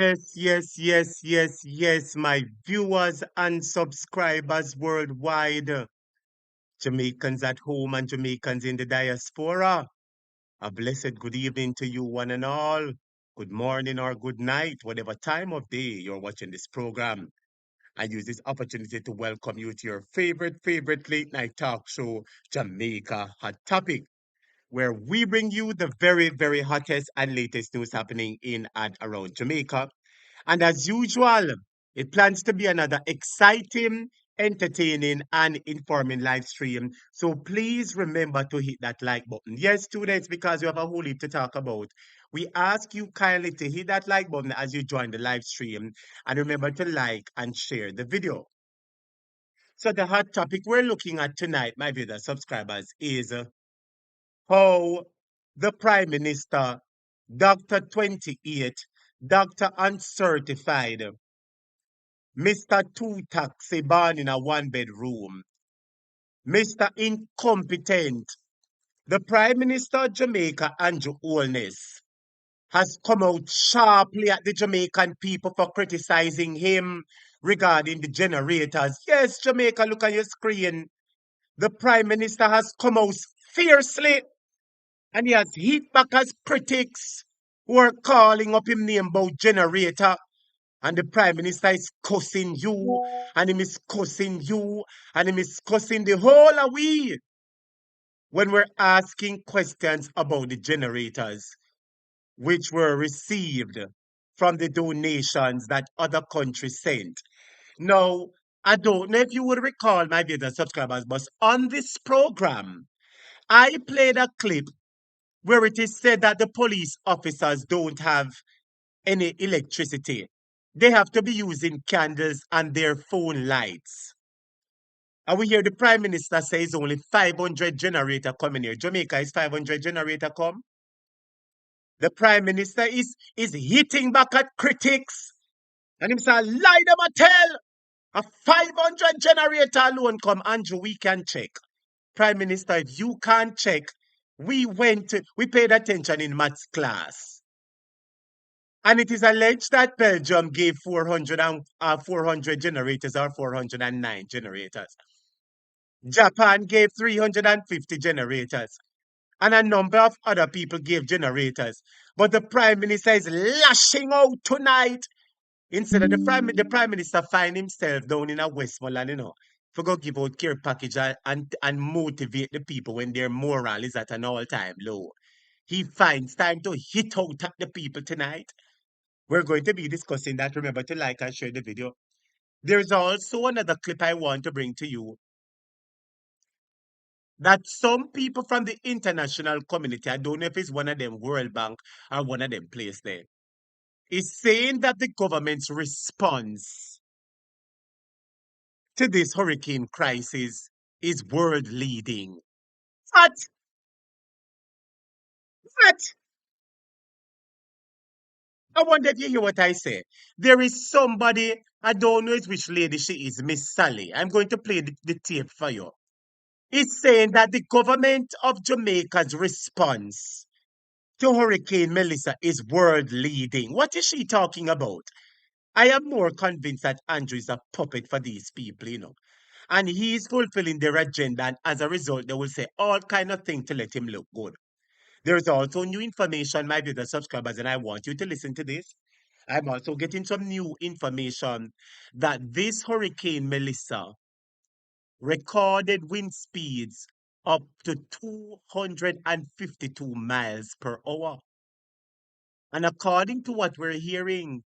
Yes, my viewers and subscribers worldwide, Jamaicans at home and Jamaicans in the diaspora. A blessed good evening to you, one and all. Good morning or good night, whatever time of day you're watching this program. I use this opportunity to welcome you to your favorite late night talk show, Jamaica Hot Topic, where we bring you the very hottest and latest news happening in and around Jamaica. And as usual, it plans to be another exciting, entertaining, and informing live stream. So please remember to hit that like button. Yes, students, because we have a whole heap to talk about. We ask you kindly to hit that like button as you join the live stream. And remember to like and share the video. So the hot topic we're looking at tonight, my viewers, subscribers, is how the Prime Minister, Dr. 28, Dr. Uncertified, Mr. Two Taxi born in a one bedroom, Mr. Incompetent, the Prime Minister of Jamaica, Andrew Holness, has come out sharply at the Jamaican people for criticizing him regarding the generators. Yes, Jamaica, look on your screen. The Prime Minister has come out fiercely and he has hit back as critics who are calling up him name about generator. And the Prime Minister is cussing you, and him is cussing you, and him is cussing the whole of we when we're asking questions about the generators, which were received from the donations that other countries sent. Now, I don't know if you would recall, my viewers subscribers, but on this program, I played a clip where it is said that the police officers don't have any electricity. They have to be using candles and their phone lights. And we hear the Prime Minister says only 500 generator coming here. Jamaica is 500 generator come. The Prime Minister is hitting back at critics. And him say, lie them a tell. A 500 generator alone come. Andrew, we can check. Prime Minister, if you can't check, we paid attention in maths class. And it is alleged that Belgium gave 400 generators or 409 generators. Japan gave 350 generators. And a number of other people gave generators. But the Prime Minister is lashing out tonight. Instead of the Prime Minister find himself down in a Westmoreland, for go give out care package and motivate the people when their moral is at an all-time low. He finds time to hit out at the people tonight. We're going to be discussing that. Remember to like and share the video. There's also another clip I want to bring to you that some people from the international community, I don't know if it's one of them World Bank or one of them place there, is saying that the government's response to this hurricane crisis is world leading. What? What? I wonder if you hear what I say. There is somebody, I don't know which lady she is, Miss Sally. I'm going to play the tape for you. Is saying that the government of Jamaica's response to Hurricane Melissa is world leading. What is she talking about? I am more convinced that Andrew is a puppet for these people. And he is fulfilling their agenda, and as a result, they will say all kind of things to let him look good. There is also new information, my dear subscribers, and I want you to listen to this. I'm also getting some new information that this Hurricane Melissa recorded wind speeds up to 252 miles per hour. And according to what we're hearing,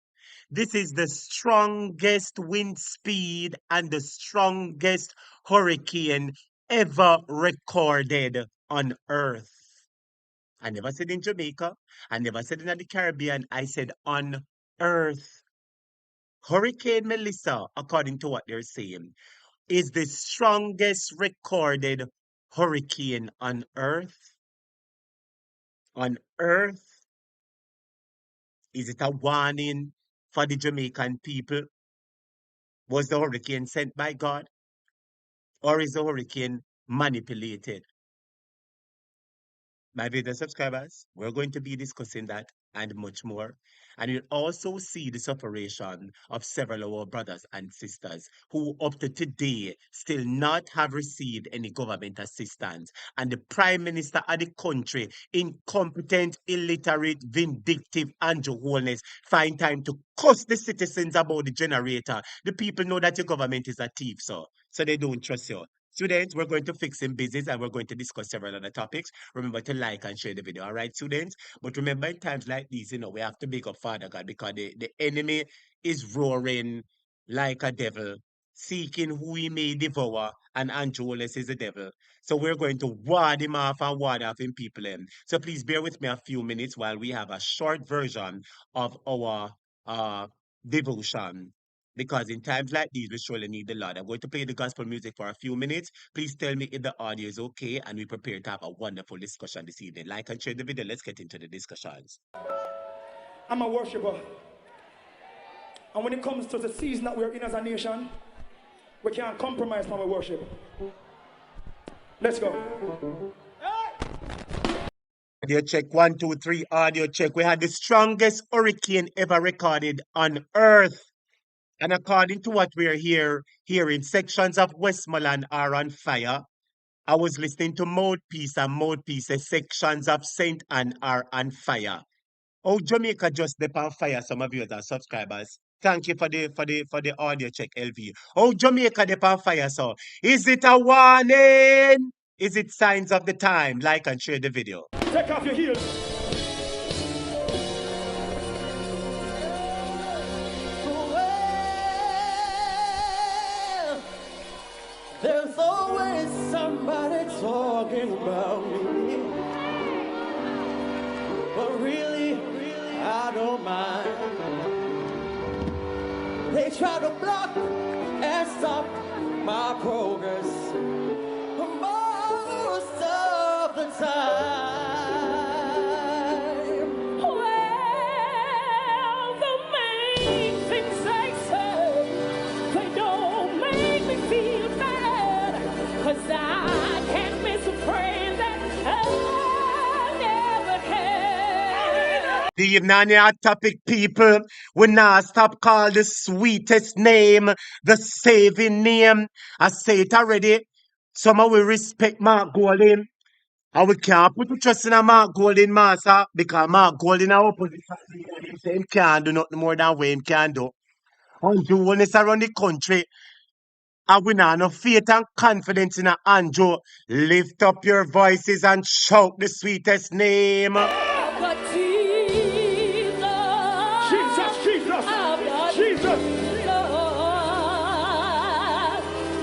this is the strongest wind speed and the strongest hurricane ever recorded on Earth. I never said in Jamaica. I never said in the Caribbean. I said on Earth. Hurricane Melissa, according to what they're saying, is the strongest recorded hurricane on Earth. On Earth, is it a warning for the Jamaican people? Was the hurricane sent by God? Or is the hurricane manipulated? My dear subscribers, we're going to be discussing that. and much more. And you'll also see the separation of several of our brothers and sisters who up to today still not have received any government assistance. And the Prime Minister of the country, incompetent, illiterate, vindictive Andrew Holness, find time to cuss the citizens about the generator. The people know that your government is a thief, so they don't trust you. Students, we're going to fix in business and we're going to discuss several other topics. Remember to like and share the video. All right, students? But remember, in times like these, we have to big up Father God because the enemy is roaring like a devil, seeking who he may devour, and Angelus is the devil. So we're going to ward him off and ward off him people. So please bear with me a few minutes while we have a short version of our devotion. Because in times like these, we surely need the Lord. I'm going to play the gospel music for a few minutes. Please tell me if the audio is okay, and we prepare to have a wonderful discussion this evening. Like and share the video. Let's get into the discussions. I'm a worshiper. And when it comes to the season that we're in as a nation, we can't compromise from our worship. Let's go. Audio check, 1, 2, 3, audio check. We had the strongest hurricane ever recorded on Earth. And according to what we're hearing, sections of Westmoreland are on fire. I was listening to Mouthpiece, and Mouthpiece says sections of St. Anne are on fire. Oh, Jamaica just dip on fire, some of you are subscribers. Thank you for the audio check, LV. Oh, Jamaica dip on fire, so is it a warning? Is it signs of the time? Like and share the video. Take off your heels. There's always somebody talking about me. But really, I don't mind. They try to block and stop my progress most of the time. Well, the main things they say, they don't make me feel bad, 'cause I can't miss a friend that I never had. The Nanya topic, people, we now stop call the sweetest name, the saving name. I say it already. Some of we respect Mark Golding. And we can't put the trust in a Mark Golding, master, because Mark Golding our opposition. He say him can't do nothing more than what him can do. Andrew Holness around the country. And we now no faith and confidence in a Andrew. Lift up your voices and shout the sweetest name. But Jesus, Jesus. Jesus. Lord,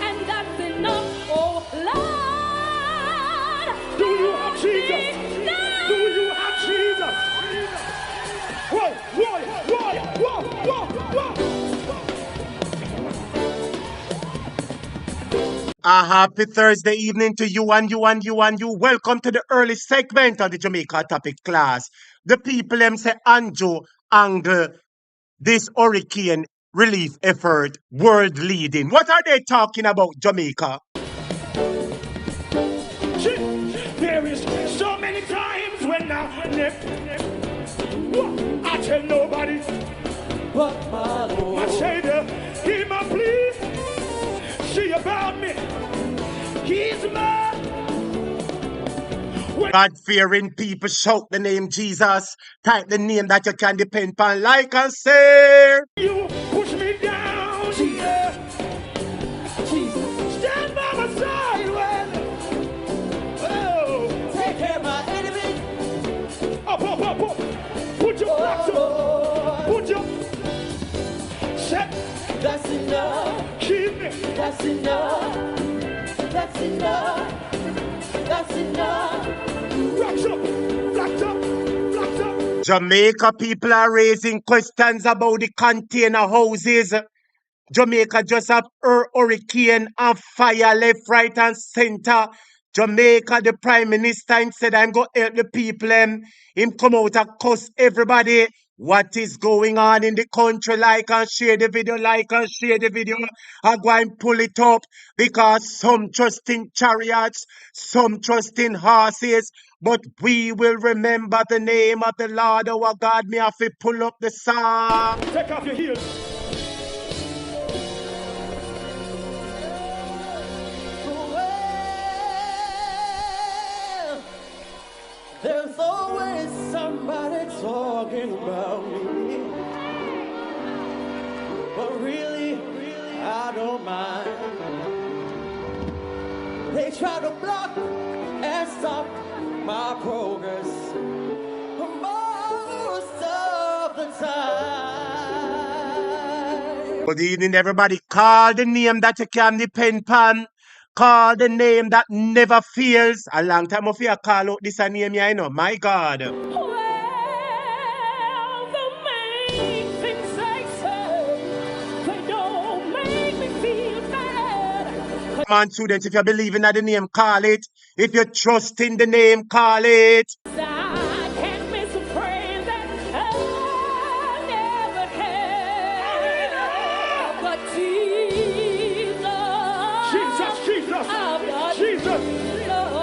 and that's enough, oh Lord. Do you have Jesus? Do you have Jesus? Whoa, whoa, whoa, whoa, whoa, whoa. A happy Thursday evening to you and you and you and you. Welcome to the early segment of the Jamaica topic class. The people them say Andrew angle this hurricane relief effort world leading. What are they talking about, Jamaica? There is so many times when I tell nobody But my Lord, my Savior, hear my plea. See about me. He's mine. God-fearing people shout the name Jesus. Type the name that you can depend on. Like and share. You push me down. Jesus. Stand by my side when. Oh. Take care of my enemy. Up. Put your backs up. Lord, Put your. Set. that's enough. Keep me. That's enough. That's enough. That's enough. Rocks up. Blacks up. Blacks up. Jamaica people are raising questions about the container houses. Jamaica just have hurricane and fire left, right, and center. Jamaica, the Prime Minister said, I'm going to help the people. Him come out and cuss everybody. What is going on in the country? Like and share the video, like and share the video. I go and pull it up because some trust in chariots, some trust in horses, but we will remember the name of the Lord our God. Me have to pull up the song. Take off your heels. Well, there's always somebody talking about me. But really, I don't mind. They try to block and stop my progress most of the time. Good evening, everybody. Call the name that you can depend upon. Call the name that never fails. A long time of you call out this name, I know. My God. Well, the main things they say, they don't make me feel bad. Come on, students, if you believe in the name, call it. If you trust in the name, call it. I can't miss a friend that I never had. But Jesus, I've got Jesus. love,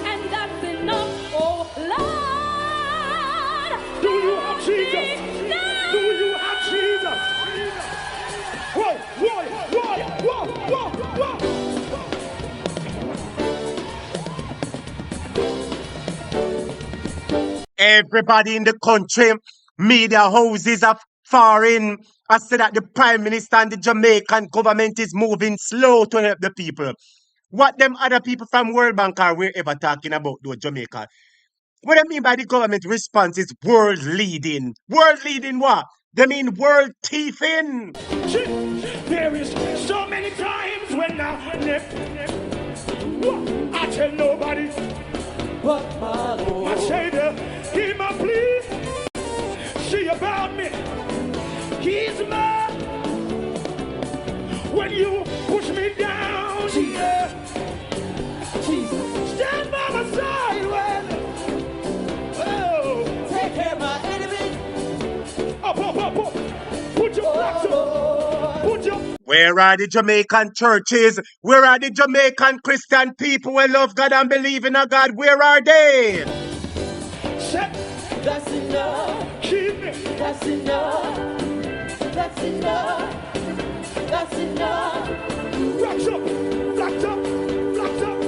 and that's enough, oh Lord. Do you have Jesus? Do you have Jesus? Whoa, whoa, whoa, whoa, whoa, whoa. Everybody in the country, media houses are foreign. I said that the Prime Minister and the Jamaican government is moving slow to help the people. What them other people from World Bank are wherever talking about those Jamaica? What I mean by the government response is world leading. World leading what? They mean world thieving. There is so many times when I tell nobody But my Lord, my Savior, hear my plea. See about me. He's mine. When you push me down, yeah. Jesus, Stand by my side when, oh, take care of my enemy. up. Put your backs up. Put your Where are the Jamaican churches? Where are the Jamaican Christian people who love God and believe in a God? Where are they? set. That's enough. Keep me. That's enough. That's enough. That's enough. Rocks up. Blocks up. Blocks up.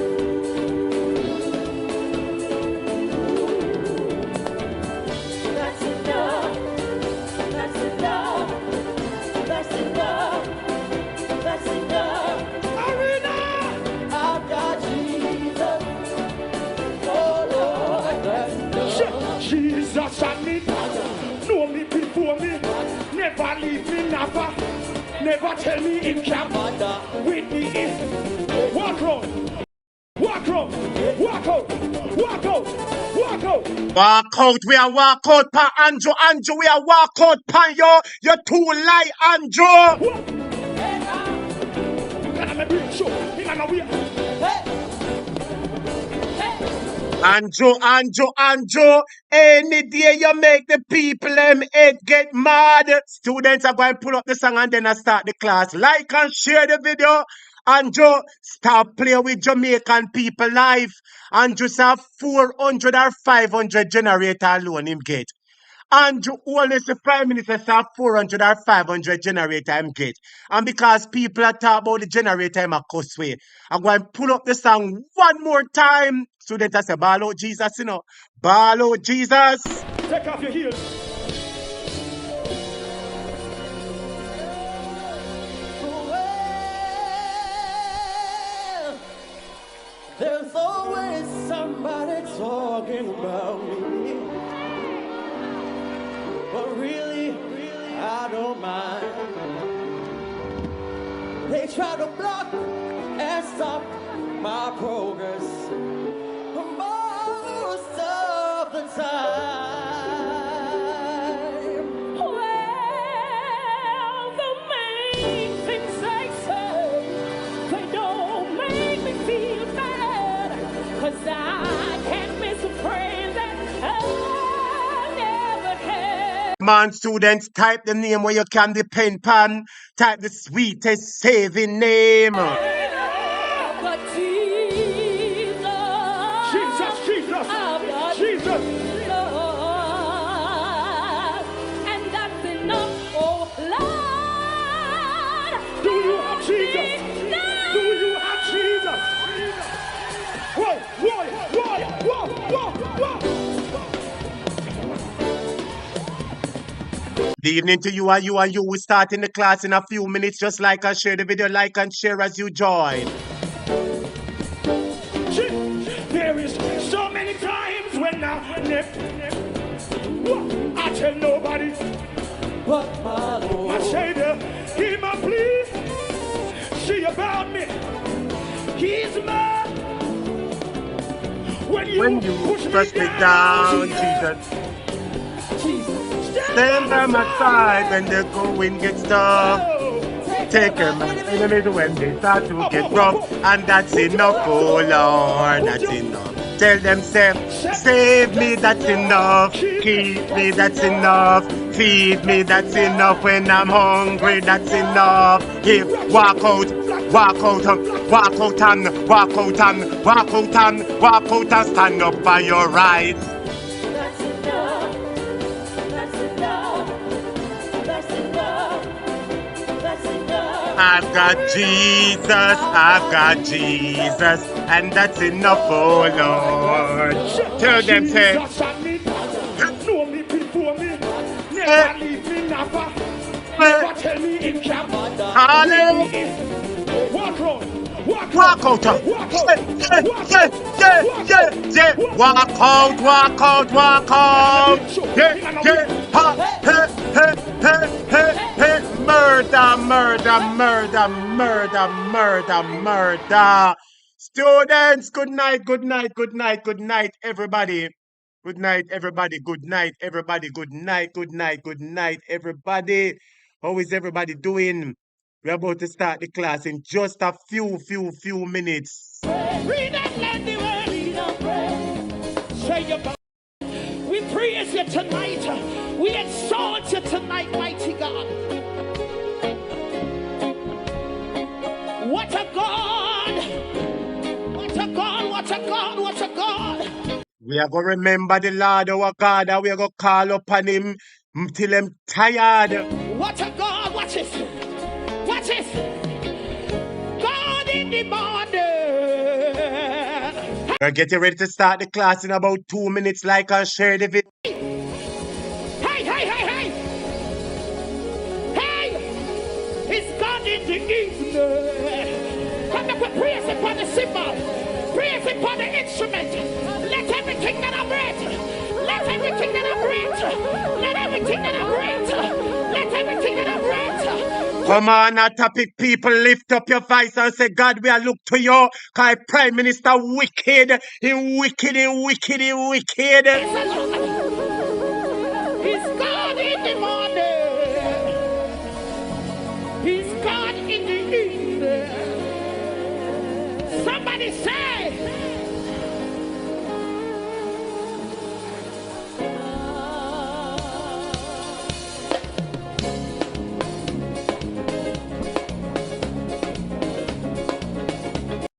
That's enough. That's enough. That's enough. That's enough. Arena. I've got Jesus. Oh Lord, that's enough. Jesus and me. Know me before me. Never leave me never. Never tell me it can't. With me is walk round. Walk round. Walk out. Walk out. Walk out. Walk out, we are walk out, pa Andrew. Andrew, we are walk out, pan yo. You too lie, Andrew. Can I make you show? In and away. Andrew. Any day you make the people head get mad. Students are going to pull up the song and then I start the class. Like and share the video. Andrew, stop playing with Jamaican people life. Andrew have 400 or 500 generator alone him get. Andrew Holness, the Prime Minister, have 400 or 500 generator him get. And because people are talking about the generator him a cuss way, I'm going to pull up the song one more time. Students I say, ball out Jesus, you know. Ball out Jesus. Take off your heels. Well, there's always somebody talking about me. But really, I don't mind. They try to block and stop my progress most of the time. Well, the main things they say, they don't make me feel bad. 'Cause I can't miss a friend that I never had. Come on, students, type the name where you can depend upon. Type the sweetest saving name. But Jesus, Good evening to you and you and you. We start in the class in a few minutes. Just like and share the video, like and share as you join. There is so many times when I tell nobody but my Lord. my Savior, hear my plea. See about me. He's mine. When you push me down, Jesus. Jesus. Stand by my side when the going gets tough. Take care, my enemies when they start to get rough. And that's enough, oh Lord, that's enough. Tell them, save me, that's enough. Keep me, that's enough. Feed me, that's enough. When I'm hungry, that's enough. Here, walk out, walk out, walk out and walk out and walk out and walk out and stand up by your rights. That's enough. That's enough. That's enough. That's enough. I've got Jesus, and that's enough, oh Lord. Tell them, say, know me before me, never leave me, never tell me in camp. hallelujah. Walk on, Walk out, walk out, walk out. Murder. Students, good night, everybody. Good night, everybody. Good night, everybody. Good night, everybody. How is everybody doing? We're about to start the class in just a few minutes. Read that land the word. Say your we praise you tonight. We exalt you tonight, mighty God. What a God! What a God! What a God! What a God! We are going to remember the Lord our God, and we are going to call upon him till I'm tired. What a God! What is? What is? God in the morning. We're getting ready to start the class in about 2 minutes. Like and share the video. Hey! It's God in the evening. Come back with praise upon the cymbal, praise upon the instrument. Let everything that I breathe, let everything that I breathe, let everything that I breathe, let everything that I breathe. Come on, our topic people, lift up your voice and say, God, we are look to you. Cause Prime Minister wicked. He's God in the morning. He's God in the evening. Somebody say.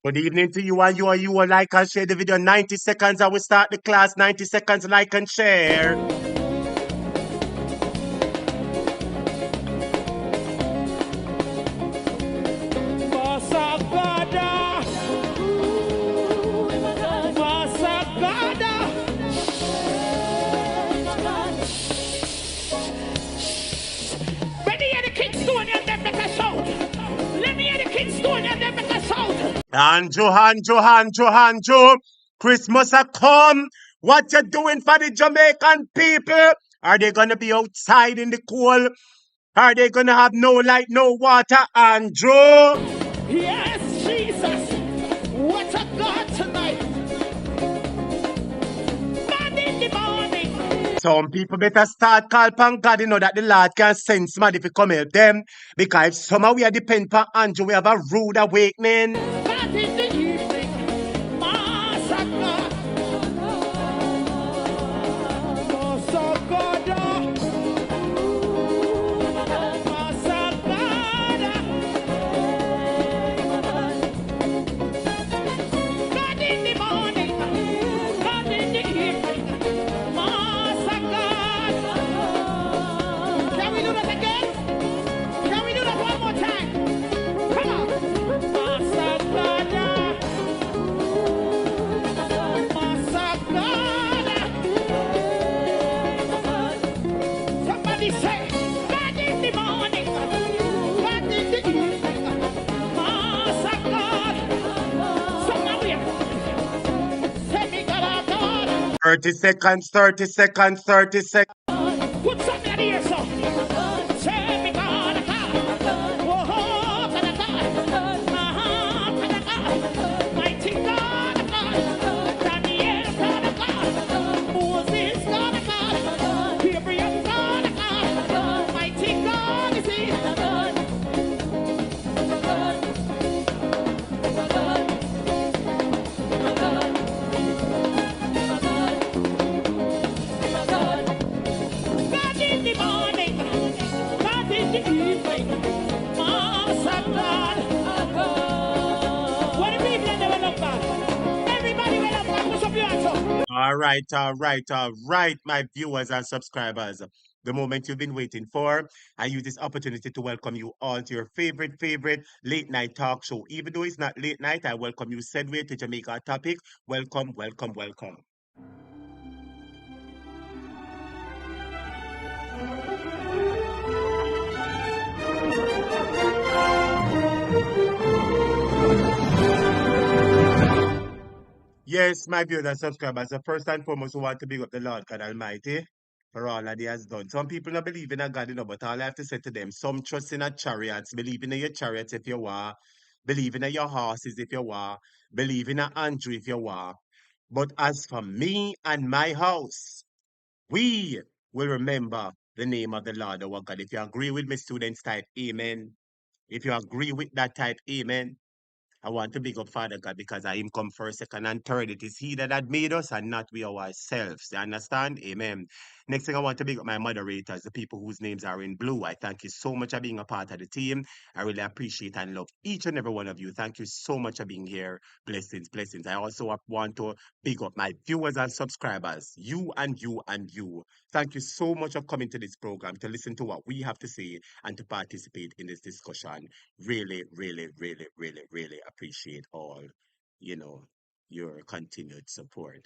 Good evening to you and you will like and share the video. 90 seconds and we start the class. 90 seconds, like and share. Andrew, Christmas a come. What you doing for the Jamaican people? Are they gonna be outside in the cold? Are they gonna have no light, no water, Andrew? Yes, Jesus. What a God tonight. Man in the morning. Some people better start call upon God, you know that the Lord can send somebody to come help them. Because if somehow we are dependent on Andrew, we have a rude awakening. God in the evening. Massacre. Say 30 seconds, 30 seconds, 30 seconds. Put something in the air, so. Say me God, oh, God, mighty God, Daniel, God, Moses, God, Gabriel, God, mighty God, is he? God in the morning, God in the evening, Master God. What the people that never look back? Everybody will look back. Push up your hands up. All right, my viewers and subscribers. The moment you've been waiting for. I use this opportunity to welcome you all to your favorite late night talk show. Even though it's not late night, I welcome you said way to Jamaica topic. Welcome, welcome, welcome. Yes, my viewers and subscribers. So first and foremost, we want to big up the Lord God Almighty for all that He has done. Some people don't believe in a God, but all I have to say to them, some trust in a chariots, believe in your chariots if you want, believe in your horses if you want, believe in a Andrew if you want. But as for me and my house, we will remember the name of the Lord our God. If you agree with me, students, type amen. If you agree with that, type amen. I want to big up Father God because I Him come first, second, and third. It is He that had made us and not we ourselves. You understand? Amen. Next thing I want to big up my moderators, the people whose names are in blue. I thank you so much for being a part of the team. I really appreciate and love each and every one of you. Thank you so much for being here. Blessings, blessings. I also want to big up my viewers and subscribers. You and you and you. Thank you so much for coming to this program to listen to what we have to say and to participate in this discussion. Really appreciate all, you know, your continued support.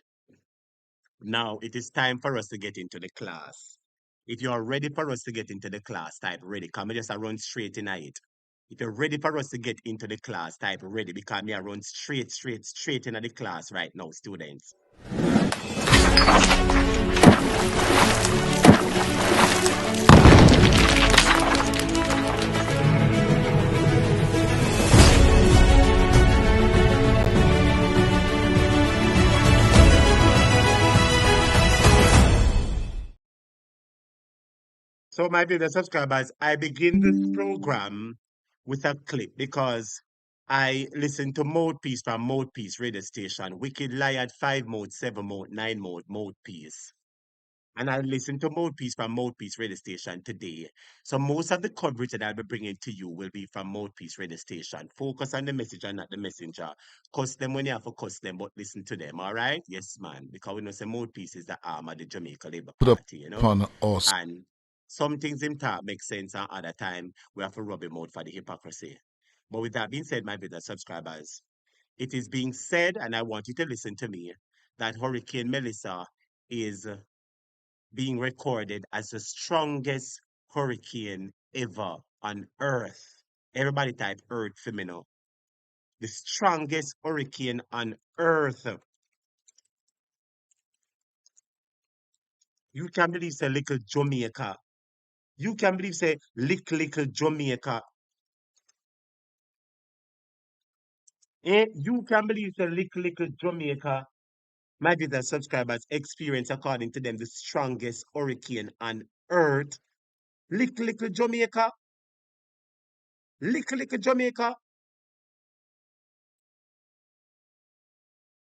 Now it is time for us to get into the class. If you are ready for us to get into the class, type ready. Come just run straight in it. If you're ready for us to get into the class, type ready because me I run straight into the class right now, students. So, my dear subscribers, I begin this program with a clip because I listen to Mouthpiece from Mouthpiece radio station, Wicked Lion 5 mode, 7 mode, 9 mode, Mouthpiece. And I listen to Mouthpiece from Mouthpiece radio station today. So most of the coverage that I'll be bringing to you will be from Mouthpiece radio station. Focus on the message and not the messenger. Cuss them when you have to cuss them, but listen to them, all right? Yes, man. Because we know say Mouthpiece is the arm of the Jamaica Labour Party, you know? Upon us. And some things in talk make sense, and other time we have to rub him out for the hypocrisy. But with that being said, my beloved subscribers, it is being said, and I want you to listen to me, that Hurricane Melissa is being recorded as the strongest hurricane ever on Earth. Everybody type Earth for me now. The strongest hurricane on Earth. You can believe say little Jamaica. You can believe say little Jamaica. You can believe say little Jamaica. My dear subscribers experience according to them the strongest hurricane on Earth. Little Jamaica. Little Jamaica.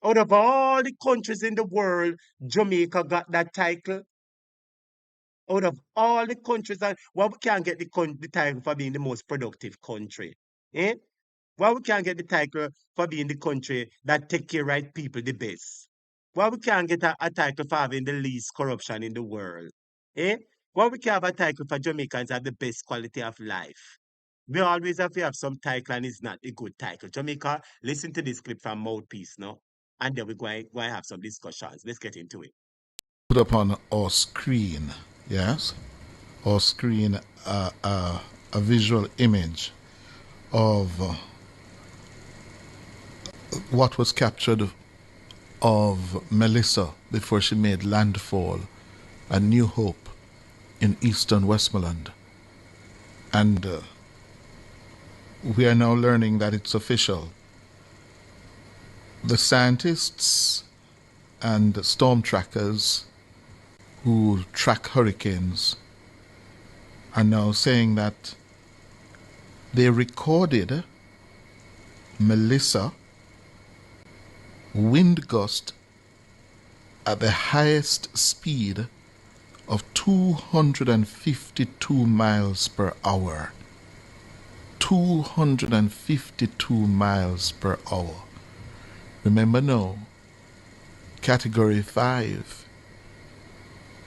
Out of all the countries in the world, Jamaica got that title. Out of all the countries, why we can't get the title for being the most productive country? Eh? Why we can't get the title for being the country that take care right people the best? Why we can't get a title for having the least corruption in the world? Eh? Why we can't have a title for Jamaicans have the best quality of life? We always have to have some title and it's not a good title. Jamaica, listen to this clip from Mouthpiece, no? And then we're going to have some discussions. Let's get into it. Put upon our screen, yes, our screen, a visual image of what was captured of Melissa before she made landfall at New Hope in eastern Westmoreland. And we are now learning that it's official. The scientists and storm trackers who track hurricanes are now saying that they recorded Melissa wind gust at the highest speed of 252 miles per hour. 252 miles per hour. Remember now, category 5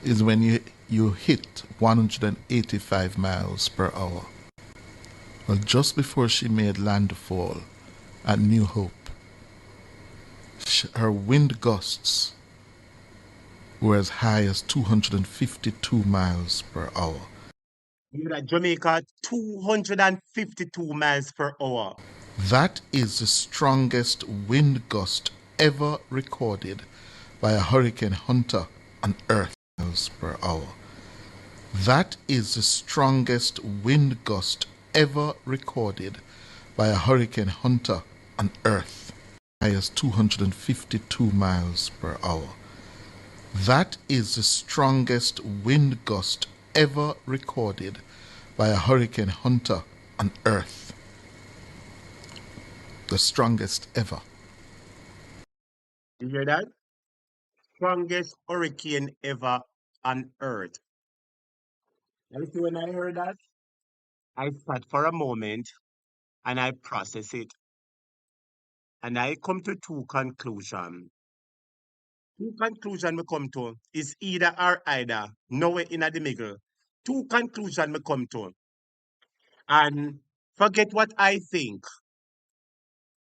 is when you hit 185 miles per hour. Well, just before she made landfall at New Hope, her wind gusts were as high as 252 miles per hour. Jamaica, 252 miles per hour. That is the strongest wind gust ever recorded by a hurricane hunter on Earth. Miles per hour. That is the strongest wind gust ever recorded by a hurricane hunter on Earth. High as 252 miles per hour. That is the strongest wind gust ever recorded by a hurricane hunter on Earth. The strongest ever. You hear that? Strongest hurricane ever on Earth. You see, when I heard that, I sat for a moment and I process it. And I come to two conclusions. Two conclusions me come to is either or either, nowhere in the middle. Two conclusions me come to. And forget what I think.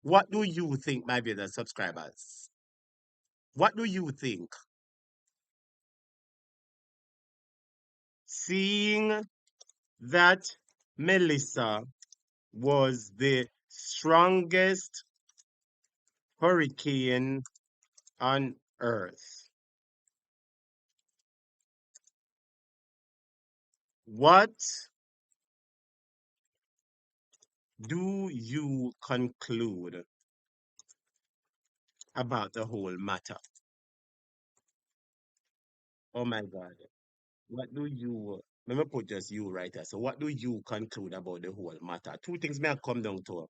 What do you think, my brother subscribers? What do you think? Seeing that Melissa was the strongest hurricane on Earth, what do you conclude about the whole matter? Oh my God. What do you, let me put just you right here. So, what do you conclude about the whole matter? Two things may I come down to.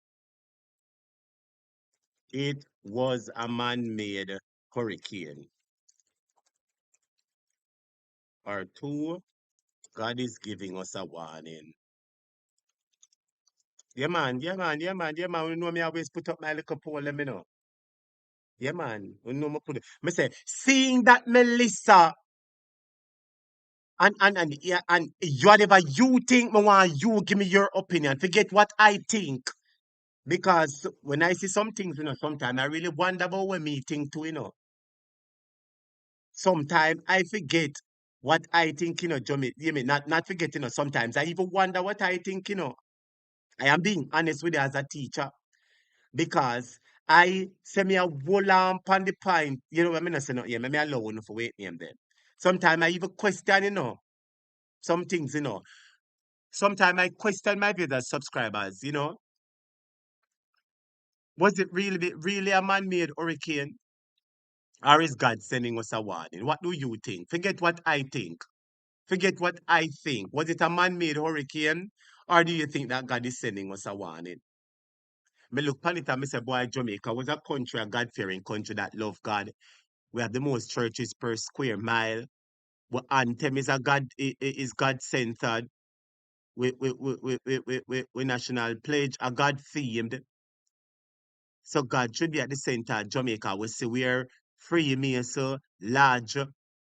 It was a man made hurricane. Or two, God is giving us a warning. Yeah, man, yeah, man, yeah, man, yeah, man. You know me always put up my little poll, let me know. Yeah, man. You know me put it. Me say, seeing that Melissa and yeah, and whatever you think, me want you give me your opinion. Forget what I think. Because when I see some things, sometimes I really wonder about what me think too. Sometimes I forget what I think, Jimmy, not forget, sometimes I even wonder what I think. I am being honest with you as a teacher. Because I say me a whole on the point, I mean, I say no, yeah, me alone for wait name then. Sometimes I even question, some things. Sometimes I question my viewers, subscribers. Was it really a man-made hurricane? Or is God sending us a warning? What do you think? Forget what I think. Forget what I think. Was it a man-made hurricane? Or do you think that God is sending us a warning? Me look upon it and me say, boy, Jamaica was a country, a God-fearing country that love God. We have the most churches per square mile. Our anthem is a God is God centered. We national pledge are God themed. So God should be at the center of Jamaica. We see where Freemason, large,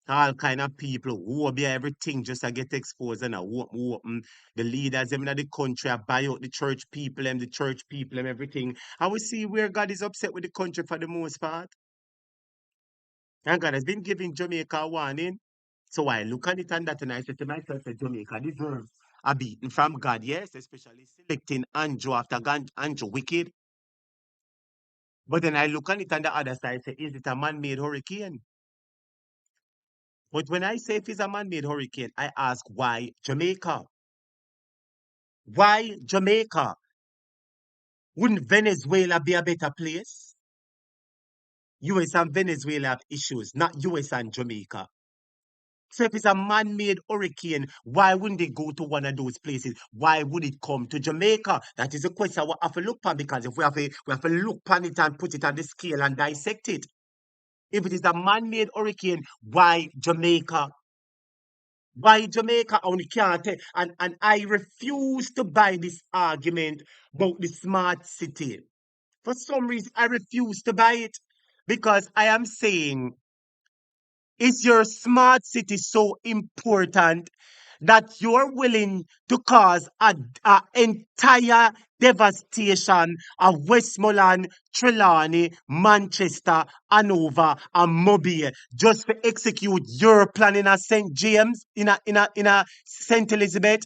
all kind of people who be everything just to get exposed and open. The leaders them in the country buy out the church people and the church people and everything. And we see where God is upset with the country for the most part. And God has been giving Jamaica a warning. So I look at it and that and I said to myself that Jamaica deserves a beating from God, yes, especially selecting Andrew after Andrew wicked. But then I look on it on the other side, say, is it a man-made hurricane? But when I say if it's a man-made hurricane, I ask why Jamaica? Why Jamaica? Wouldn't Venezuela be a better place? US and Venezuela have issues, not US and Jamaica. So if it's a man-made hurricane, why wouldn't they go to one of those places? Why would it come to Jamaica? That is a question we have to look on, because if we have to look on it and put it on the scale and dissect it. If it is a man-made hurricane, why Jamaica? Why Jamaica? And we can't and I refuse to buy this argument about the smart city. For some reason, I refuse to buy it, because I am saying, is your smart city so important that you're willing to cause a entire devastation of Westmoreland, Trelawney, Manchester, Hanover, and Mobile just to execute your plan in a St. James, in a St. Elizabeth?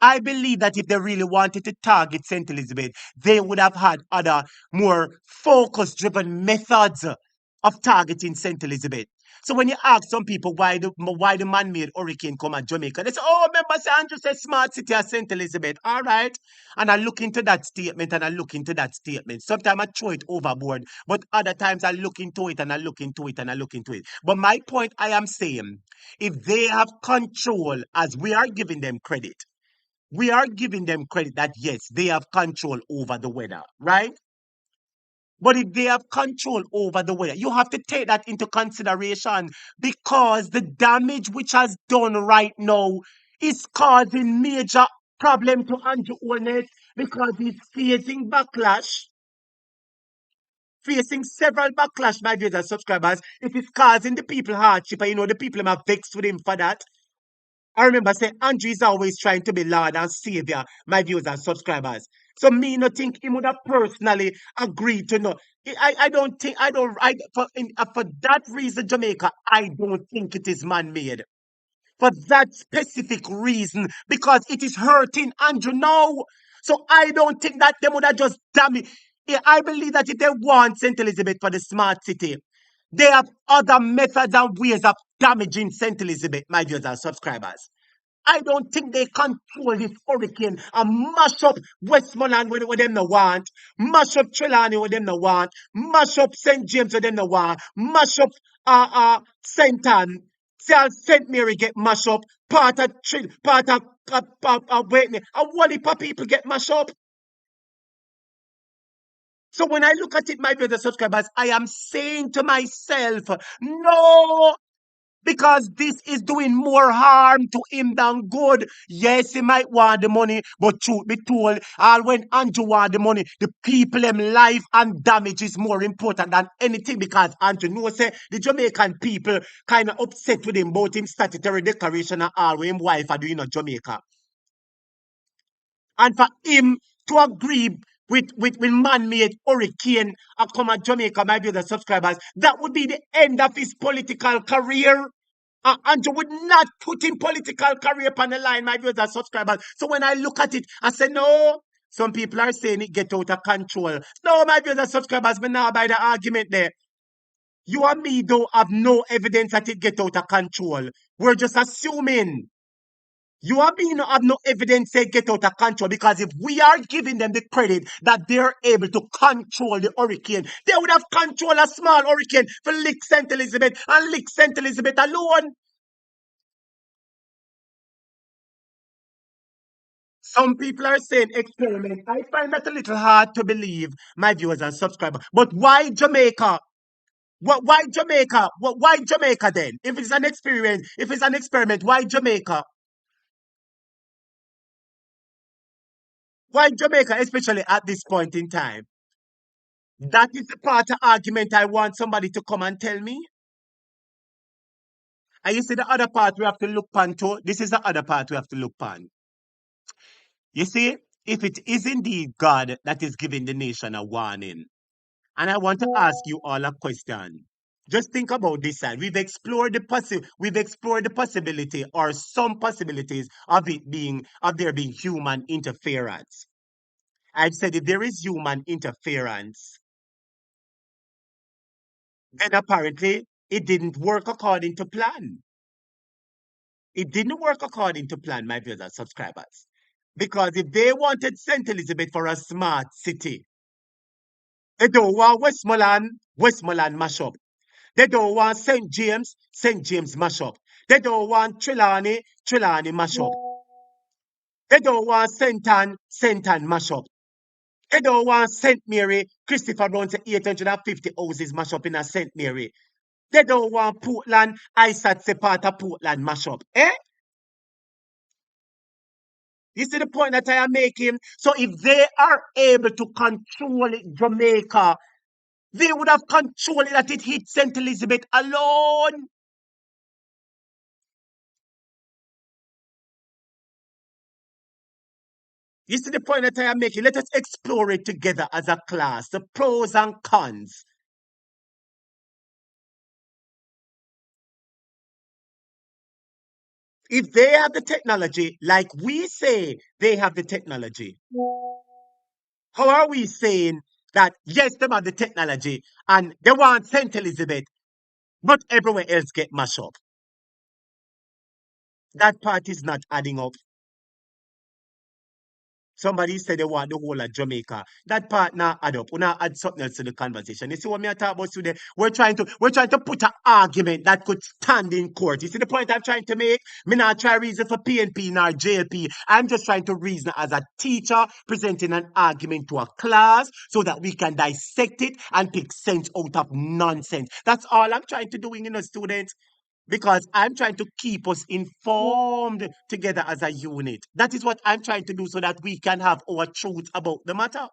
I believe that if they really wanted to target St. Elizabeth, they would have had other more focus driven methods of targeting St. Elizabeth. So when you ask some people why the man-made hurricane come at Jamaica, they say, oh, remember, say Andrew said smart city at St. Elizabeth. All right. And I look into that statement and I look into that statement. Sometimes I throw it overboard, but other times I look into it and I look into it and I look into it. But my point I am saying, if they have control, as we are giving them credit, we are giving them credit that yes, they have control over the weather, right? But if they have control over the weather, you have to take that into consideration, because the damage which has done right now is causing major problem to Andrew Holness, because he's facing several backlash, my viewers and subscribers. It is causing the people hardship, and the people are vexed with him for that. I remember saying Andrew is always trying to be Lord and Savior, my viewers and subscribers. So me not think he would have personally agreed to no. I don't think I don't for that reason, Jamaica, I don't think it is man-made. For that specific reason, because it is hurting Andrew now. So I don't think that they would have just damaged. I believe that if they want St. Elizabeth for the smart city, they have other methods and ways of damaging St. Elizabeth, my viewers and subscribers. I don't think they control this hurricane and mash up Westmoreland with them no want, mash up Trelawney with them no want, mash up St. James with them no want, mash up St. Anne, St. Mary get mash up, part of Whitney, and one heap of people get mash up. So when I look at it, my brother subscribers, I am saying to myself, no, because this is doing more harm to him than good. Yes, he might want the money, but truth be told, all when Andrew want the money, the people in life and damage is more important than anything, because Andrew knows say the Jamaican people kind of upset with him about him statutory declaration and all with him wife are doing in Jamaica. And for him to agree with man-made hurricane and come at Jamaica, my brother subscribers, that would be the end of his political career. Andrew would not put in political career on the line, my viewers and subscribers. So when I look at it, I say, no. Some people are saying it get out of control. No, my viewers and subscribers, but now by the argument there. You and me don't have no evidence that it get out of control. We're just assuming. You and me don't have no evidence they get out of control, because if we are giving them the credit that they're able to control the hurricane, they would have control a small hurricane for lick St. Elizabeth and lick St. Elizabeth alone. Some people are saying experiment. I find that a little hard to believe, my viewers and subscribers. But why Jamaica? Why Jamaica? Why Jamaica then? If it's an experiment, why Jamaica? Why Jamaica, especially at this point in time? That is the part of argument I want somebody to come and tell me. And you see the other part we have to look on too. This is the other part we have to look on. You see, if it is indeed God that is giving the nation a warning, and I want to ask you all a question. Just think about this side. We've explored the possibility, or some possibilities of there being human interference. I've said if there is human interference, Then apparently it didn't work according to plan. It didn't work according to plan, my viewers and subscribers. Because if they wanted St. Elizabeth for a smart city, they don't want Westmoreland mash up. They don't want St. James mash up. They don't want Trelawney mash up. They don't want St. Ann mash up. They don't want St. Mary, Christopher Brown say 850 houses mash up in a St. Mary. They don't want Portland, ISAT say part of Portland mash up. Eh? You see the point that I am making? So if they are able to control Jamaica, they would have controlled it that it hit St. Elizabeth alone. You see the point that I am making? Let us explore it together as a class, the pros and cons. If they have the technology, like we say they have the technology, how are we saying that yes, they have the technology and they want St. Elizabeth, but everywhere else get mashed up? That part is not adding up. Somebody said they want the whole of Jamaica. That part now add up. We now add something else to the conversation. You see what me I talk about today? We're trying to put an argument that could stand in court. You see the point I'm trying to make? Me not try reason for PNP nor JLP. I'm just trying to reason as a teacher presenting an argument to a class so that we can dissect it and pick sense out of nonsense. That's all I'm trying to do, students, because I'm trying to keep us informed together as a unit. That is what I'm trying to do so that we can have our truth about the matter.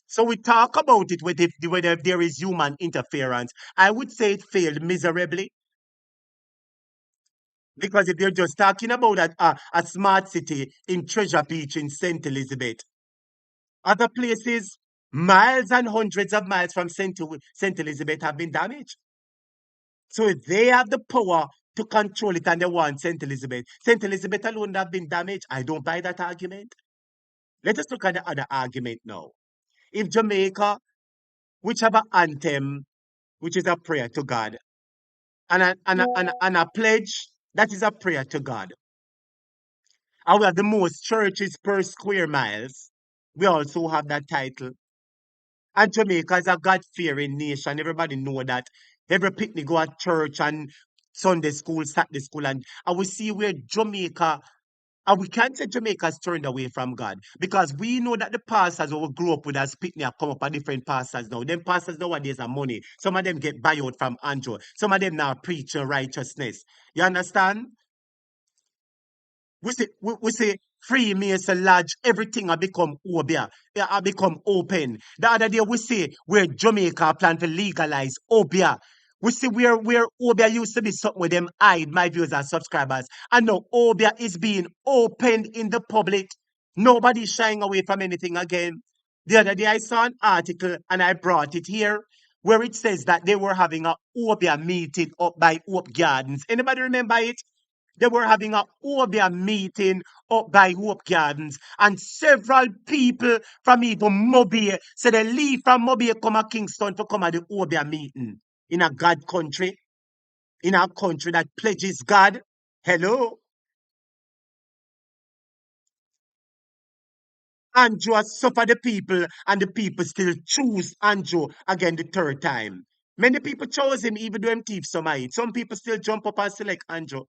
So we talk about it with whether there is human interference. I would say it failed miserably because if they're just talking about a smart city in Treasure Beach in St. Elizabeth, other places, miles and hundreds of miles from St. Elizabeth have been damaged. So if they have the power to control it and they want St. Elizabeth alone would have been damaged. I don't buy that argument. Let us look at the other argument now. If Jamaica, which have an anthem, which is a prayer to God, and a pledge, that is a prayer to God. And we have the most churches per square miles. We also have that title. And Jamaica is a God-fearing nation. Everybody know that. Every picnic go at church and Sunday school, Saturday school, and we see where Jamaica, and we can't say Jamaica's turned away from God because we know that the pastors who we grew up with as picnic have come up a different pastors now. Them pastors nowadays are money. Some of them get buyout from Andrew. Some of them now preaching righteousness. You understand? We say Freemason Lodge, everything have become obia. Yeah, have become open. The other day we see where Jamaica plan to legalize obia. We see where obia used to be something with them hide, my viewers and subscribers. And now obia is being opened in the public. Nobody's shying away from anything again. The other day I saw an article and I brought it here where it says that they were having a obia meeting up by Hope Gardens. Anybody remember it? They were having a Obia meeting up by Hope Gardens, and several people from even Mobile said they leave from Mobile come to Kingston to come at the Obia meeting in a God country, in a country that pledges God. Hello, Andrew has suffered the people, and the people still choose Andrew again the third time. Many people chose him, even though him thief some of it. Some people still jump up and select Andrew.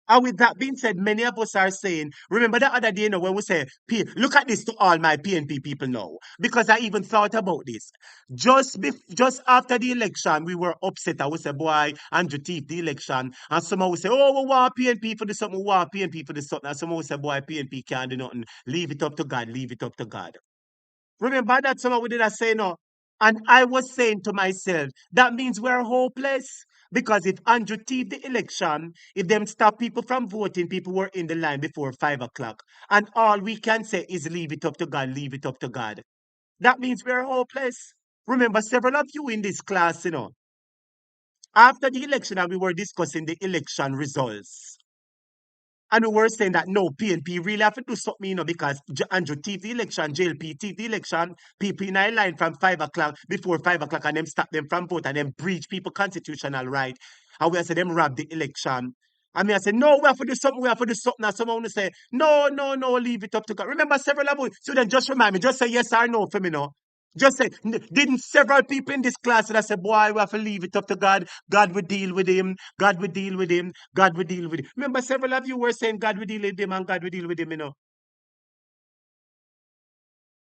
And with that being said, many of us are saying, remember the other day, when we say, look at this to all my PNP people now, because I even thought about this. Just after the election, we were upset. I would say, boy, Andrew Teeth, the election. And someone would say, oh, we want PNP for the something, we want PNP for the something. And someone would say, boy, PNP can't do nothing. Leave it up to God, leave it up to God. Remember that someone did I say no? And I was saying to myself, that means we're hopeless. Because if Andrew thieved the election, if them stop people from voting, people were in the line before 5 o'clock. And all we can say is leave it up to God, leave it up to God. That means we're hopeless. Remember, several of you in this class, after the election, and we were discussing the election results. And we were saying that no, PNP really have to do something, because Andrew thief the election, JLP thief the election, people in a line from 5 o'clock, before 5 o'clock, and them stop them from vote and them breach people constitutional right. And we say them rob the election. I mean, I said, no, we have to do something, we have to do something. And someone will say, no, no, no, leave it up to God. Remember several of us. So then just remind me, just say yes or no for me, no. Just say, didn't several people in this class that say, boy, we have to leave it up to God. God will deal with him. God will deal with him. God will deal with him. Remember, several of you were saying God will deal with him and God will deal with him.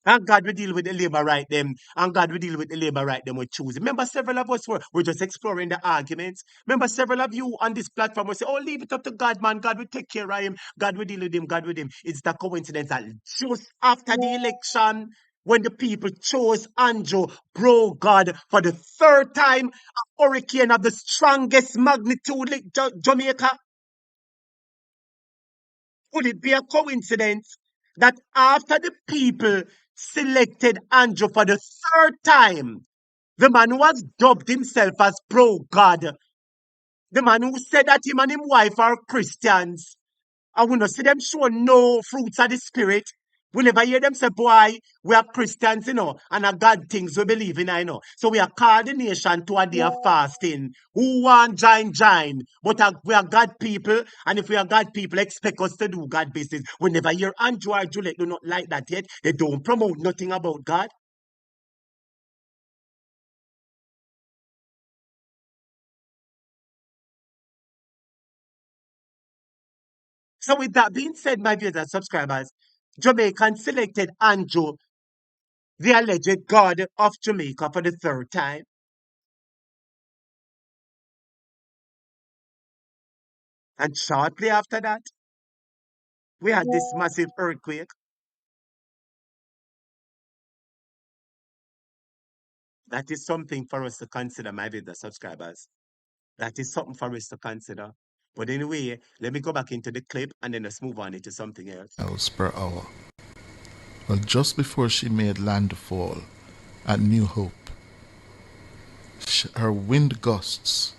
And God will deal with the labor right them. And God will deal with the labor right them we choose. Remember, several of us were just exploring the arguments. Remember, several of you on this platform will say, oh, leave it up to God, man. God will take care of him. God will deal with him. God with him. It's the coincidence that just after the election, when the people chose Andrew, bro God, for the third time, a hurricane of the strongest magnitude Jamaica, could it be a coincidence that after the people selected Andrew for the third time, the man who has dubbed himself as pro God, the man who said that him and his wife are Christians, and we not see them show no fruits of the spirit. We never hear them say, boy, we are Christians, and a God things we believe in, I know. So we are called the nation to a day of fasting. Who want join? But we are God people, and if we are God people, expect us to do God business. We never hear Andrew or Juliet do not like that yet. They don't promote nothing about God. So with that being said, my viewers and subscribers, Jamaican selected Andrew, the alleged God of Jamaica, for the third time. And shortly after that, we had this massive earthquake. That is something for us to consider, my viewers and subscribers. That is something for us to consider. But anyway, let me go back into the clip and then let's move on into something else. Miles per hour. Well, just before she made landfall at New Hope, her wind gusts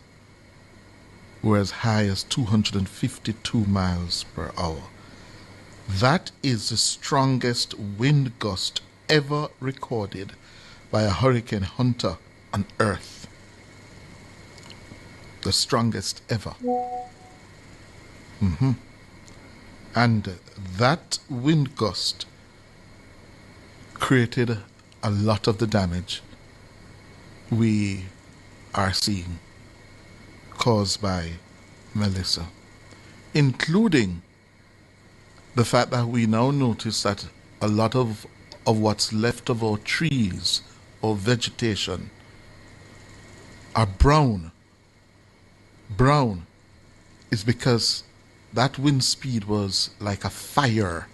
were as high as 252 miles per hour. That is the strongest wind gust ever recorded by a hurricane hunter on Earth. The strongest ever. And that wind gust created a lot of the damage we are seeing caused by Melissa, including the fact that we now notice that a lot of what's left of our trees or vegetation are brown. Brown is because that wind speed was like a fire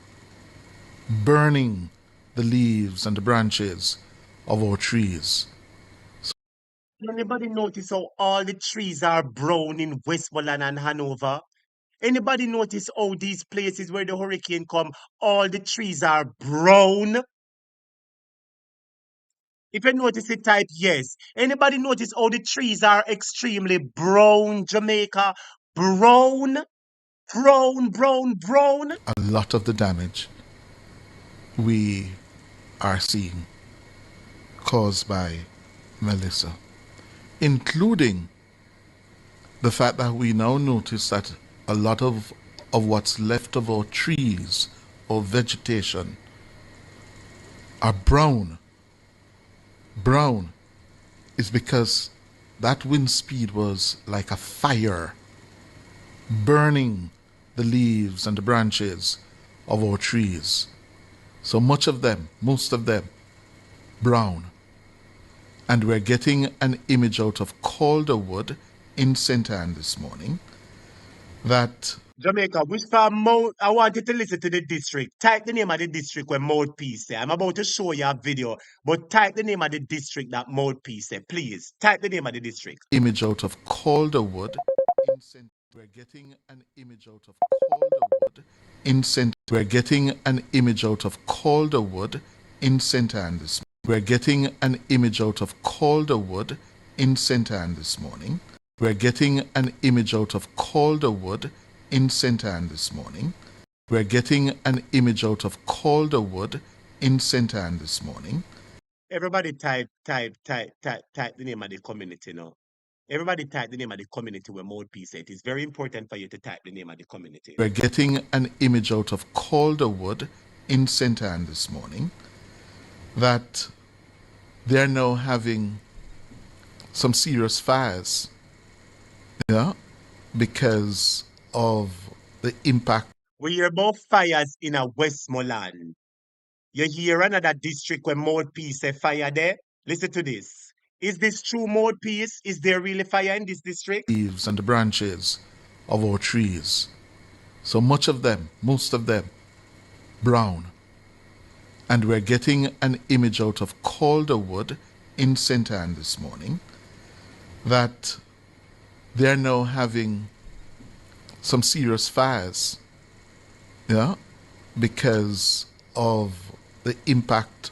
burning the leaves and the branches of our trees. Anybody notice how all the trees are brown in Westmoreland and Hanover? Anybody notice how these places where the hurricane come, all the trees are brown? If you notice it, type yes. Anybody notice how the trees are extremely brown, Jamaica? Brown, brown. A lot of the damage we are seeing caused by Melissa, including the fact that we now notice that a lot of what's left of our trees or vegetation are brown. Brown is because that wind speed was like a fire burning the leaves and the branches of our trees. So much of them, most of them, brown. And we're getting an image out of Calderwood in St. Anne this morning that Jamaica, which part I want you to listen to the district. Type the name of the district where Mouthpiece say. I'm about to show you a video, but type the name of the district that Mouthpiece say. Please, type the name of the district. image out of Calderwood in St. We're getting an image out of Calderwood in St. We're getting an image out of Calderwood in St. Anne this morning. We're getting an image out of Calderwood in St. Anne this morning. We're getting an image out of Calderwood in St. Anne this morning. We're getting an image out of Calderwood in St. Anne this morning. Everybody type the name of the community now. Everybody type the name of the community where mouthpiece is. It is very important for you to type the name of the community. We're getting an image out of Calderwood in St. Anne this morning that they're now having some serious fires, yeah, because of the impact. We hear about fires in a Westmoreland. You hear another district where mouthpiece a fire there? Listen to this. Is this true mouthpiece? Is there really fire in this district? Leaves and the branches of our trees. So much of them, most of them, brown. And we're getting an image out of Calderwood in St. Anne this morning that they're now having some serious fires, yeah, because of the impact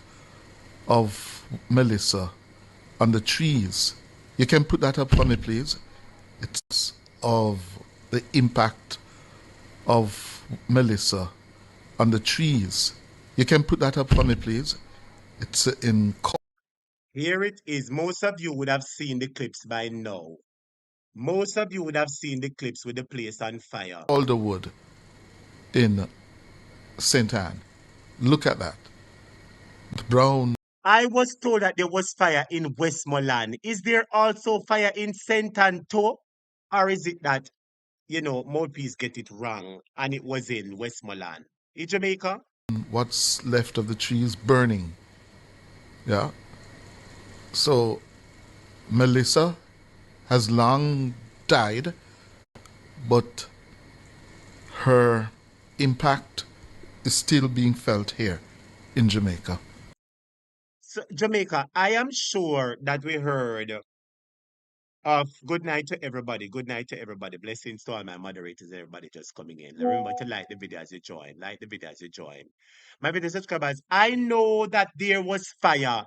of Melissa on the trees. You can put that up for me, please. It's of the impact of Melissa on the trees. You can put that up for me, please. It's in. Here it is. Most of you would have seen the clips by now. Most of you would have seen the clips with the place on fire. Calderwood in St. Anne. Look at that. The brown. I was told that there was fire in Westmoreland. Is there also fire in St. Anne too? Or is it that, Mouthpiece get it wrong and it was in Westmoreland? In Jamaica? What's left of the trees burning. Yeah. So Melissa has long died, but her impact is still being felt here in Jamaica. So, Jamaica, I am sure that we heard of good night to everybody. Good night to everybody. Blessings to all my moderators, everybody just coming in. Remember to like the video as you join. Like the video as you join. My video subscribers, I know that there was fire.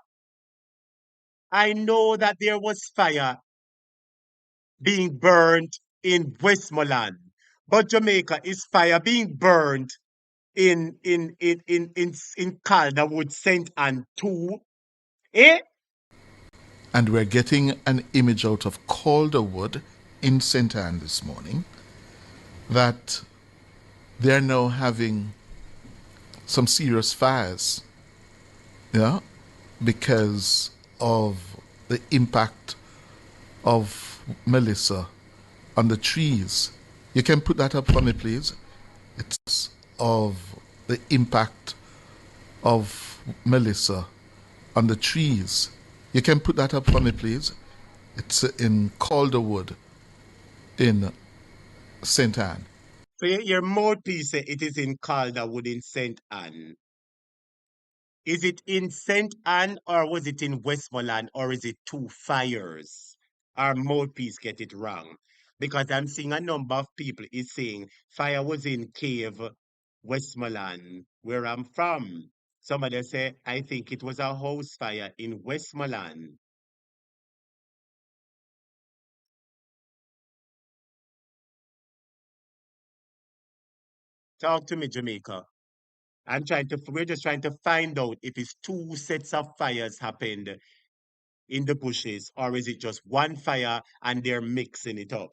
I know that there was fire being burned in Westmoreland. But Jamaica is fire being burned in Calderwood, St. Anne too. Eh? And we're getting an image out of Calderwood in St. Anne this morning that they're now having some serious fires, yeah, because of the impact of Melissa on the trees. You can put that up for me, please. It's of the impact of Melissa on the trees. You can put that up for me, please. It's in Calderwood in St. Anne. So your mouthpiece say it is in Calderwood in St. Anne. Is it in St. Anne or was it in Westmoreland or is it two fires? Our mouthpiece get it wrong. Because I'm seeing a number of people is saying fire was in Cave, Westmoreland, where I'm from. Somebody say, I think it was a house fire in Westmoreland. Talk to me, Jamaica. We're just trying to find out if it's two sets of fires happened in the bushes or is it just one fire and they're mixing it up.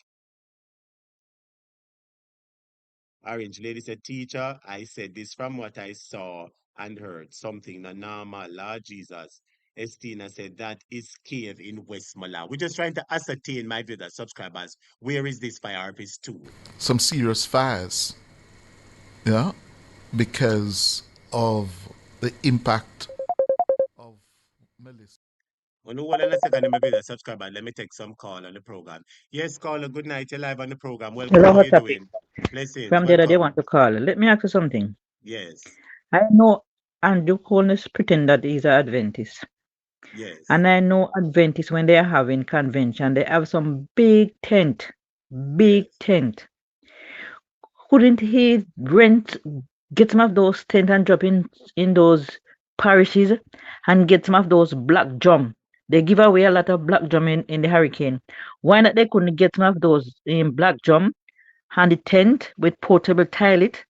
Orange lady said, teacher, I said this from what I saw and heard. Something not normal, Lord Jesus. Estina said that is cave in Westmoreland. We're just trying to ascertain, my viewers, subscribers, where is this fire if it's two? Some serious fires, yeah, because of the impact of Melissa. On hold on a second, my viewers, subscriber. Let me take some call on the program. Yes, caller, good night. You're live on the program. Welcome. Hello, How you hot topic. doing? Blessings. From the other day, Welcome. want to call. Let me ask you something. Yes. I know Andrew Holness pretend that he's an Adventist. Yes. And I know Adventists, when they are having convention, they have some big tent. Big Yes. tent. Couldn't he get some of those tent and drop in those parishes and get some of those black drum? They give away a lot of black drum in the hurricane. Why not they couldn't get some of those in black drum and the tent with portable toilet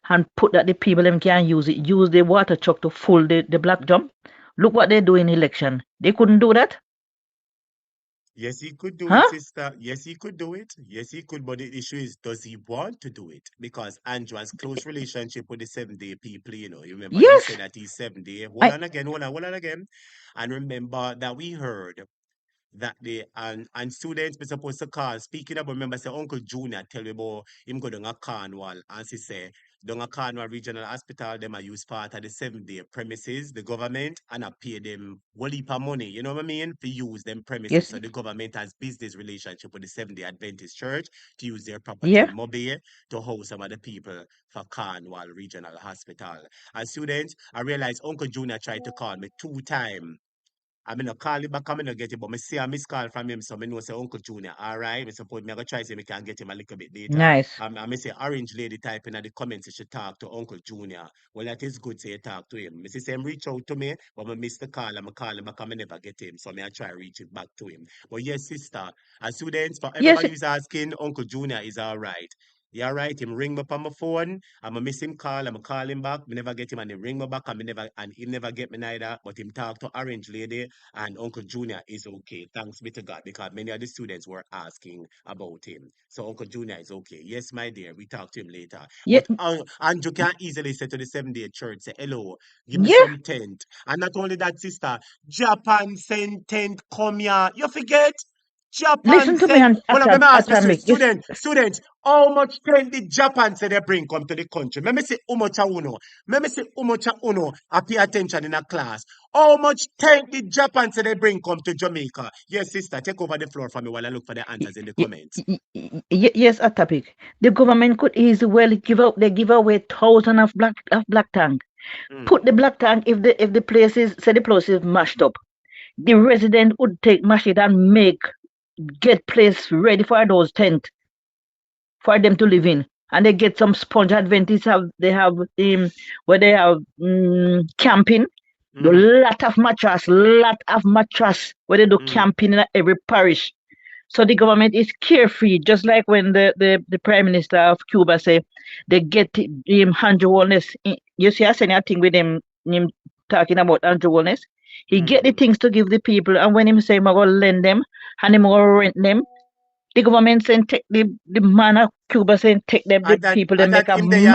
and put that the people them can use it. Use the water truck to full the black drum. Look what they do in election. They couldn't do that. Yes, he could do Huh? it, sister. Yes, he could do it. Yes, he could. But the issue is, does he want to do it? Because Andrew has close relationship with the 7 day people. You remember he Yes. said that he's 7 day. Hold I on again, hold on again. And remember that we heard that day and students be supposed to call. Speaking about, remember say Uncle Junior tell me about him go down a Cornwall and she say down a Cornwall Regional Hospital, them a use part of the 7 day premises, the government, and I pay them whole heap of money, you know what I mean? To use them premises. yes. So the government has business relationship with the 7 day Adventist Church to use their property Yeah. in Mobay to house some of the people for Cornwall Regional Hospital. As students, I realize Uncle Junior tried to call me 2 times. I mean, I call him back, I mean, get it, but I see a missed call from him, so I know say Uncle Junior, all right, I suppose me I go try see if I can get him a little bit later. Nice. I say Orange Lady typing in the comments, she should talk to Uncle Junior. Well, that is good, say you talk to him. I say him reach out to me, but I miss the call, I'm call him back, I never get him, so I try reach it back to him. But yes, sister, as students, for Yes. everybody who's asking, Uncle Junior is all right. Yeah, right. Him ring me up on my phone. I'm a miss him call. I'm a call him back. Me never get him and he ring me back and he never get me neither. But him talk to Orange Lady and Uncle Junior is okay. Thanks be to God, because many of the students were asking about him. So Uncle Junior is okay. Yes, my dear, we talk to him later. Yeah. But Andrew can easily say to the 7 day church, say, hello, give me Yeah. some tent. And not only that, sister, Japan send tent, come here. You forget? Japan Listen to me send. and Well, let me ask Mr. atomic. Yes. Students, how much tent did Japan say they bring come to the country? Let me say how much a uno. Let me say how much a uno. I pay attention in a class. How much tent did Japan say they bring come to Jamaica? Yes, sister, take over the floor for me while I look for the answers in the comments. Yes, atomic. The government could easily well give away thousands of black tank. Mm, Put the black tank if the places say the place is mashed up. The resident would take mash it and get place ready for those tent for them to live in. And they get some sponge adventists have where they have camping. The mm-hmm, lot of mattress where they do mm, camping in every parish. So the government is carefree, just like when the Prime Minister of Cuba say they get him Andrew Holness. You see, I seen a thing with him talking about Andrew Holness. He get the mm-hmm. things to give the people, and when him say I'm gonna lend them and him gonna rent them, the government saying take the man of Cuba saying take them the people they And make that a him they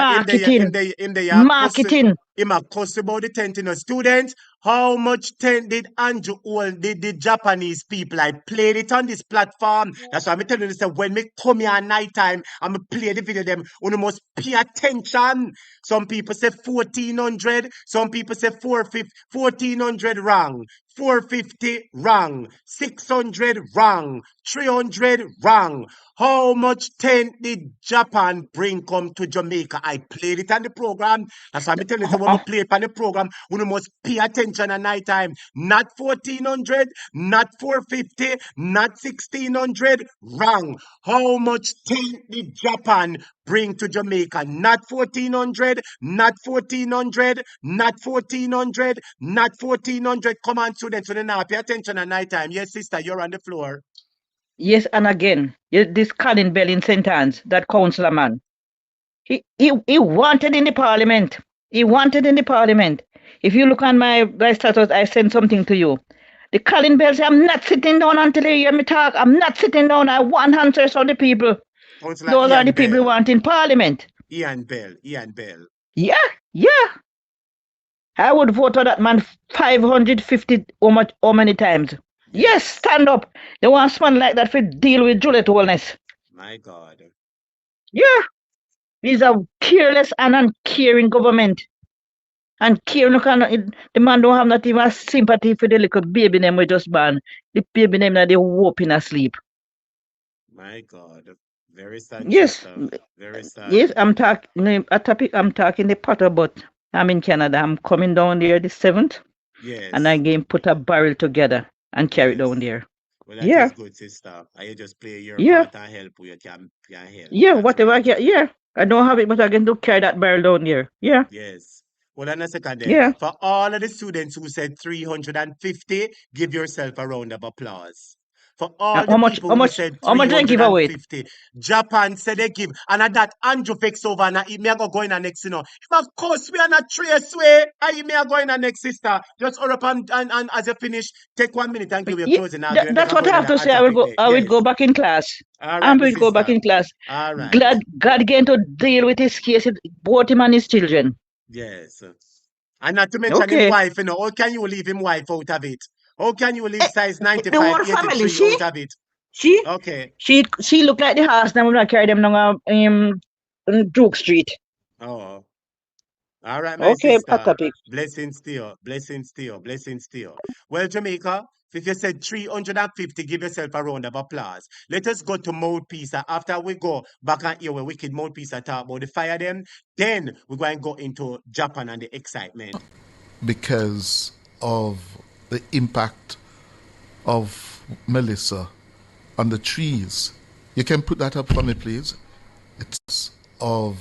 marketing. him a cuss about the tent in a student. How much tent did Andrew hold the Japanese people? I played it on this platform. That's why I'm telling you this. When me come here at night time, I'm play the video them. You must pay attention. Some people say 1400, some people say 450, 1400 wrong. 450 wrong, 600 wrong, 300 wrong. How much tent did Japan bring come to Jamaica? I played it on the program. That's why I'm telling you, when I Oh, play it on the program, we must pay attention at night time. Not 1400, not 450, not 1600. Wrong. How much tent did Japan bring to Jamaica? Not 1400, not 1400, not 1400, not 1400. Come on, students, so now pay attention at night time. Yes, sister, you're on the floor. yes, and again, this Colin Bell in St. Anne's, that councillor man. He wanted in the parliament. He wanted in the parliament. If you look on my status, I sent something to you. The Colin Bell said, I'm not sitting down until you hear me talk. I'm not sitting down. I want answers from the people. Councillor Those are Ian the people who Bell. want in parliament. Ian Bell. Ian Bell. Yeah, yeah. I would vote for that man 550 how many times. Yes, Yes. stand up. They want someone like that to deal with Juliet Holness. My God. Yeah. He's a careless and uncaring government. And caring, the man don't have not even sympathy for the little baby name we just born. The baby name that they whooping asleep. My God. Very sad, Yes, sister. Very yes, sad. I'm talking a topic. I'm talking the Potter, but I'm in Canada. I'm coming down there the 7th, and I Yes. again put a barrel together and carry it down Yes. there. Well, that Yeah, is good, sister. And you just play your yeah, part and help where you can help. yeah. That's Whatever I right. can. Yeah, I don't have it, but I can do carry that barrel down there. Yeah, Yes. Well, and a second then. yeah. For all of the students who said 350, give yourself a round of applause. For all the people who said How much they give away? 350, Japan said they give. And at that, Andrew fix over and me I go in the next, you know. If of course we are not trace way, I me are going the next, sister. Just hurry up and as you finish, take 1 minute and give your Yeah, closing argument. Make that's a what go I in have the to hot say. topic there. I will Yes. go back in class. All I right, my will go back sister. in class. All right. God going to deal with his case, both him and his children. Yes. And not to mention him Okay. wife, you know. How can you leave him wife out of it? How can you leave size The 95, whole family, 83 she, out of it? she, Okay. she look like the horse. Now we're not carry them down Duke Street. Oh. All right, my Okay, hot sister. topic. Blessings to you. Blessings to you. Blessings to you. Well, Jamaica, if you said 350, give yourself a round of applause. Let us go to Mouthpiece. After we go back and hear where Wicked Mouthpiece talk about the fire them, then we're going to go into Japan and the excitement. because of the impact of Melissa on the trees. You can put that up for me, please. It's of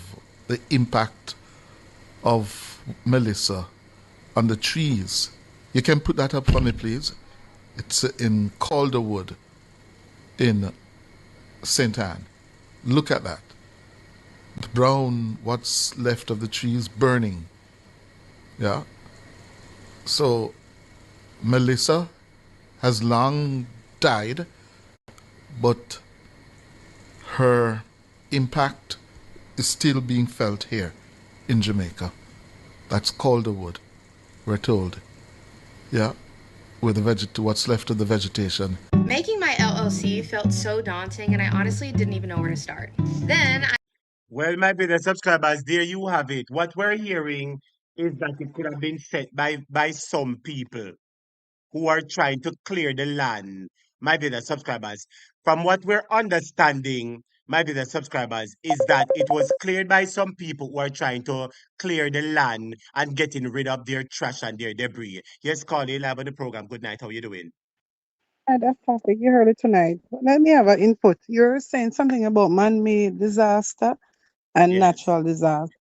the impact of Melissa on the trees. You can put that up for me, please. It's in Calderwood in St. Anne. Look at that. The brown, what's left of the trees burning. Yeah. So Melissa has long died, but her impact is still being felt here in Jamaica. That's Calderwood, we're told. Yeah, with what's left of the vegetation. Making my LLC felt so daunting, and I honestly didn't even know where to start. Then I Well, my brother subscribers, there you have it. What we're hearing is that it could have been set by some people who are trying to clear the land, my brother subscribers. From what we're understanding, my brother subscribers, is that it was cleared by some people who are trying to clear the land and getting rid of their trash and their debris. Yes, Carly, live on the program. Good night. How you doing? That's topic. You heard it tonight. Let me have an input. You're saying something about man-made disaster and Yes. natural disaster.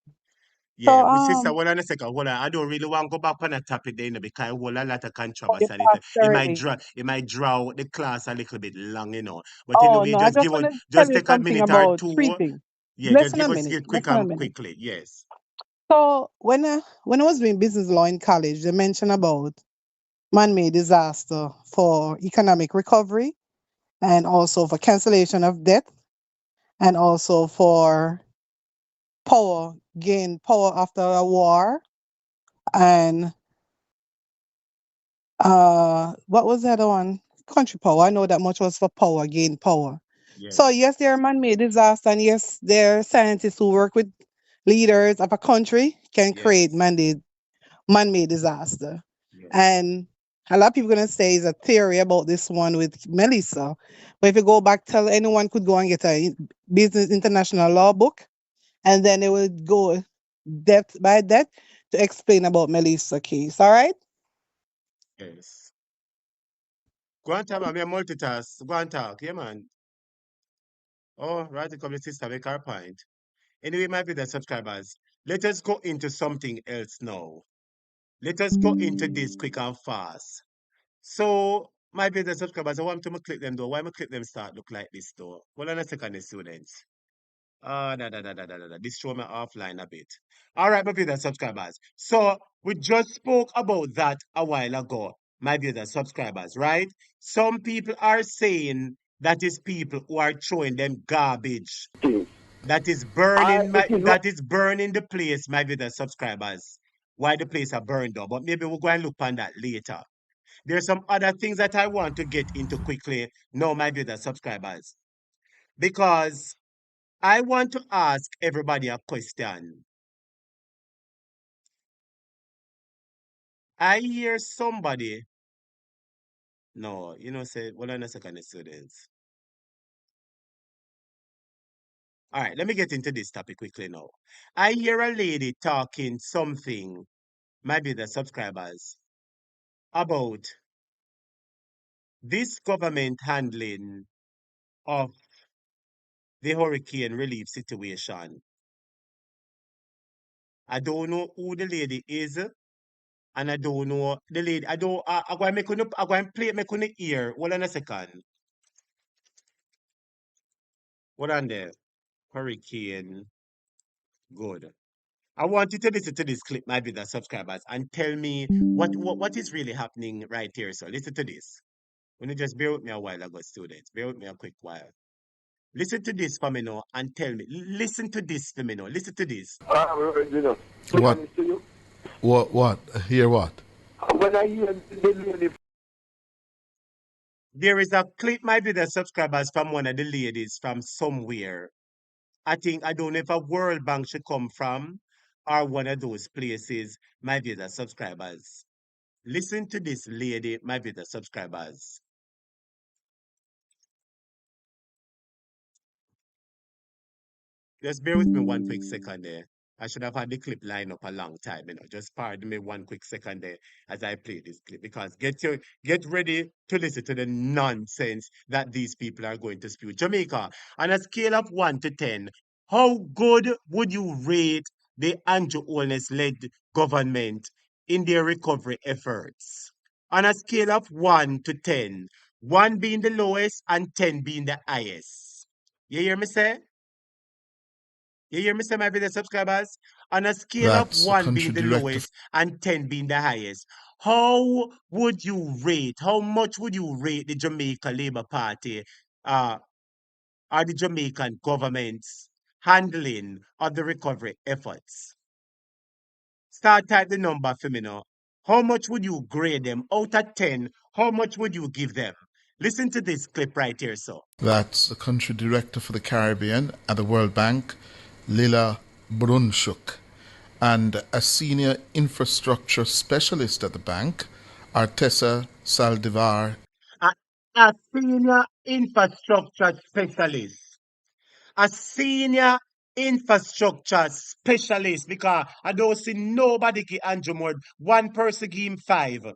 So, Yeah, we sister, hold on a second, hold on. I don't really want to go back on that topic there, you know, because it hold a lot of oh, you controversy. And passed already. it might draw out the class a little bit long, you know. But Oh anyway, no, I just just give want out, to tell just you take a something minute or about three two. things. Yeah, just Less than give a us minute. it Less quick than a and minute. quickly. Yes. So when I was doing business law in college, they mentioned about man-made disaster for economic recovery and also for cancellation of debt and also for gain power after a war and what was the other one? Country power. I know that much was for power, gain power. So Yes. yes, there are man-made disaster, and yes, there are scientists who work with leaders of a country can create Yes. man-made disaster. Yes. And a lot of people gonna say is a theory about this one with Melissa. But if you go back, tell anyone could go and get a business international law book, and then they will go depth by depth to explain about Melissa case. All right. Yes. Go on, talk, man. Me a multitask. Go on, talk. Yeah, man. Oh, right. A couple of sister make our point. Anyway, my brother subscribers, let us go into something else now. Let us go into this quick and fast. So, my brother subscribers, I want to click them though. Why am I click them start look like this though? Hold on a second, the students. This show me offline a bit. All right, my brother subscribers. So, we just spoke about that a while ago, my brother subscribers, right? Some people are saying that is people who are throwing them garbage. That is burning the place, my brother subscribers. Why the place are burned up. But maybe we'll go and look on that later. There's some other things that I want to get into quickly now, my brother subscribers, because I want to ask everybody a question. I hear somebody, no, say, hold on a second, students. All right, let me get into this topic quickly now. I hear a lady talking something, my brother subscribers, about this government handling of the hurricane relief situation. I don't know who the lady is, and I don't know the lady. I don't. I go and make I go and play make on ear. Hold on a second. What on there? Hurricane. Good. I want you to listen to this clip, my bigger subscribers, and tell me what is really happening right here. So listen to this. When you just bear with me a while ago, students. Bear with me a quick while. Listen to this for me now and tell me. Listen to this for me now. Listen to this. What? What? Hear what? When I hear the lady, There is a clip, my bigger subscribers, from one of the ladies from somewhere. I think I don't know if a World Bank should come from or one of those places, my bigger subscribers. Listen to this lady, my bigger subscribers. Just bear with me one quick second there. I should have had the clip line up a long time, Just pardon me one quick second there as I play this clip because get ready to listen to the nonsense that these people are going to spew. Jamaica, on a scale of 1 to 10, how good would you rate the Andrew Holness led government in their recovery efforts? On a scale of 1 to 10, 1 being the lowest and 10 being the highest. You hear me say? You hear me say, my video subscribers? On a scale of That's the 1 country being the director. lowest and 10 being the highest, how much would you rate the Jamaica Labour Party uh, or the Jamaican government's handling of the recovery efforts? Start type the number for me now. How much would you grade them? Out of 10, how much would you give them? Listen to this clip right here, so. That's the country director for the Caribbean at the World Bank, Lila Brunshuk, and a senior infrastructure specialist at the bank, Artesa Saldivar. A senior infrastructure specialist. A senior infrastructure specialist because I don't see nobody give Andrew more. One person give him 5.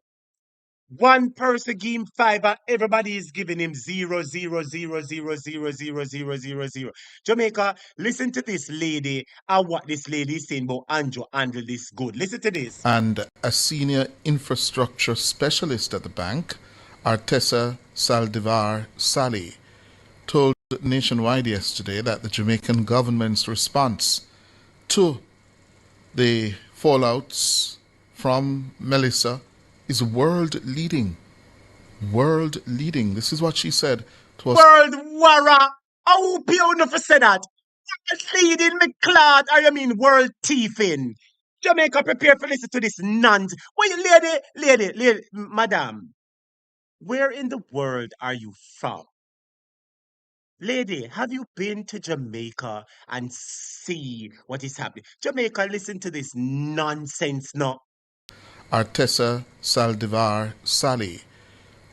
One person give him 5 and everybody is giving him 0, 0, 0, 0, 0, 0, 0, 0, 0, 0. Jamaica, listen to this lady and what this lady is saying about Andrew handle this good. Listen to this. And a senior infrastructure specialist at the bank, Artesa Saldivar Sali, told Nationwide yesterday that the Jamaican government's response to the fallouts from Melissa is world leading. World leading. This is what she said. World Warrior. I hope you know for say that. Leading me clot, or you mean world thieving? Jamaica, prepare for listen to this nonsense. Wait, lady, madam, where in the world are you from? Lady, have you been to Jamaica and see what is happening? Jamaica, listen to this nonsense now. Artesa Saldivar Sali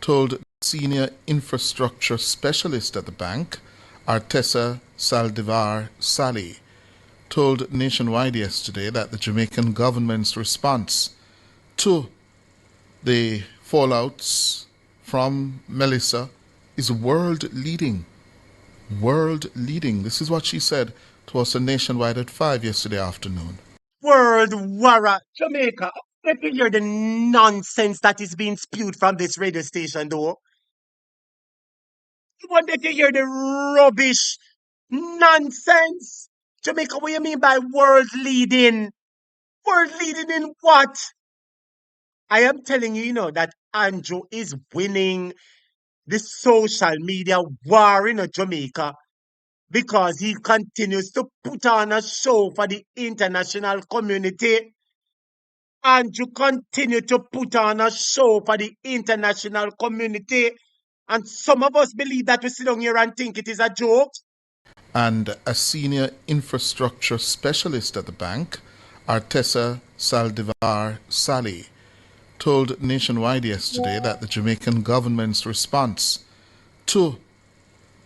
told senior infrastructure specialist at the bank, Artesa Saldivar Sali, told Nationwide yesterday that the Jamaican government's response to the fallouts from Melissa is world leading. World leading. This is what she said to us on Nationwide at 5 yesterday afternoon. World Warrior, Jamaica, let me hear the nonsense that is being spewed from this radio station, though. You want to hear the rubbish nonsense? Jamaica, what do you mean by world leading? World leading in what? I am telling you, that Andrew is winning the social media war in Jamaica because he continues to put on a show for the international community. Andrew continue to put on a show for the international community. And some of us believe that we sit down here and think it is a joke. And a senior infrastructure specialist at the bank, Artesa Saldivar Sali, told Nationwide yesterday that the Jamaican government's response to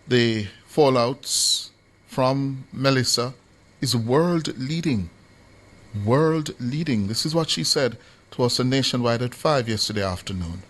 the fallouts from Melissa is world leading. World leading. This is what she said to us on Nationwide at 5 yesterday afternoon.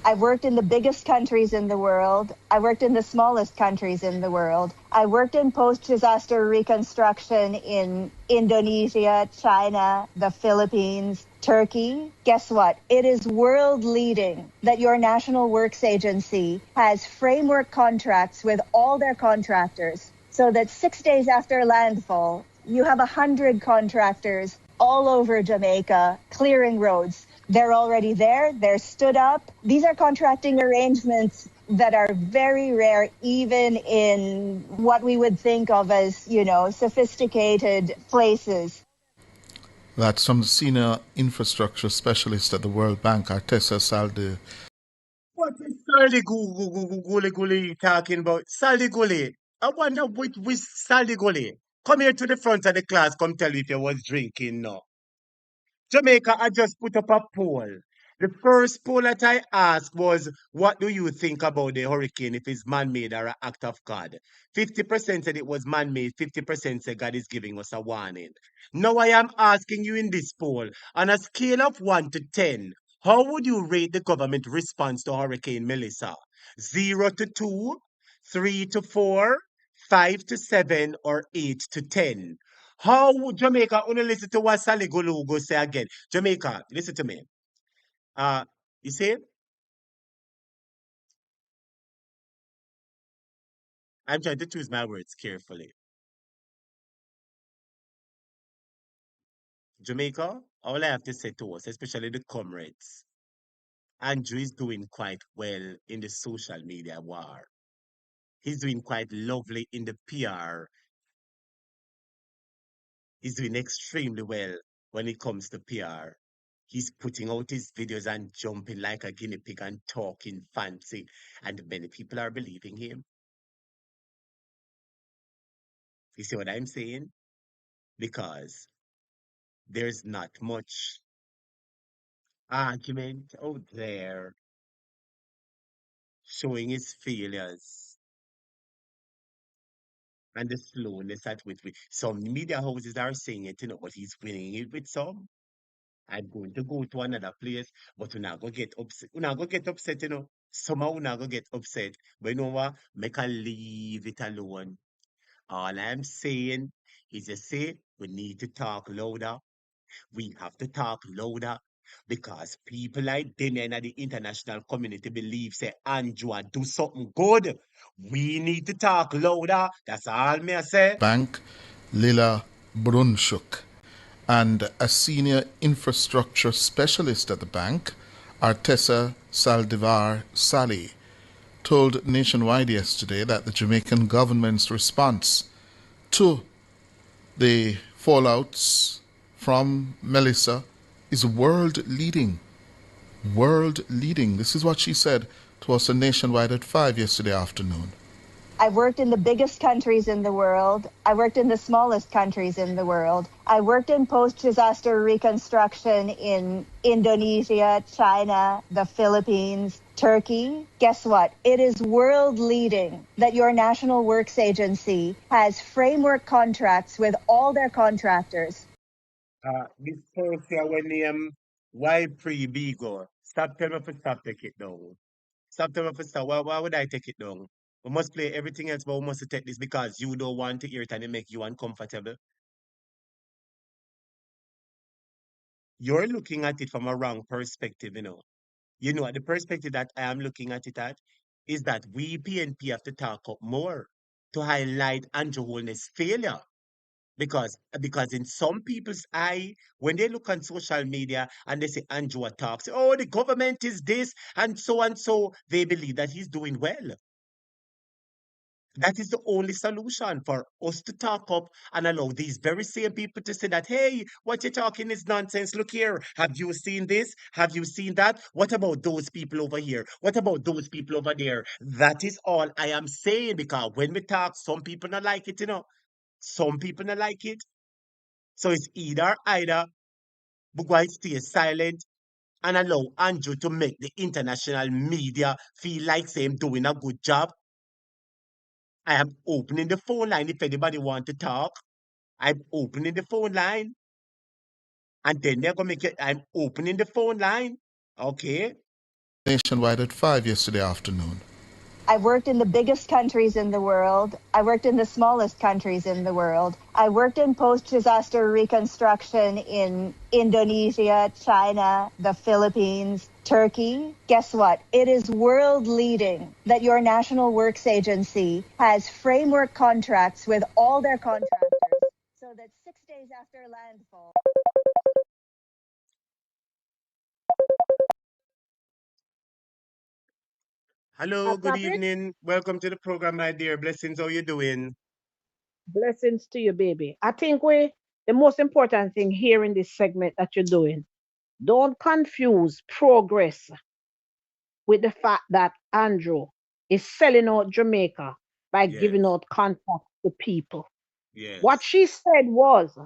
I worked in the biggest countries in the world. I worked in the smallest countries in the world. I worked in post-disaster reconstruction in Indonesia, China, the Philippines, Turkey. Guess what? It is world leading that your National Works Agency has framework contracts with all their contractors so that 6 days after landfall, you have 100 contractors all over Jamaica clearing roads. They're already there. They're stood up. These are contracting arrangements that are very rare, even in what we would think of as, sophisticated places. That's from the senior infrastructure specialist at the World Bank, Artesa Salde. What is Saldi Gully Gully talking about? Saldi Gully. I wonder which Saldi Gully. Come here to the front of the class. Come tell me if you was drinking now. Jamaica, I just put up a poll. The first poll that I asked was, what do you think about the hurricane, if it's man-made or an act of God? 50% said it was man-made, 50% said God is giving us a warning. Now I am asking you in this poll, on a scale of 1 to 10, how would you rate the government response to Hurricane Melissa? 0 to 2, 3 to 4, 5 to 7, or 8 to 10? How would Jamaica only listen to what Sally Gulugo say again? Jamaica, listen to me. You see, I'm trying to choose my words carefully. Jamaica, all I have to say to us, especially the comrades, Andrew is doing quite well in the social media war. He's doing quite lovely in the PR. He's doing extremely well when it comes to PR. He's putting out his videos and jumping like a guinea pig and talking fancy, and many people are believing him. You see what I'm saying? Because there's not much argument out there showing his failures and the slowness at which some media houses are saying it, but he's winning it with some. I'm going to go to another place, but we're not gonna get upset. We're not gonna get upset, Somehow we're not gonna get upset. But you know what? Make a leave it alone. All I'm saying is to say we need to talk louder. We have to talk louder because people like them in the international community believe say Andrew do something good. We need to talk louder. That's all me I say. Bank, Lila Brunschuk, and a senior infrastructure specialist at the bank, Artesa Saldivar Sali, told Nationwide yesterday that the Jamaican government's response to the fallouts from Melissa is world leading. World leading. This is what she said to us on Nationwide at 5 yesterday afternoon. I've worked in the biggest countries in the world. I worked in the smallest countries in the world. I worked in post-disaster reconstruction in Indonesia, China, the Philippines, Turkey. Guess what? It is world leading that your National Works Agency has framework contracts with all their contractors. This first year when why pre bigo? Stop telling me to stop take it down. Stop telling me to stop. Why would I take it down? We must play everything else, but we must take this because you don't want to hear it and it make you uncomfortable. You're looking at it from a wrong perspective. The perspective that I am looking at it at is that we PNP have to talk up more to highlight Andrew Holness' failure. Because in some people's eye, when they look on social media and they say Andrew talks, oh, the government is this and so, they believe that he's doing well. That is the only solution for us to talk up and allow these very same people to say that, hey, what you're talking is nonsense. Look here. Have you seen this? Have you seen that? What about those people over here? What about those people over there? That is all I am saying because when we talk, some people not like it. Some people not like it. So it's either we're going to stay silent and allow Andrew to make the international media feel like same doing a good job. I am opening the phone line if anybody want to talk. I'm opening the phone line. And then they're gonna make it. I'm opening the phone line. Okay. Nationwide at 5 yesterday afternoon. I've worked in the biggest countries in the world. I worked in the smallest countries in the world. I worked in post-disaster reconstruction in Indonesia, China, the Philippines, Turkey, guess what? It is world leading that your National Works Agency has framework contracts with all their contractors so that 6 days after landfall. Hello, A good topic? evening. Welcome to the program, my dear. Blessings, how you doing? Blessings to you, baby. I think the most important thing here in this segment that you're doing, don't confuse progress with the fact that Andrew is selling out Jamaica by giving Yes, out contracts to people. What yes. she said was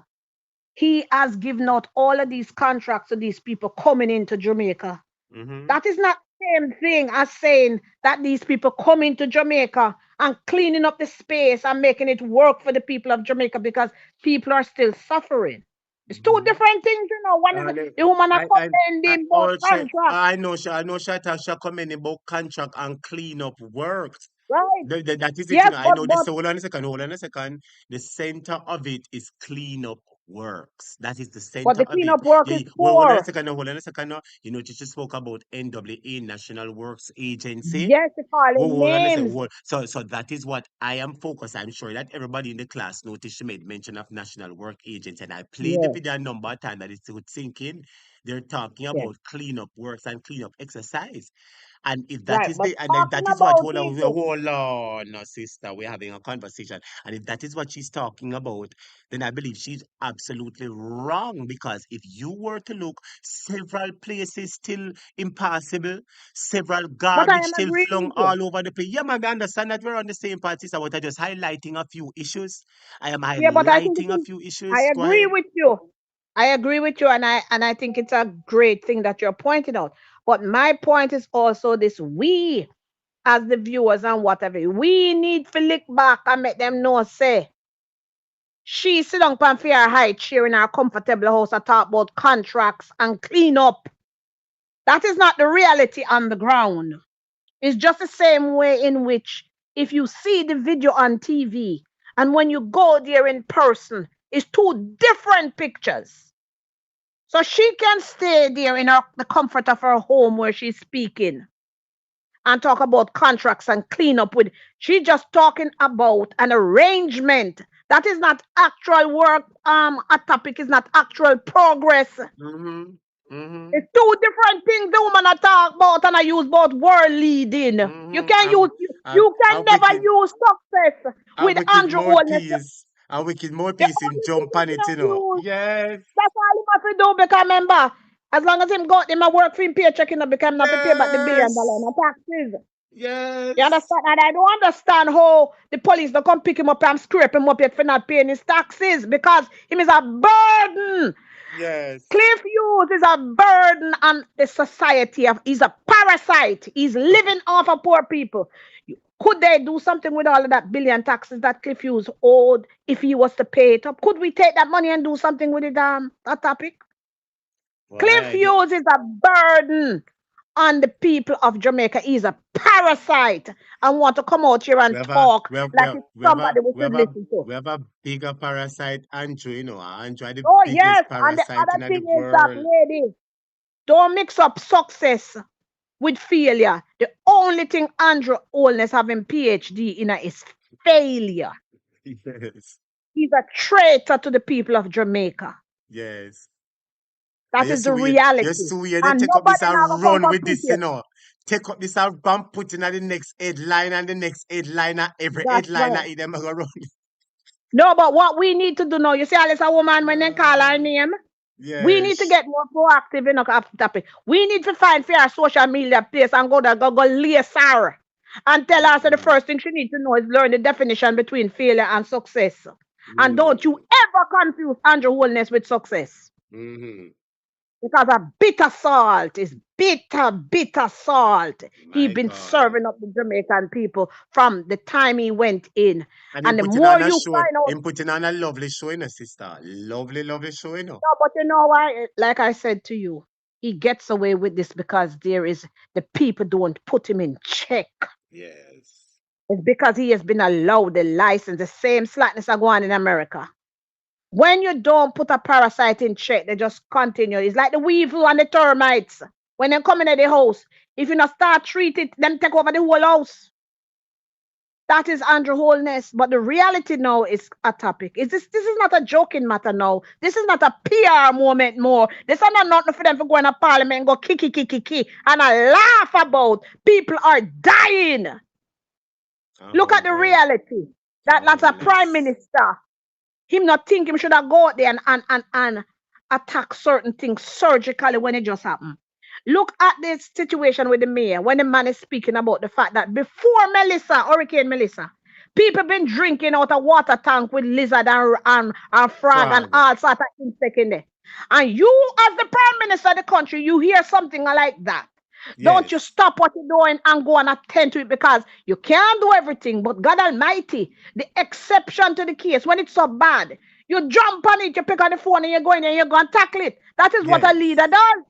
he has given out all of these contracts to these people coming into Jamaica. Mm-hmm. That is not the same thing as saying that these people come into Jamaica and cleaning up the space and making it work for the people of Jamaica because people are still suffering. It's two Mm-hmm. different things, you know. One is And the woman are I commending both also contracts, I know she come in about contract and clean up works. right? That is the Yes, thing. I but know this. but So hold on a second. The center of it is clean up works. That is the but center the of it. cleanup work Yeah, is well, hold on a poor. second. Hold on a second. You know, just spoke about NWA, National Works Agency. Yes, they call Whoa, it hold on a second. names. So that is what I am focused. I'm sure that everybody in the class noticed she made mention of National Work Agency, and I played the Yes, video a number of times that it's thinking they're talking yes, about cleanup works and cleanup exercise. And if that right. is But the and if talking that is what about it, hold on, no, sister, we're having a conversation. And if that is what she's talking about, then I believe she's absolutely wrong. Because if you were to look, several places still impossible, several but I garbage am still agreeing flung with you. all over the place. Yeah, man, I understand that we're on the same part, sister, but I'm just highlighting a few issues. I am Yeah, but I think highlighting a few I issues. Go agree ahead. with you. I agree with you, and I think it's a great thing that you're pointing out. But my point is also this: we, as the viewers and whatever, we need to look back and make them know. Say she sit down on her high chair in her comfortable house and talk about contracts and clean up. That is not the reality on the ground. It's just the same way in which if you see the video on TV and when you go there in person, it's two different pictures. So she can stay there in the comfort of her home where she's speaking and talk about contracts and clean up with. She's just talking about an arrangement. That is not actual work. A topic is not actual progress. Mm-hmm. Mm-hmm. It's two different things the woman I talk about and I use both word leading. You Mm-hmm. can use you can I'm never wicked. use success A with wicked Andrew Holness. mouthpiece. A wicked The mouthpiece him only thing jump you on it, can you know. use, Yes. that's all he have to do because remember, as long as him got him a work for him paycheck, him become not to pay back the $1 billion in Yes. taxes. You Yes. understand? And I don't understand how the police don't come pick him up and scrape him up yet for not paying his taxes because him is a burden. Yes. Cliff Hughes is a burden on the society. He's a parasite. He's living off of poor people. Could they do something with all of that billion taxes that Cliff Hughes owed if he was to pay it up? Could we take that money and do something with it? That topic. Cliff Why? Hughes is a burden on the people of Jamaica. He's a parasite and want to come out here and talk like it's somebody we should listen to. We have a bigger parasite, Andrew, you know. Andrew the Oh yes, biggest and the parasite in other the thing is that, world. lady, don't mix up success with failure. The only thing Andrew Holness having PhD in is failure. Yes. He's a traitor to the people of Jamaica. Yes. And That is the reality. they And take up this nobody and now going run to with pity this, you it. know. Take up this and put in at the next headline and the next headliner, every That's headliner right. in them are gonna run. No, but what we need to do now, you see, Alice, a woman when they call her name, we need to Yes. get more proactive in the topic. We need to find for our social media place and go there, go lace her and tell her so the Mm-hmm. first thing she needs to know is learn the definition between failure and success. And don't you Mm. ever confuse Andrew Holness with success. Mm-hmm. Because a bitter salt is bitter, bitter salt. He My been God. serving up the Jamaican people from the time he went in. And And the more you find out, him putting on a lovely show, you know, sister. Lovely, lovely show, you know. no, but you know why? Like I said to you, he gets away with this because the people don't put him in check. Yes. It's because he has been allowed the license, the same slackness are going in America. When you don't put a parasite in check, they just continue. It's like the weevil and the termites. When they come in at the house, if you not start treat it, them take over the whole house. That is Andrew Holness. But the reality now is a topic. This is not a joking matter now. This is not a PR moment more. This is not nothing for them to go in a parliament and go kiki and I laugh about. People are dying. Look at the reality. That's a prime minister. Him not think him should have go out there and attack certain things surgically when it just happened. Look at this situation with the mayor when the man is speaking about the fact that before Hurricane Melissa, people been drinking out a water tank with lizard and frog and all sort of insect in there. And you, as the prime minister of the country, you hear something like that. Don't you stop what you're doing and go and attend to it because you can't do everything. But God Almighty, the exception to the case, when it's so bad, you jump on it, you pick up the phone and you go in and you go and tackle it. That is what a leader does.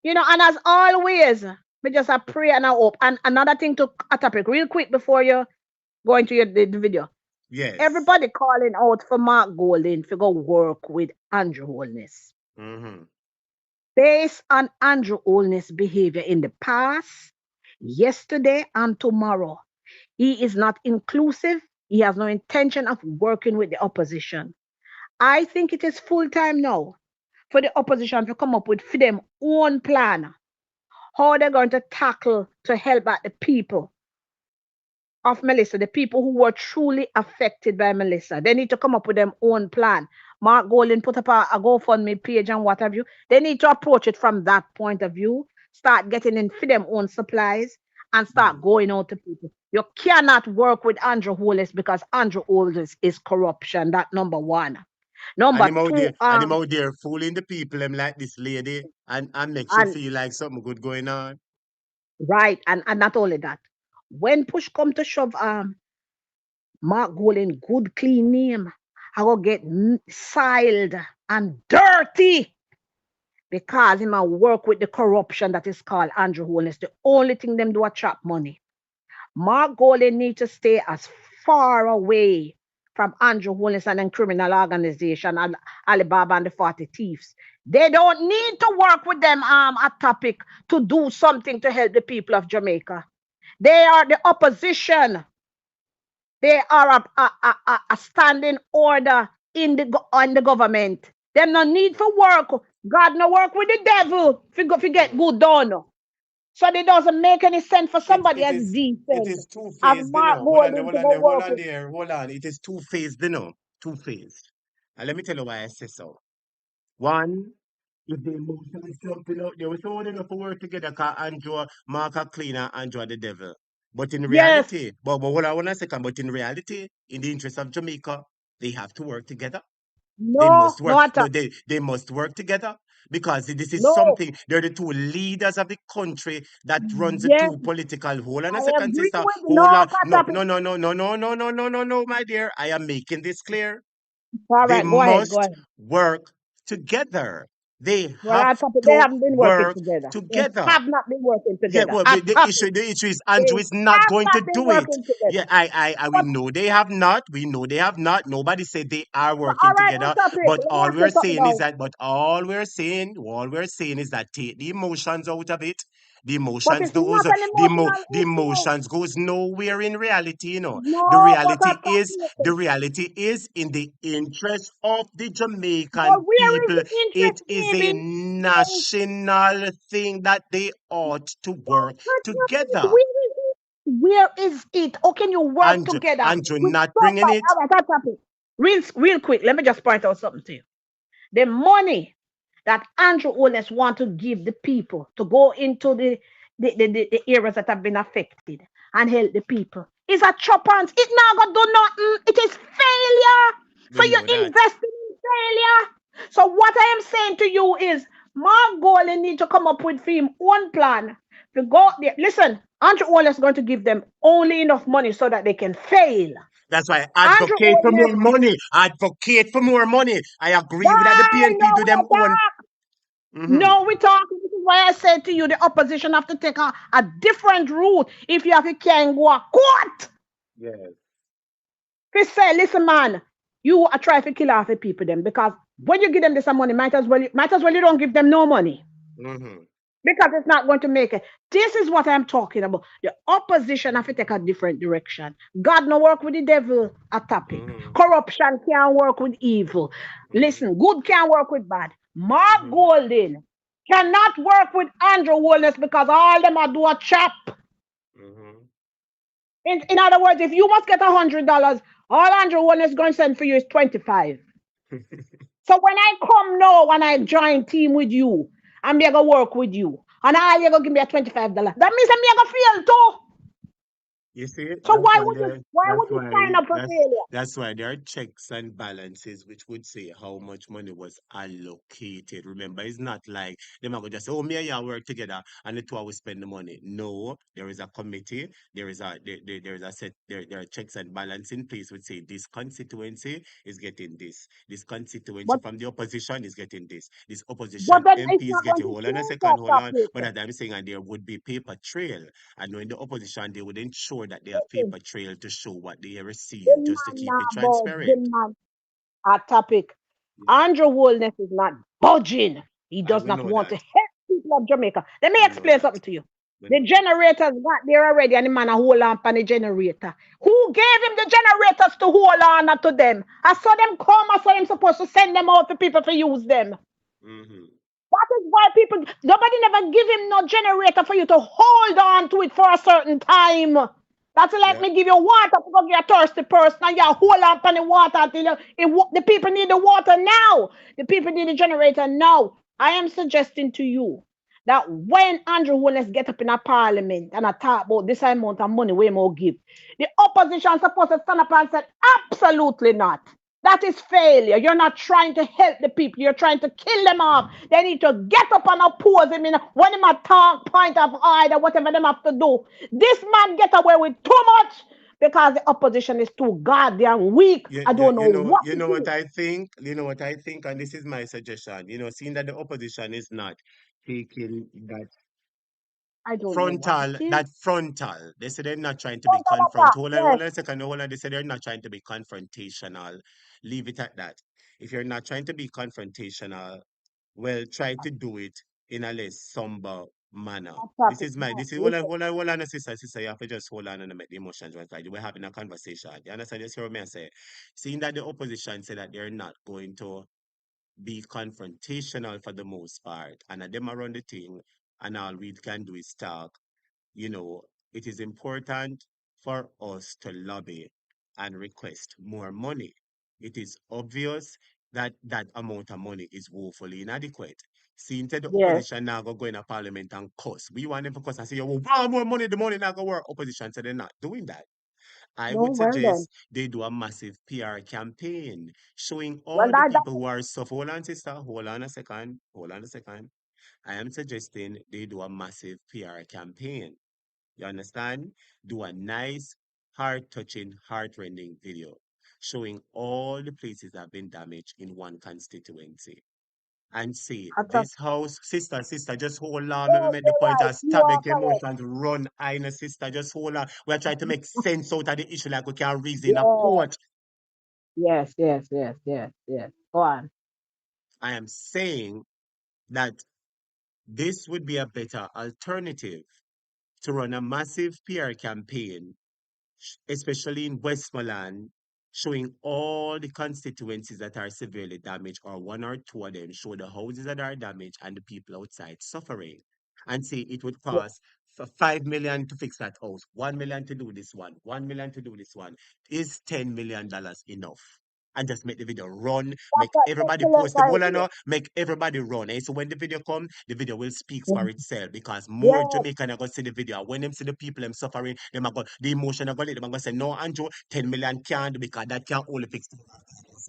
You know, and as always, we just a pray and a hope. And another thing to a topic real quick before you go into the video. Yes. Everybody calling out for Mark Golden to go work with Andrew Holness. Based on Andrew Holness' behavior in the past, yesterday, and tomorrow, he is not inclusive. He has no intention of working with the opposition. I think it is full time now for the opposition to come up with for them own plan how they're going to tackle to help out the people of Melissa, the people who were truly affected by Melissa. They need to come up with their own plan. Mark Golden put up a GoFundMe page and what have you. They need to approach it from that point of view, start getting in for them own supplies and start going out to people. You cannot work with Andrew Holness because Andrew Holness is corruption. That number one. Number two, and him out there fooling the people them like this lady and make you feel like something good going on. Right, and not only that. When push come to shove, Mark Golden good clean name, I go get siled and dirty because him a work with the corruption that is called Andrew Holness. The only thing them do a chop money. Mark Golden need to stay as far away from Andrew Holness and then criminal organization and Alibaba and the 40 Thieves. They don't need to work with them a topic to do something to help the people of Jamaica. They are the opposition. They are a standing order in the government. Them no need for work. God no work with the devil if get good done. So it doesn't make any sense for somebody as decent. It is two-phased, hold on. It is two-phased, two-phased. And let me tell you why I say so. One, if the emotion is jumping out, they were so enough to work together because Andrew, Mark are cleaner, Andrew are the devil. But in reality, but hold on 1 second, but in reality, in the interest of Jamaica, they have to work together. They must work. No, they must work together because this is something. They're the two leaders of the country that runs the two political. Hold on a second, sister. Hold on. No, my dear. I am making this clear. All they right, go ahead. work together. They Well, have to they haven't been working work together. together. They have not been working together. Yeah, well, the issue is Andrew is not going to do it. Yeah, we know they have not. We know they have not. Nobody said they are working together. But all we're saying is that. But all we're saying is that take the emotions out of it. The emotions goes. The emotions goes nowhere in reality. You know. The reality is in the interest of the Jamaican people. It is a national thing that they ought to work together. Where is it? How can you work together? Andrew not bringing it. All right, that's happening. Real quick, let me just point out something to you. The money that Andrew Holness want to give the people to go into the areas that have been affected and help the people is a chop hands. It not gonna do nothing. It is failure. So you're investing in failure. So what I am saying to you is Mark Golden need to come up with him one plan to go there. Listen, Andrew Holness is going to give them only enough money so that they can fail. That's why advocate for more money. Advocate for more money. I agree with that. The PNP do them own. No, we're talking. This is why I said to you, the opposition have to take a different route. If you have a can go a court. Yes. Chris said, listen, man, you are trying to kill off the people them because when you give them this money, might as well you don't give them no money. Mm-hmm. because it's not going to make it. This is what I'm talking about. The opposition have to take a different direction. God no work with the devil, a topic. Mm-hmm. Corruption can't work with evil. Mm-hmm. Listen, good can't work with bad. Mark Mm-hmm. Golding cannot work with Andrew Holness because all them are do a chop. Mm-hmm. In other words, if you must get $100, all Andrew Holness going to send for you is 25. So when I come now and I join team with you, I'm going to work with you. And all you going to give me a $25. That means I'm going to fail too. You see, So why would you sign up for failure? that's why there are checks and balances which would say how much money was allocated. Remember, it's not like them are gonna just say, "Oh, me and you work together and the two will spend the money." No, there is a committee. There is a set. There are checks and balance in place which say this constituency is getting this. This constituency But from the opposition is getting this. This but opposition then it's MP is not going getting. to Hold on a change second. that Hold on. topic. But as I'm saying, and there would be paper trail. And knowing the opposition, they would ensure that they have Listen, paper trail to show what they the receive, just to man keep it now about the transparent. man a topic. Yeah, Andrew Holness is not budging. He I does will not know want to that. help people of Jamaica. Let me We know explain that. something to you. We The know that. generators got there already, and the man a hold on on the generator. Who gave him the generators to hold on to them? I saw them come. I saw him supposed to send them out for people to use them. Mm-hmm. That is why people, nobody never give him no generator for you to hold on to it for a certain time. That's like Yeah. me give you water to go get a thirsty person and you hold on to the water until the people need the water now. The people need the generator now. I am suggesting to you that when Andrew Holness get up in a parliament and I talk about this amount of money we more give, the opposition supposed to stand up and say, absolutely not. That is failure. You're not trying to help the people. You're trying to kill them off. They need to get up and oppose him in when him a talk, point of either whatever them have to do. This man get away with too much because the opposition is too goddamn weak. I don't know what You to know what do. I think? You know what I think, and this is my suggestion. Seeing that the opposition is not taking I don't know what it is. that frontal. They say they're not trying to be Frontal confront. attack, Hold yes. on a second. Hold on. They say they're not trying to be confrontational. Leave it at that. If you're not trying to be confrontational, well, try to do it in a less somber manner. Attack is This not. is Listen, hold on, sister. You have to just hold on and make the emotions right. Like we're having a conversation. You understand? Just hear what I say. Seeing that the opposition say that they're not going to be confrontational for the most part, and them around the thing, and all we can do is talk. you know, it is important for us to lobby and request more money. It is obvious that that amount of money is woefully inadequate. Seeing that the yes. opposition now go in a parliament and cuss. We want them to cuss and say, "Oh, wow, more money, the money not gonna work." Opposition said they're not doing that. I No, would well then. suggest they do a massive PR campaign showing Well, all the that people who are suffering. Hold on, sister. Hold on a second. Hold on a second. I am suggesting they do a massive PR campaign. You understand? Do a nice, heart-touching, heart-rending video showing all the places that have been damaged in one constituency. And say, attack. this house, sister, just hold on. Let me Yes, make the you're point right. and You stop are make your correct. emotions run. I know, sister, just hold on. We're trying to make sense out of the issue like we can reason a Yes, court. yes. Go on. I am saying that this would be a better alternative to run a massive PR campaign especially in Westmoreland, showing all the constituencies that are severely damaged, or one or two of them, show the houses that are damaged and the people outside suffering. And say it would Yes. cost for 5 million to fix that house, 1 million to do this one, 1 million to do this one. Is $10 million enough? And just make the video run, make That's an everybody excellent post the whole idea. make everybody run. And so when the video come, the video will speak for itself because more Yes, Jamaican are gonna see the video. When them see the people them suffering, them are go the emotion are gonna let them are gonna say, no, Andrew, 10 million can't do because that can't only fix it.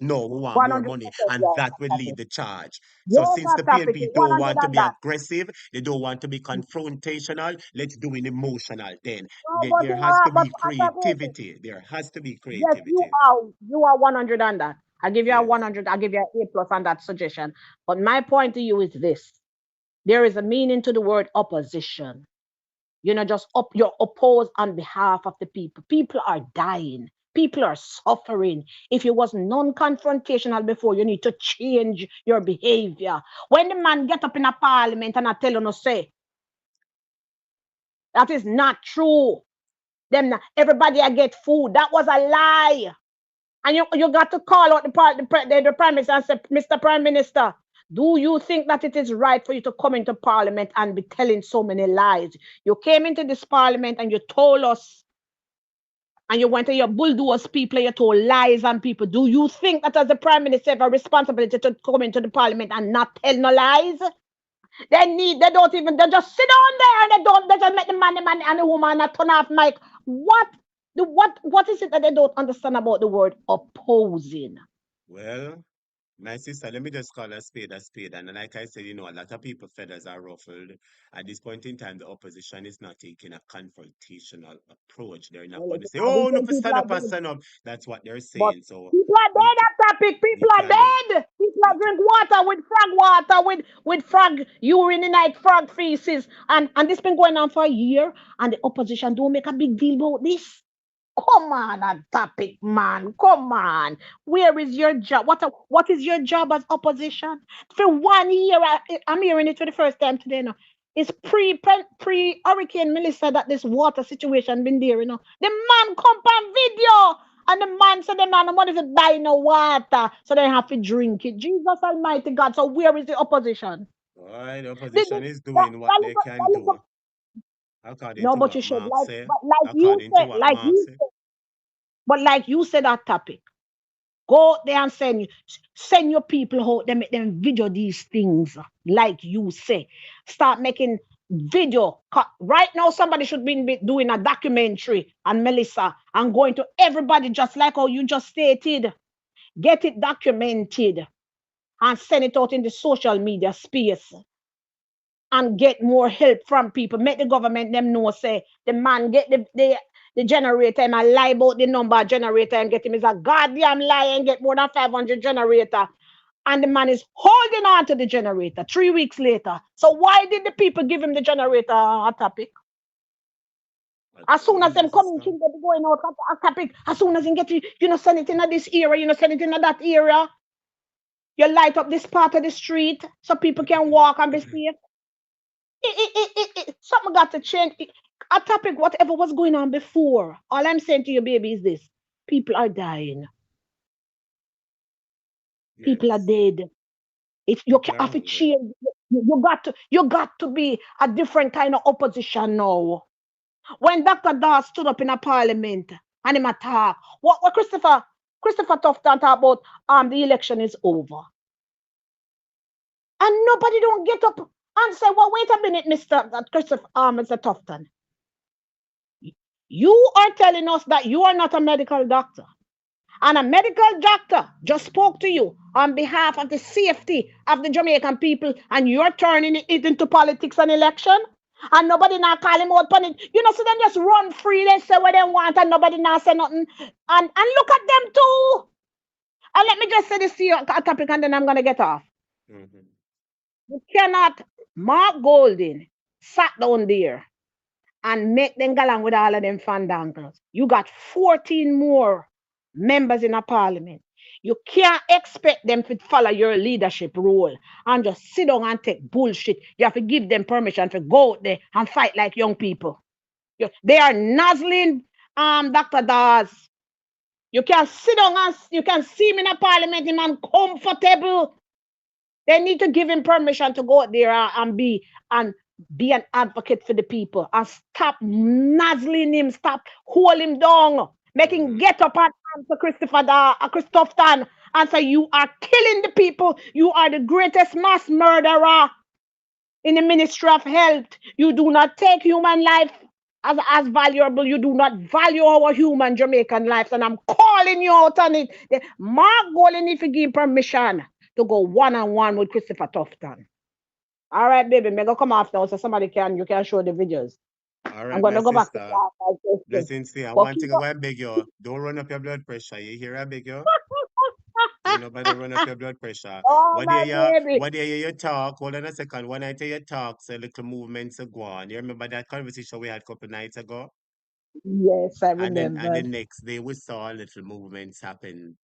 No, we want more money, 100%. and Yes, that will that lead is. the charge. So Yes, since that the topic PNP is don't 100 want to on be that. aggressive, they don't want to be confrontational, let's do it emotional then. No, but There has to but be attack, listen. creativity. There has to be Yes, creativity. you are 100 on that. I give you a Yes. 100. I give you an A plus on that suggestion. But my point to you is this: there is a meaning to the word opposition. Just you oppose on behalf of the people. People are dying. People are suffering. If you was non-confrontational before, you need to change your behavior. When the man get up in a parliament and I tell you no say, that is not true. Them everybody I get food. That was a lie. And you got to call out the prime minister and say, Mr. Prime Minister, do you think that it is right for you to come into parliament and be telling so many lies? You came into this parliament and you told us, and you went to your bulldoze people, you told lies on people. Do you think that as the prime minister have a responsibility to come into the parliament and not tell no lies? They don't even, they just sit down there and they just make the man and the woman and turn off mic. What is it that they don't understand about the word opposing? Well, my sister, let me just call a spade a spade. And like I said, a lot of people feathers are ruffled. At this point in time, the opposition is not taking a confrontational approach. They're not going to say, We oh, no, think for people stand are up and dead. stand up. That's what they're But saying. So people are we, dead at topic. we People are can, dead. People we are drink water with frog water, with frog urine in it, frog feces. And this been going on for a year. And the opposition don't make a big deal about this. Come on, a topic, man. Come on. Where is your job? What is your job as opposition? For 1 year, I'm hearing it for the first time today. Now, it's pre Hurricane Melissa that this water situation been there. The man come on video, and the man said the man what is it buy no water, so they have to drink it. Jesus Almighty God. So where is the opposition? all right, the The, opposition the, is that, doing what that they little, can that do, little, according no, to but what you should Mark say. According to what like Mark you say. said, but like you said that topic. Go out there and send your people out there, make them video these things like you say. Start making video. Right now, somebody should be doing a documentary on Melissa and going to everybody just like how you just stated. Get it documented and send it out in the social media space and get more help from people. Make the government them know say the man get the generator and I lie about the number of generator and get him is a goddamn lie and get more than 500 generator. And the man is holding on to the generator 3 weeks later. So why did the people give him the generator a topic? As soon as them coming, things they be going out a topic. As soon as you get send it in this area, send it in that area. You light up this part of the street so people can walk and be safe. Something got to change. A topic, whatever was going on before. All I'm saying to you, baby, is this: people are dying. People are Yes, dead. If you people can are have to hungry. change, you got to be a different kind of opposition now. When Dr. Dawes stood up in a parliament and him attack, what Christopher Tufton talk about the election is over. And nobody don't get up and say, well, wait a minute, Mr. Tufton. You are telling us that you are not a medical doctor. And a medical doctor just spoke to you on behalf of the safety of the Jamaican people, and you're turning it into politics and election. And nobody now call him out on it. So then just run free, they say what they want, and nobody now say nothing. And look at them too. And let me just say this to you, a topic, and then I'm gonna get off. Mm-hmm. You cannot. Mark Golding sat down there and make them go along with all of them fandangles. You got 14 more members in a parliament. You can't expect them to follow your leadership role and just sit down and take bullshit. You have to give them permission to go out there and fight like young people. They are nuzzling Dr. Dawes. You can sit down and you can see him in a parliament, him uncomfortable. They need to give him permission to go out there and be an advocate for the people and stop nuzzling him, stop holding him down, making get up and answer Christopher and say you are killing the people. You are the greatest mass murderer in the Ministry of Health. You do not take human life as valuable. You do not value our human Jamaican lives. And I'm calling you out on it. Mark Golding need to give permission to go one-on-one with Christopher Tufton. All right, baby, me go come off now so you can show the videos. All I'm right, my gonna go back to sister. class. Blessings to you. And But one keep thing I up. want to beg you, don't run up your blood pressure. You hear I beg you? Don't nobody run up your blood pressure. Oh my baby. What day you talk, hold on a second. When I tell you talk, say little movements are gone. You remember that conversation we had a couple nights ago? Yes, I And then the remember. next day we saw little movements happen.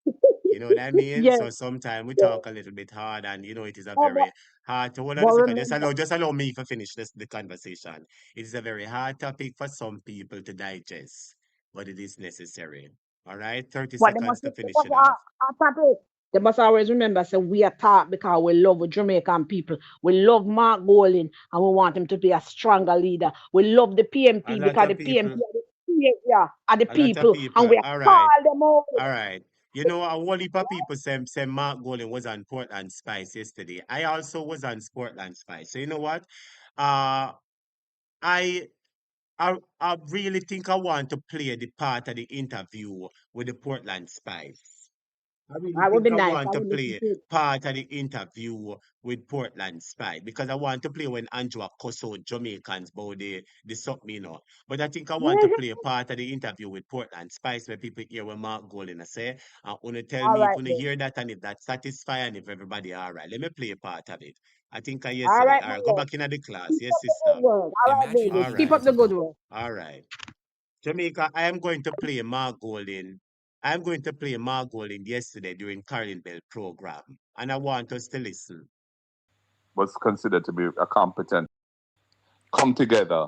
You know what I mean? Yes, So sometimes we yes. talk a little bit hard, and it is a Oh, very hard to hold on but a second. remember, Just allow me to finish the conversation. It is a very hard topic for some people to digest, but it is necessary. All right, 30 what they seconds to they finish must it off. Papi, they must always remember, say we are taught because we love Jamaican people. We love Mark Golding and we want him to be a stronger leader. We love the A PMP lot because of the PMP people, are the a lot of people and people. we All call right. them out. All right. You know, a whole heap of people say Mark Golden was on Portland Spice yesterday. I also was on Portland Spice. So you know what? Uh I I really think I want to play the part of the interview with the Portland Spice. I really That would be think I nice. want I to would listen play to it. part of the interview with Portland Spy because I want to play when Andrew cuss out Jamaicans about the something, But I think I want to play part of the interview with Portland Spice where people hear what Mark Golden say and wanna tell All me if right you then. hear that and if that's satisfying and if everybody all right. Let me play a part of it. I think I All yesterday. right, All my right, go love. back into the class. Keep Yes, up the sister. good work. All right, baby. All Keep up right. the good work. All right. Jamaica, I am going to play Mark Golding. I'm going to play Mark Golding yesterday during Carlin Bell program, and I want us to listen. Was considered to be a competent. Come together.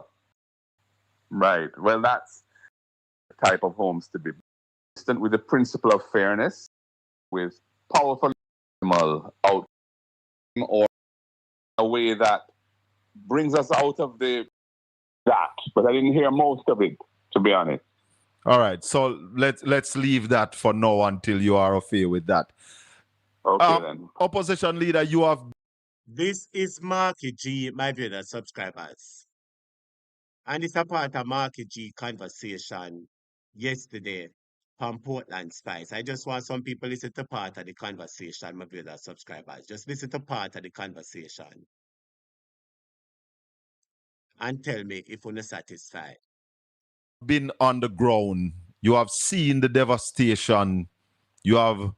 Right. Well, that's the type of homes to be. Consistent with the principle of fairness, with powerful animal out or a way that brings us out of that. But I didn't hear most of it, to be honest. All right, so let's leave that for now until you are okay with that. Okay then. Opposition leader, you have. This is Marky G, my brother subscribers. And it's a part of Marky G conversation yesterday from Portland Spice. I just want some people listen to part of the conversation, my brother subscribers. Just listen to part of the conversation and tell me if you're not satisfied. Been on the ground. You have seen the devastation. You have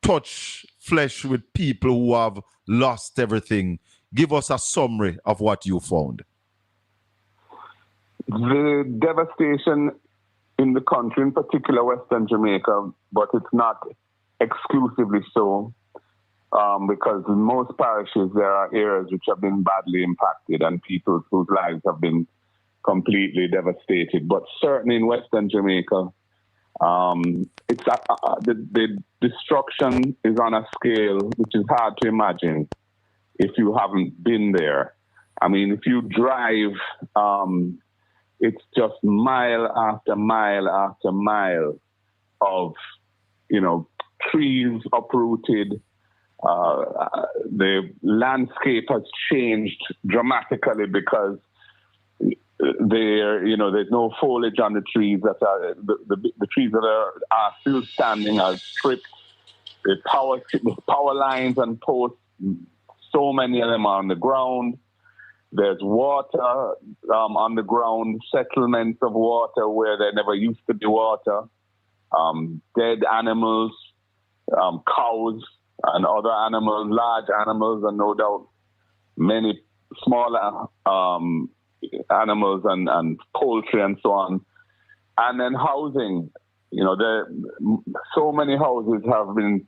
touched flesh with people who have lost everything. Give us a summary of what you found. The devastation in the country, in particular Western Jamaica, but it's not exclusively so, because in most parishes there are areas which have been badly impacted and people whose lives have been completely devastated. But certainly in Western Jamaica, it's the destruction is on a scale which is hard to imagine if you haven't been there. I mean, if you drive, it's just mile after mile after mile of, trees uprooted. The landscape has changed dramatically because there's no foliage on the trees that are the trees that are still standing are stripped. The power lines and posts, so many of them are on the ground. There's water on the ground, settlements of water where there never used to be water, dead animals, cows and other animals, large animals, and no doubt many smaller animals and poultry and so on. And then housing, so many houses have been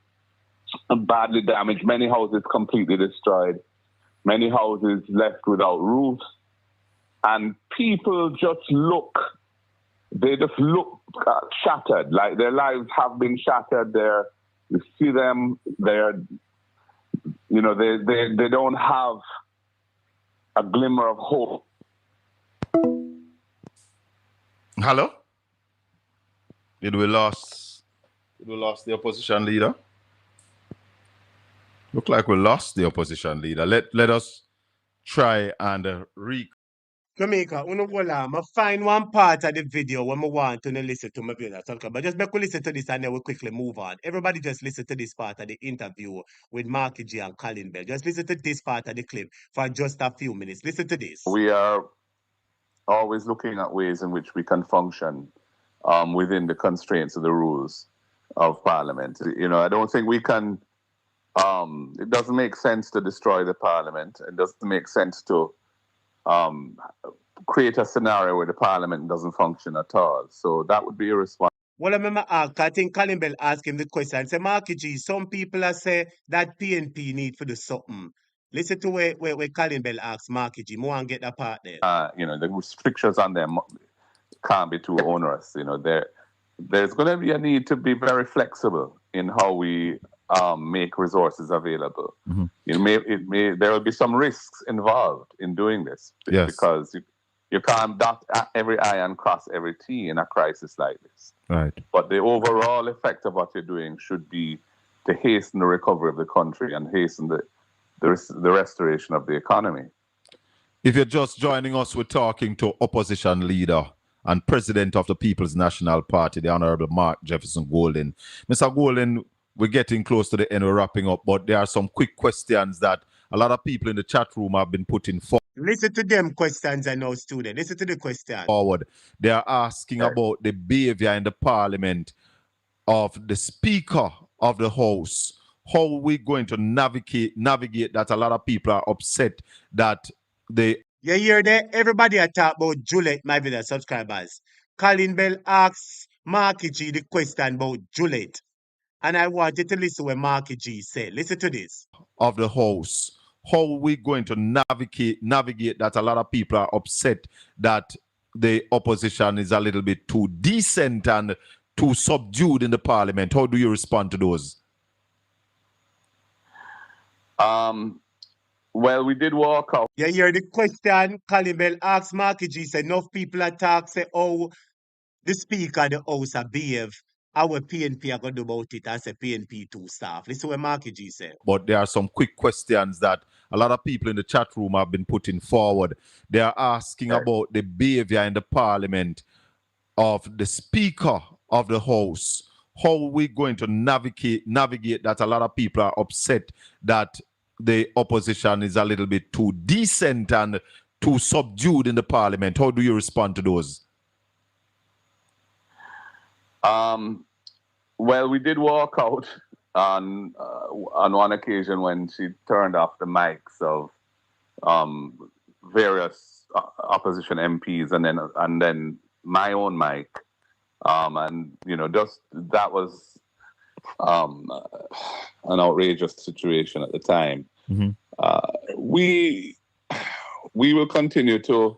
badly damaged, many houses completely destroyed, many houses left without roofs. And people just look shattered, like their lives have been shattered. You see them, they don't have a glimmer of hope. Hello? Did we lost the opposition leader? Look like we lost the opposition leader. Let us try and Jamaica, I find one part of the video when I want to listen to my brother talk about. Just make we listen to this and then we'll quickly move on. Everybody just listen to this part of the interview with Marky G and Colin Bell. Just listen to this part of the clip for just a few minutes. Listen to this. We are always looking at ways in which we can function within the constraints of the rules of Parliament. I don't think we can. It doesn't make sense to destroy the Parliament. It doesn't make sense to create a scenario where the parliament doesn't function at all. So that would be irresponsible. Well, I remember I think Colin Bell asked him the question. Say, Marky G, some people are say that PNP need for do something. Listen to where Colin Bell asks Marky G. More and get that part there. The restrictions on them can't be too onerous. There's going to be a need to be very flexible in how we make resources available. Mm-hmm. There will be some risks involved in doing this. Yes. Because you can't dot every I and cross every T in a crisis like this. Right. But the overall effect of what you're doing should be to hasten the recovery of the country and hasten the restoration of the economy. If you're just joining us, we're talking to opposition leader and president of the People's National Party, the Honorable Mark Jefferson Golden. Mr. Golden, we're getting close to the end, we're wrapping up, but there are some quick questions that a lot of people in the chat room have been putting forward. Listen to them questions I know, student. Listen to the question. Forward. They are asking about the behavior in the parliament of the Speaker of the House. How are we going to navigate that? A lot of people are upset that they... You hear that? Everybody are talk about Juliet, my video subscribers. Colin Bell asks Marky G the question about Juliet. And I want you to listen what Marky G said. Listen to this. Of the House. How are we going to navigate that? A lot of people are upset that the opposition is a little bit too decent and too subdued in the parliament. How do you respond to those? Well, we did walk out. You hear the question Colin Bell asked Marky G, say enough people attack, say, oh, the Speaker of the House a behave. Our PNP are going to do about it as a PNP two staff. Listen what Marky G said. But there are some quick questions that a lot of people in the chat room have been putting forward. They are asking about the behavior in the parliament of the Speaker of the House. How are we going to navigate that? A lot of people are upset that the opposition is a little bit too decent and too subdued in the parliament. How do you respond to those? Well, we did walk out on one occasion when she turned off the mics of various opposition MPs, and then my own mic, and just that was an outrageous situation at the time. Mm-hmm. We will continue to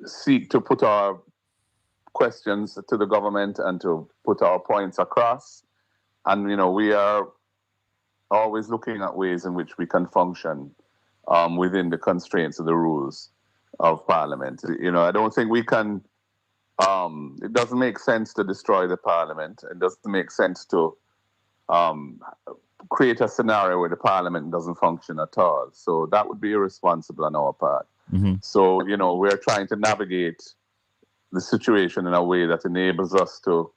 seek to put our questions to the government and to put our points across. And, we are always looking at ways in which we can function within the constraints of the rules of Parliament. I don't think we can, it doesn't make sense to destroy the Parliament. It doesn't make sense to create a scenario where the Parliament doesn't function at all. So that would be irresponsible on our part. Mm-hmm. So, we're trying to navigate the situation in a way that enables us to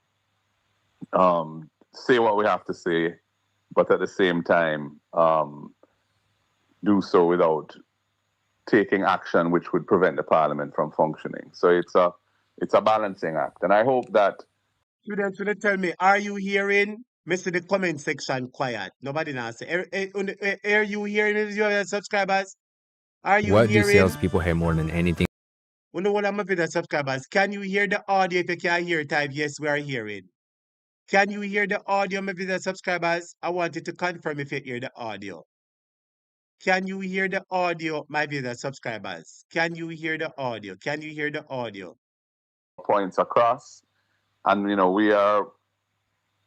say what we have to say, but at the same time do so without taking action which would prevent the parliament from functioning. So it's a balancing act, and I hope that Students will tell me, are you hearing? Mr. The comment section quiet. Nobody now say. Are you hearing your subscribers? Are you What do hearing? salespeople hate more than anything? You know what I'm with the subscribers? Can you hear the audio? If you can't hear, type yes, we are hearing. Can you hear the audio, my video subscribers? I want you to confirm if you hear the audio. Can you hear the audio, my video subscribers? Can you hear the audio? Can you hear the audio? Points across, and we are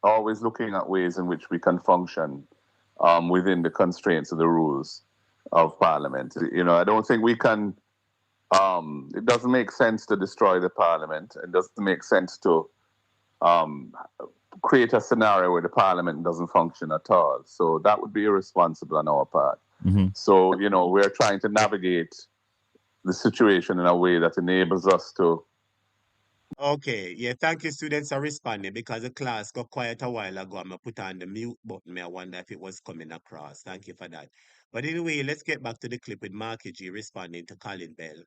always looking at ways in which we can function within the constraints of the rules of Parliament. I don't think we can. It doesn't make sense to destroy the Parliament. It doesn't make sense to create a scenario where the Parliament doesn't function at all. So that would be irresponsible on our part. Mm-hmm. So, we're trying to navigate the situation in a way that enables us to. Okay, yeah, thank you, students, for responding, because the class got quiet a while ago. I'm going to put on the mute button. I wonder if it was coming across. Thank you for that. But anyway, let's get back to the clip with Marky G responding to Colin Bell.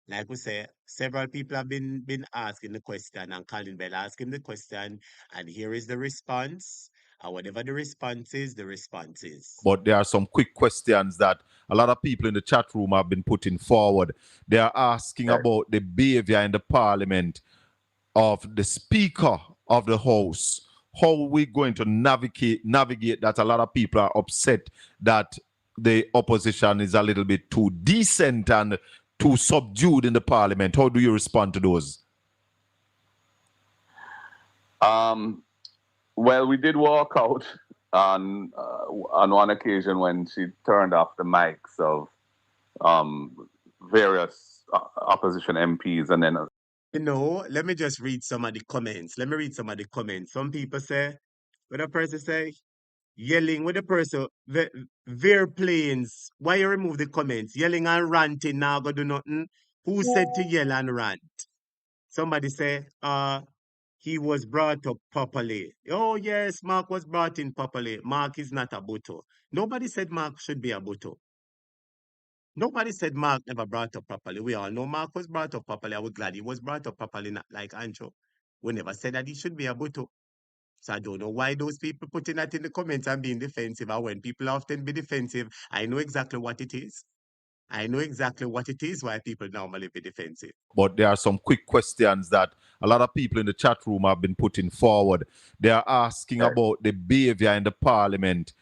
Like we say, several people have been asking the question, and Colin Bell asked him the question, and here is the response. And whatever the response is, the response is. But there are some quick questions that a lot of people in the chat room have been putting forward. They are asking about the behavior in the parliament of the Speaker of the House. How are we going to navigate that? A lot of people are upset that the opposition is a little bit too decent and too subdued in the parliament. How do you respond to those? Well, we did walk out on one occasion when she turned off the mics of various opposition MPs, and then Let me just read some of the comments. Let me read some of the comments. Some people say, what a person say, yelling with the person, veer planes. Why you remove the comments? Yelling and ranting now go do nothing. Who said to yell and rant? Somebody say, he was brought up properly. Oh yes, Mark was brought in properly. Mark is not a buto. Nobody said Mark should be a buto. Nobody said Mark never brought up properly. We all know Mark was brought up properly. I was glad he was brought up properly, not like Andrew. We never said that he should be a buto. So I don't know why those people putting that in the comments and being defensive. And when people often be defensive, I know exactly what it is. I know exactly what it is why people normally be defensive. But there are some quick questions that a lot of people in the chat room have been putting forward. They are asking about the behavior in the parliament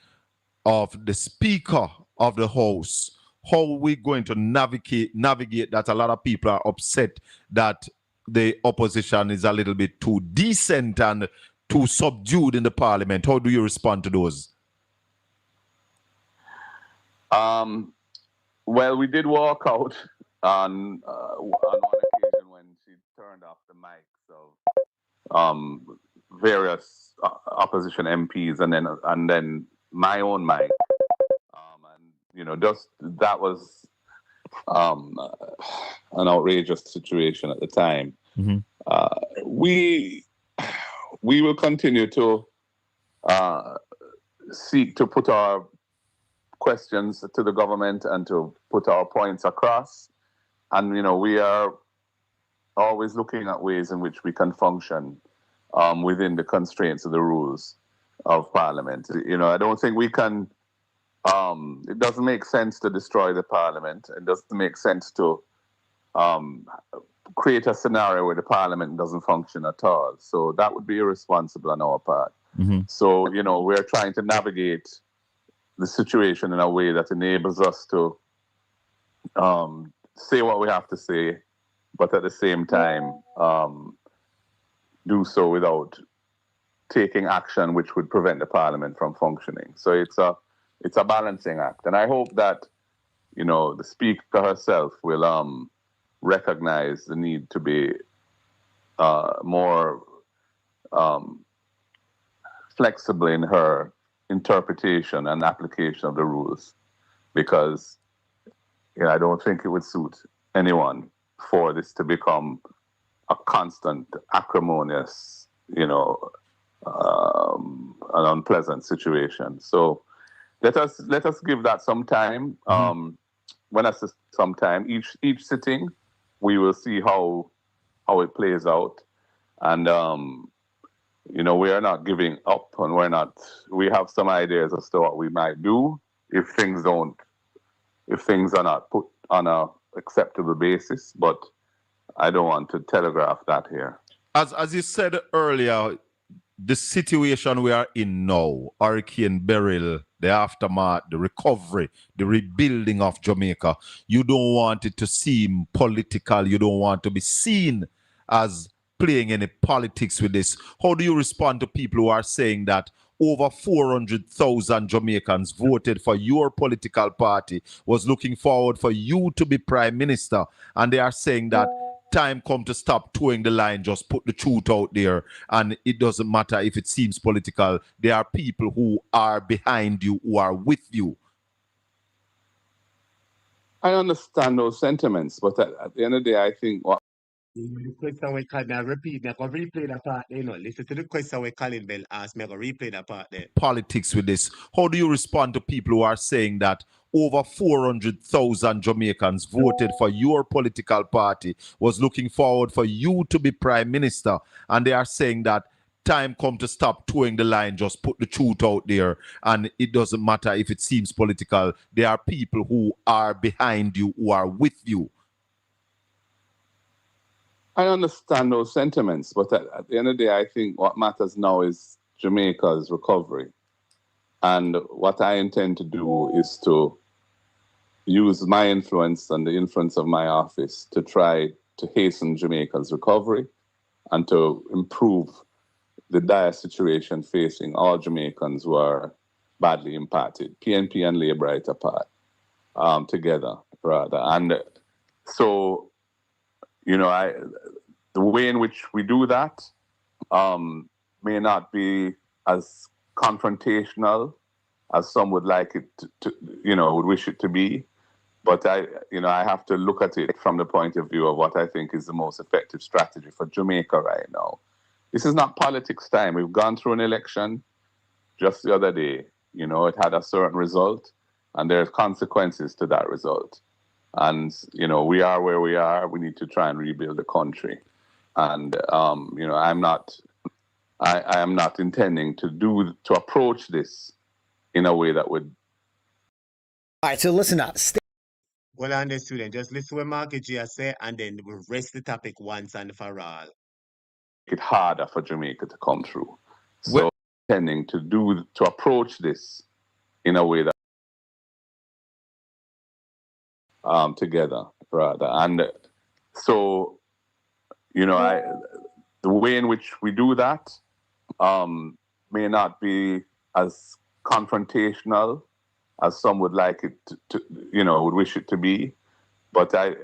of the Speaker of the House. How are we going to navigate that? A lot of people are upset that the opposition is a little bit too decent and too subdued in the parliament. How do you respond to those? Well, we did walk out on one occasion when she turned off the mics of various opposition MPs, and then my own mic, and just that was an outrageous situation at the time. Mm-hmm. We will continue to seek to put our questions to the government and to put our points across. And, we are always looking at ways in which we can function within the constraints of the rules of Parliament. I don't think we can, it doesn't make sense to destroy the Parliament. It doesn't make sense to create a scenario where the Parliament doesn't function at all. So that would be irresponsible on our part. Mm-hmm. So, we're trying to navigate the situation in a way that enables us to say what we have to say, but at the same time do so without taking action which would prevent the Parliament from functioning. So it's a balancing act, and I hope that the Speaker herself will recognize the need to be more flexible in her interpretation and application of the rules, because I don't think it would suit anyone for this to become a constant, acrimonious, an unpleasant situation. So let us give that some time. When I say some time, each sitting, we will see how it plays out, and we are not giving up, and we have some ideas as to what we might do if things are not put on a acceptable basis, but I don't want to telegraph that here. As you said earlier, the situation we are in now, Hurricane Beryl, the aftermath, the recovery, the rebuilding of Jamaica, you don't want it to seem political. You don't want to be seen as playing any politics with this. How do you respond to people who are saying that over 400,000 Jamaicans voted for your political party, was looking forward for you to be prime minister, and they are saying that time come to stop towing the line, just put the truth out there, and it doesn't matter if it seems political. There are people who are behind you, who are with you. I understand those sentiments, but at the end of the day, I think The question we can now repeat, I can replay that part there, Listen to the question we Colin Bell asked me, I can replay that part there. Politics with this. How do you respond to people who are saying that over 400,000 Jamaicans voted for your political party, was looking forward for you to be prime minister, and they are saying that time come to stop towing the line, just put the truth out there, and it doesn't matter if it seems political. There are people who are behind you, who are with you. I understand those sentiments, but at the end of the day, I think what matters now is Jamaica's recovery. And what I intend to do is to use my influence and the influence of my office to try to hasten Jamaica's recovery and to improve the dire situation facing all Jamaicans who are badly impacted, PNP and Labour right apart, together, rather. And so, the way in which we do that may not be as confrontational as some would like it to would wish it to be. But I have to look at it from the point of view of what I think is the most effective strategy for Jamaica right now. This is not politics time. We've gone through an election just the other day. It had a certain result, and there's consequences to that result. And, we are where we are. We need to try and rebuild the country. And, I am not intending to approach this in a way that would. All right, so listen up. Well, on the student, just listen to what Marky G has said, and then we'll rest the topic once and for all. Make it harder for Jamaica to come through. So, intending to approach this in a way that together, rather. And so, the way in which we do that may not be as confrontational as some would like it to would wish it to be. But I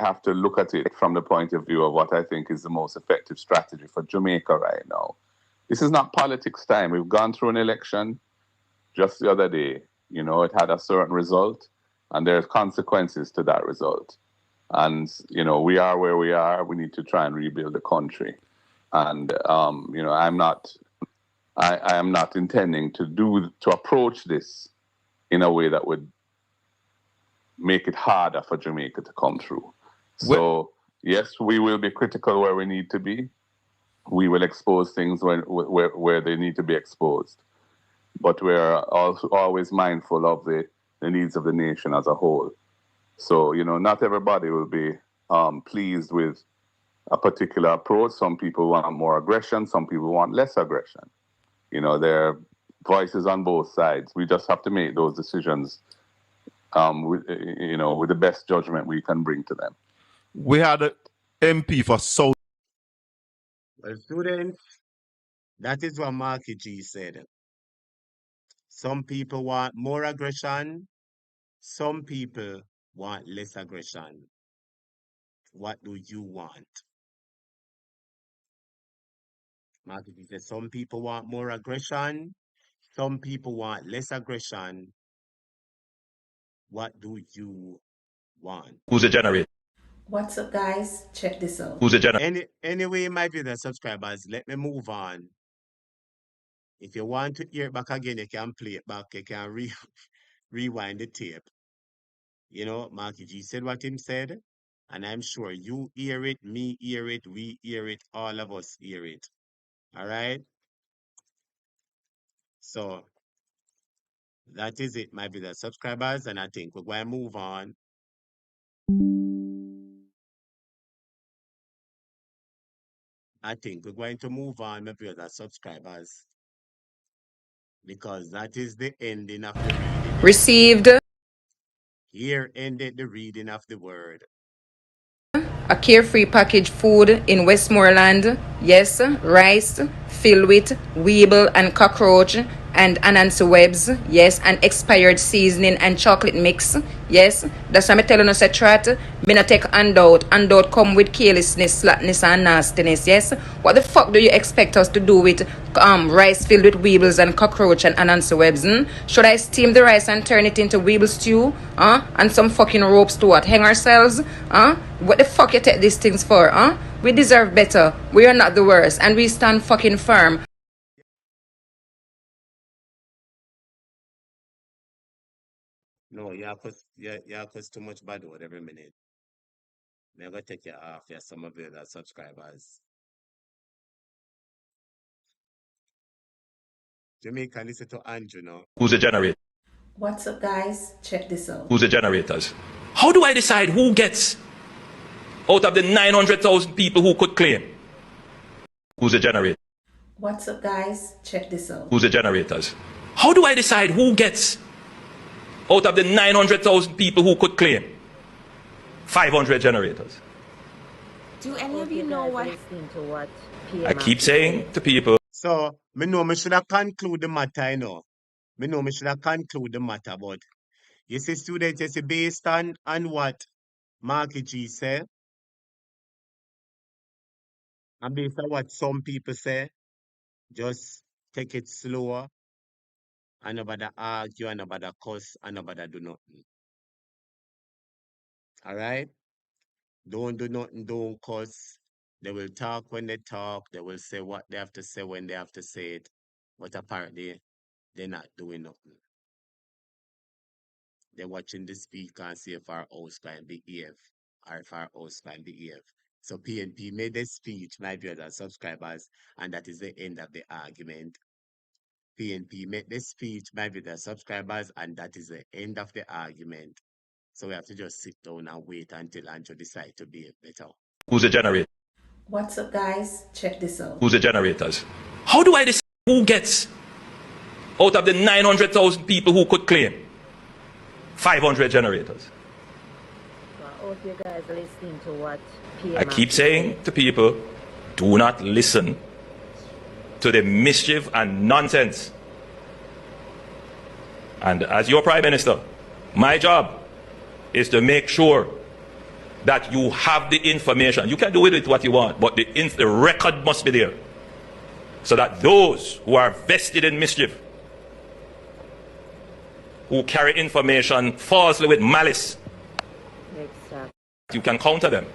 have to look at it from the point of view of what I think is the most effective strategy for Jamaica right now. This is not politics time. We've gone through an election just the other day. It had a certain result, and there's consequences to that result. And, we are where we are. We need to try and rebuild the country. And, I am not intending to approach this in a way that would make it harder for Jamaica to come through. So, yes, we will be critical where we need to be. We will expose things where they need to be exposed. But we're also always mindful of the needs of the nation as a whole. So, not everybody will be pleased with a particular approach. Some people want more aggression. Some people want less aggression. There are voices on both sides. We just have to make those decisions with the best judgment we can bring to them. We had an MP for South. Well, students, that is what Marky G said. Some people want more aggression. Some people want less aggression. What do you want? Marky G said some people want more aggression. Some people want less aggression. What do you want? Who's a generator? What's up, guys? Check this out. Who's a generator? Anyway, my viewers, subscribers, let me move on. If you want to hear it back again, you can play it back. You can rewind the tape. Marky G said what him said, and I'm sure you hear it, me hear it, we hear it, all of us hear it. All right? So, that is it, my viewers, subscribers, and I think we're going to move on. I think we're going to move on, my viewers, subscribers, because that is the ending of the reading. Received Here ended the reading of the word. a carefree packaged food in Westmoreland. Yes, rice filled with weevil and cockroach and anansi webs. Yes, and expired seasoning and chocolate mix. Yes, that's what I'm telling us, Trat. Me not take handout. Handout come with carelessness, slackness, and nastiness. Yes, what the fuck do you expect us to do with rice filled with weevils and cockroach and anansi webs? Should I steam the rice and turn it into weevil stew? And some fucking ropes to what? Hang ourselves? What the fuck you take these things for? We deserve better. We are not the worst, and we stand fucking firm. No, you cause too much bad word every minute. I'm gonna take you off some of the other subscribers. Jamaican, listen to Andrew now. Who's a generator? What's up, guys? Check this out. Who's the generators? How do I decide who gets out of the 900,000 people who could claim? Who's the generator? What's up, guys? Check this out. Who's the generators? How do I decide who gets out of the 900,000 people who could claim? 500 generators. Do any of you know what? I keep saying to people. So, me know me should have conclude the matter, you know. Me know me should have conclude the matter, but you see, students, you see, based on what Marky G say, and based on what some people say, just take it slower, and nobody argue, and nobody cuss, and nobody do nothing. Alright? Don't do nothing, don't cuss. They will talk when they talk, they will say what they have to say when they have to say it, but apparently they're not doing nothing. They're watching the speaker and see if our house can behave, or if our house can behave. So PNP made the speech, my viewers and subscribers, and that is the end of the argument. PNP made the speech, my viewers and subscribers, and that is the end of the argument. So we have to just sit down and wait until Andrew decides to behave better. Who's the generator? What's up, guys? Check this out. Who's the generators? How do I decide who gets out of the 900,000 people who could claim? 500 generators. All of you guys are listening to what I keep saying to people, do not listen to the mischief and nonsense. And as your Prime Minister, my job is to make sure that you have the information. You can do with it what you want, but the record must be there. So that those who are vested in mischief, who carry information falsely with malice, you can counter them.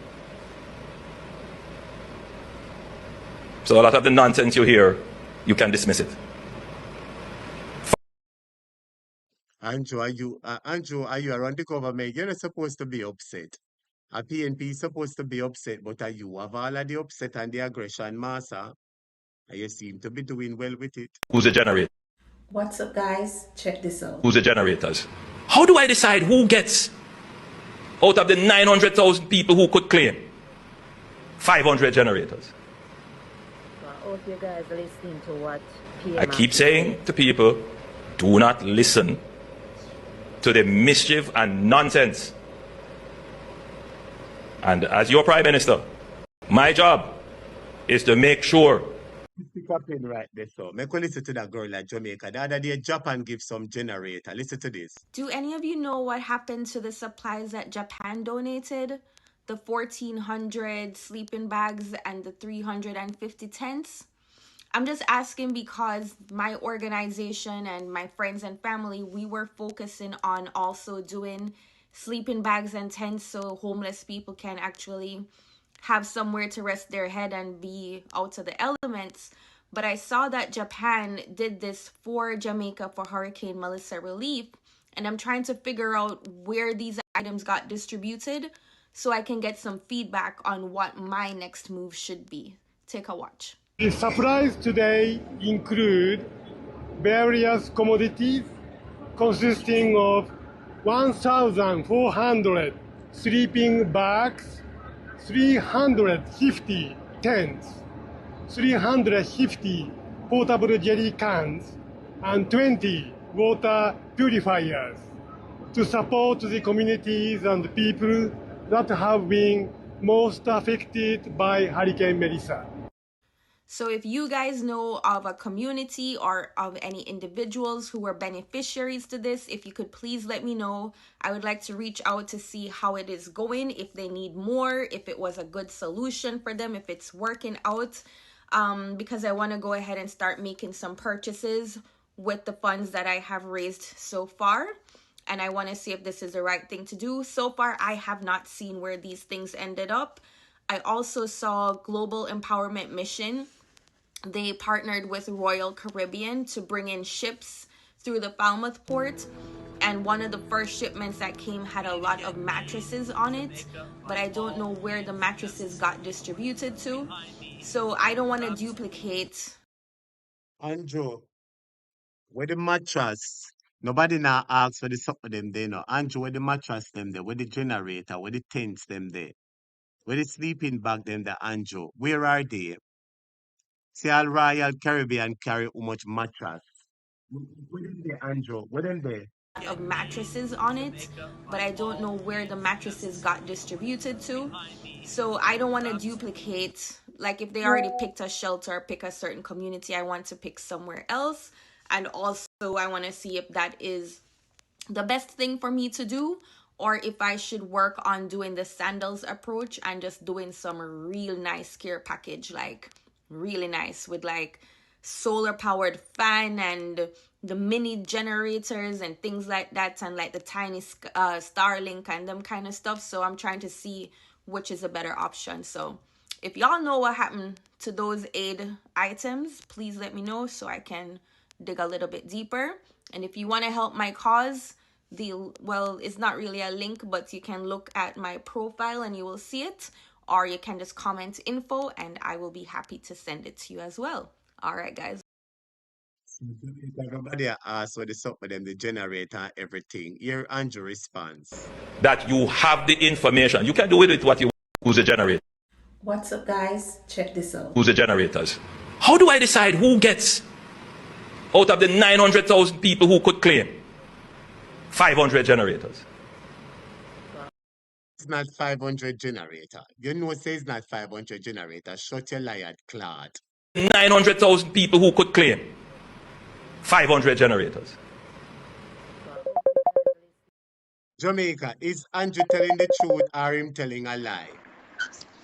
So a lot of the nonsense you hear, you can dismiss it. Andrew, are you around the government? You're not supposed to be upset. A PNP is supposed to be upset, but are you have all of the upset and the aggression, Master? And you seem to be doing well with it. Who's the generator? What's up, guys? Check this out. Who's the generators? How do I decide who gets out of the 900,000 people who could claim? 500 generators. All of you guys are listening to what I keep saying to people, do not listen to the mischief and nonsense. And as your Prime Minister, my job is to make sure. Pick up in right there, so make we listen to that girl at Jamaica. The other day, Japan give some generator. Listen to this. Do any of you know what happened to the supplies that Japan donated? The 1,400 sleeping bags and the 350 tents? I'm just asking because my organization and my friends and family, we were focusing on also doing sleeping bags and tents so homeless people can actually have somewhere to rest their head and be out of the elements. But I saw that Japan did this for Jamaica for Hurricane Melissa relief, and I'm trying to figure out where these items got distributed so I can get some feedback on what my next move should be. Take a watch. The supplies today include various commodities consisting of 1,400 sleeping bags, 350 tents, 350 portable jerry cans, and 20 water purifiers to support the communities and people that have been most affected by Hurricane Melissa. So if you guys know of a community or of any individuals who were beneficiaries to this, if you could please let me know. I would like to reach out to see how it is going, if they need more, if it was a good solution for them, if it's working out, because I want to go ahead and start making some purchases with the funds that I have raised so far. And I want to see if this is the right thing to do. So far, I have not seen where these things ended up. I also saw Global Empowerment Mission. They partnered with Royal Caribbean to bring in ships through the Falmouth port. And one of the first shipments that came had a lot of mattresses on it. But I don't know where the mattresses got distributed to. So I don't want to duplicate. Andrew, Where the mattress? Nobody now asks for the something them there, no. Andrew, where the mattress them there? Where the generator? Where the tents them there? Where the sleeping bag them there, Andrew? Where are they? See, all Royal Caribbean carry how much mattress? Where them there, Andrew? Where them there? of mattresses on it, but I don't know where the mattresses got distributed to. So I don't want to duplicate, like if they already picked a shelter, pick a certain community, I want to pick somewhere else. And also I want to see if that is the best thing for me to do, or if I should work on doing the sandals approach and just doing some real nice care package, like really nice with like solar powered fan and the mini generators and things like that, and like the tiny Starlink and them kind of stuff. So I'm trying to see which is a better option. So if y'all know what happened to those aid items, please let me know so I can dig a little bit deeper. And if you want to help my cause, it's not really a link, but you can look at my profile and you will see it, or you can just comment info and I will be happy to send it to you as well. All right, guys. Everybody asks for the something them, the generator and everything. Here, Andrew response. That you have the information. You can do with it what you want. Who's the generator? What's up, guys? Check this out. Who's the generators? How do I decide who gets out of the 900,000 people who could claim 500 generators? It's not 500 generator. You know, say it's not 500 generator. Shut your liar, Claude. 900,000 people who could claim 500 generators. Jamaica, is Andrew telling the truth or him telling a lie?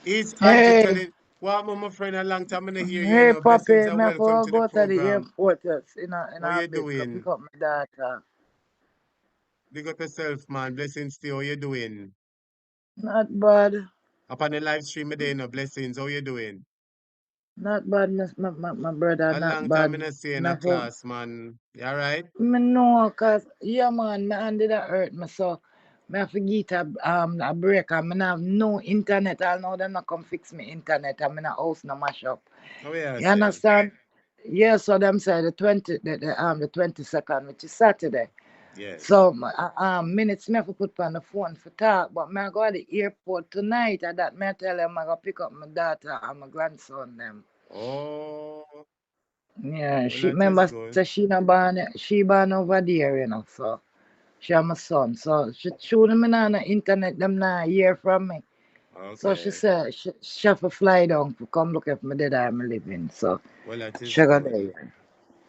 Is Andrew telling... Well, my friend, a long time I hear you. Hey, know, blessings Papi, and me welcome for to go the to the program. airport in How a you bit to doing? pick up my daughter. Big up yourself, man. Blessings to you. How you doing? Not bad. Up on the live stream today, no blessings. How you doing? Not bad, my brother, A not long time bad. I see you in Me a for, class, man. You alright? me know, cause, yeah, man, my hand did that hurt me, so me have to get a break, and me have no internet. I know them not come fix me internet, and me not house no mash up. Oh, yeah, You understand? Yeah, so them say the 22nd, which is Saturday. Yes. So minutes me have to put on the phone for talk, but me go to the airport tonight, and that me tell them I go pick up my daughter and my grandson them. Oh. Yeah, Well, she that remember is good. say she born over there, so she and my son. So she showed me on the internet them not hear from me. Okay. So she said she have to fly down to come look at my dad I'm living. So well, that is she go good. there.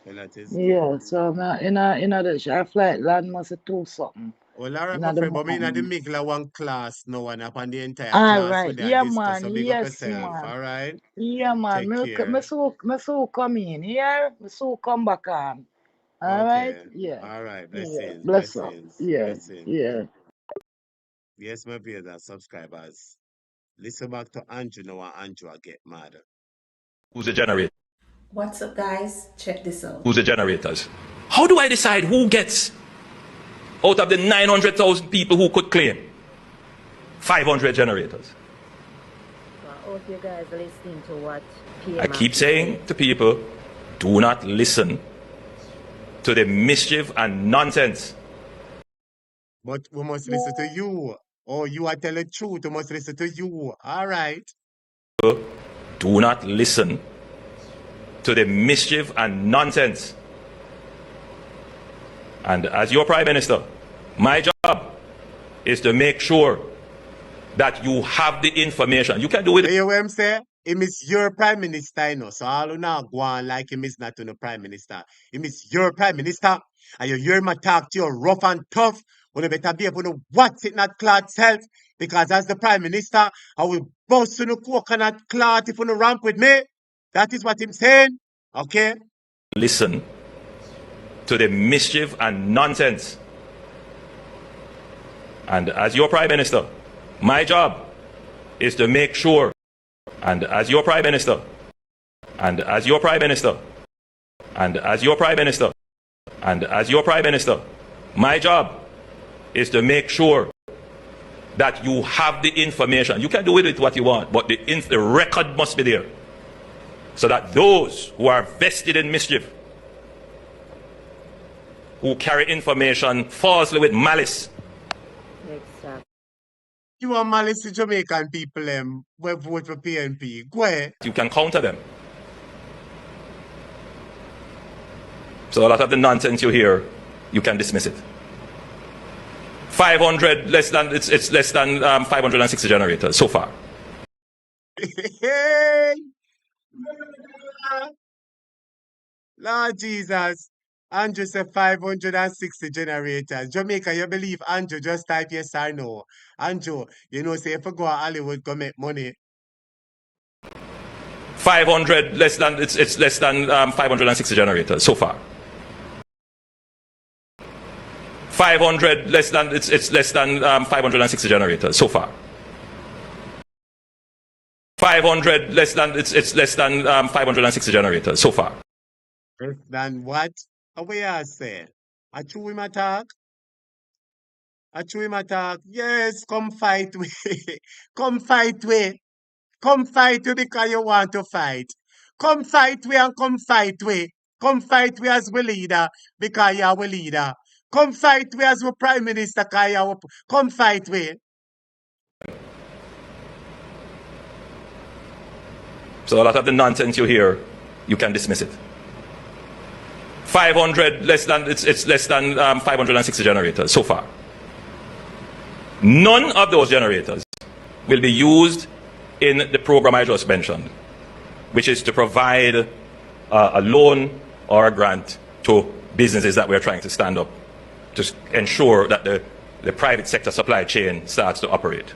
Well, that is Yeah, good. so the she flight land must have 2 something. Well, all right, In my the friend, but me in the morning. Migla one class, no one up on the entire All class right, with that yeah, discuss. man, So big up yes, yourself, man. all right? Yeah, man, Take care. me so come in here, me so come back on. All right, Okay. yeah, All right. yeah, Blessings, bless up, blessings, yeah, blessings. yeah. Yes, my viewers subscribers. Listen back to Andrew now and Andrew will get mad. Who's the generator? What's up, guys? Check this out. Who's the generators? How do I decide who gets out of the 900,000 people who could claim 500 generators? I hope you guys are listening to what I keep saying to people, do not listen to the mischief and nonsense. But we must listen to you. Oh, you are telling the truth. We must listen to you. All right. Do not listen to the mischief and nonsense. And as your Prime Minister, my job is to make sure that you have the information. You can do it. You hear what I'm saying? Him is your Prime Minister, you know. So all who now go on like him is not the Prime Minister. Him is your Prime Minister. And you hear him talk to you rough and tough. When you better be able to watch it not clot self. Because as the Prime Minister, I will bust in the coconut clot if you ramp with me. That is what him saying. Okay? Listen to the mischief and nonsense. And as your Prime Minister, my job is to make sure, and as your Prime Minister, and as your Prime Minister, and as your Prime Minister, and as your Prime Minister, my job is to make sure that you have the information. You can do with it what you want, but the record must be there. So that those who are vested in mischief who carry information falsely with malice. Exactly. You are malice to Jamaican people, we vote for PNP. Go ahead. You can counter them. So a lot of the nonsense you hear, you can dismiss it. 500 less than it's less than 560 generators so far. Lord Jesus. Andrew said 560 generators. Jamaica, you believe Andrew? Just type yes or no. Andrew, you know, say if you go to Hollywood, go make money. 500 less than it's less than 560 generators so far. 500 less than it's less than 560 generators so far. 500 less than it's less than 560 generators so far. Less than what? What I say? I chew him attack. I chew him attack. Yes, come fight with. Come fight with. Come fight with because you want to fight. Come fight with and come fight with. Come fight with as we leader because you are we leader. Come fight with as we prime minister because you are. Come fight with. So a lot of the nonsense you hear, you can dismiss it. 500 less than it's less than 560 generators so far. None of those generators will be used in the program I just mentioned, which is to provide a loan or a grant to businesses that we're trying to stand up to ensure that the private sector supply chain starts to operate.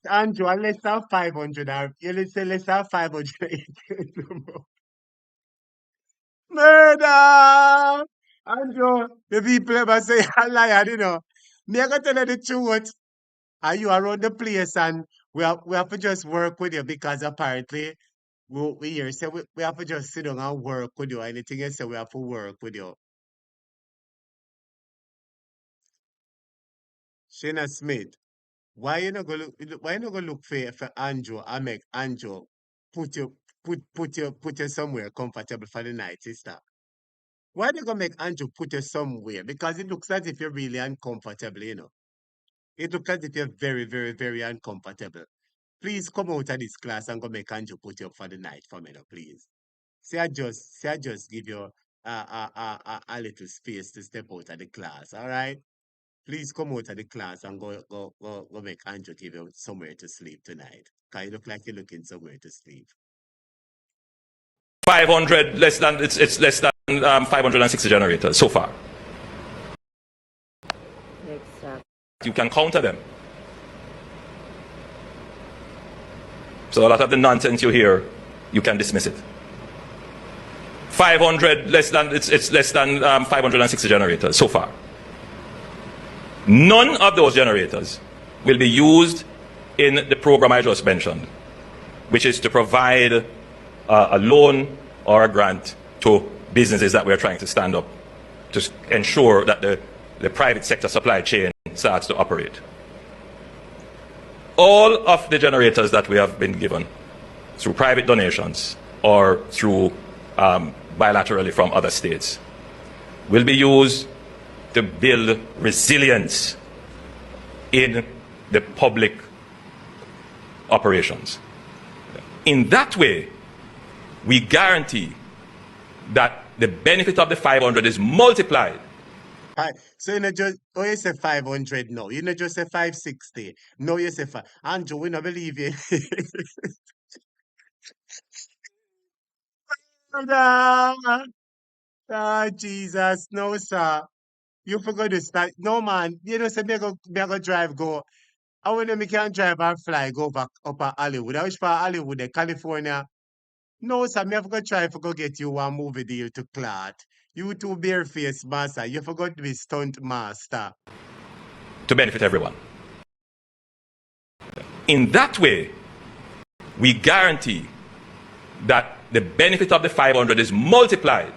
Andrew, let's have 500. You say let's have 500. Murder! Andrew, the people ever say a liar, you know. Me, I gotta tell you the truth. Are you around the place and we have to just work with you because apparently we here say we have to just sit down and work with you. Anything you say, we have to work with you. Shana Smith, why you not gonna look for Andrew and make Andrew put you somewhere comfortable for the night, sister? Why they gonna make Andrew put you somewhere? Because it looks as if you're really uncomfortable, you know. It looks as if you're very, very, very uncomfortable. Please come out of this class and go make Andrew put you up for the night for me, now, please. Say I just give you a little space to step out of the class, all right? Please come out of the class and go make Andrew give you somewhere to sleep tonight. Cause you look like you're looking somewhere to sleep. 500 less than it's less than 560 generators so far. Exactly. You can counter them. So a lot of the nonsense you hear, you can dismiss it. 500 less than it's less than 560 generators so far. None of those generators will be used in the program I just mentioned, which is to provide a loan or a grant to businesses that we're trying to stand up to ensure that the private sector supply chain starts to operate. All of the generators that we have been given through private donations or through bilaterally from other states will be used to build resilience in the public operations. In that way, we guarantee that the benefit of the 500 is multiplied. So you know just you say 500 no, you know just say 560. No, you say 5. Andrew, we not believe you. Jesus, no sir. You forgot to start. No man, you know say me go drive go. I want me can drive and fly go back up at Hollywood. I wish for Hollywood, California. No, sir, me have to try to go get you one movie deal to clot. You two bareface master. You forgot to be stunt master. To benefit everyone. In that way, we guarantee that the benefit of the 500 is multiplied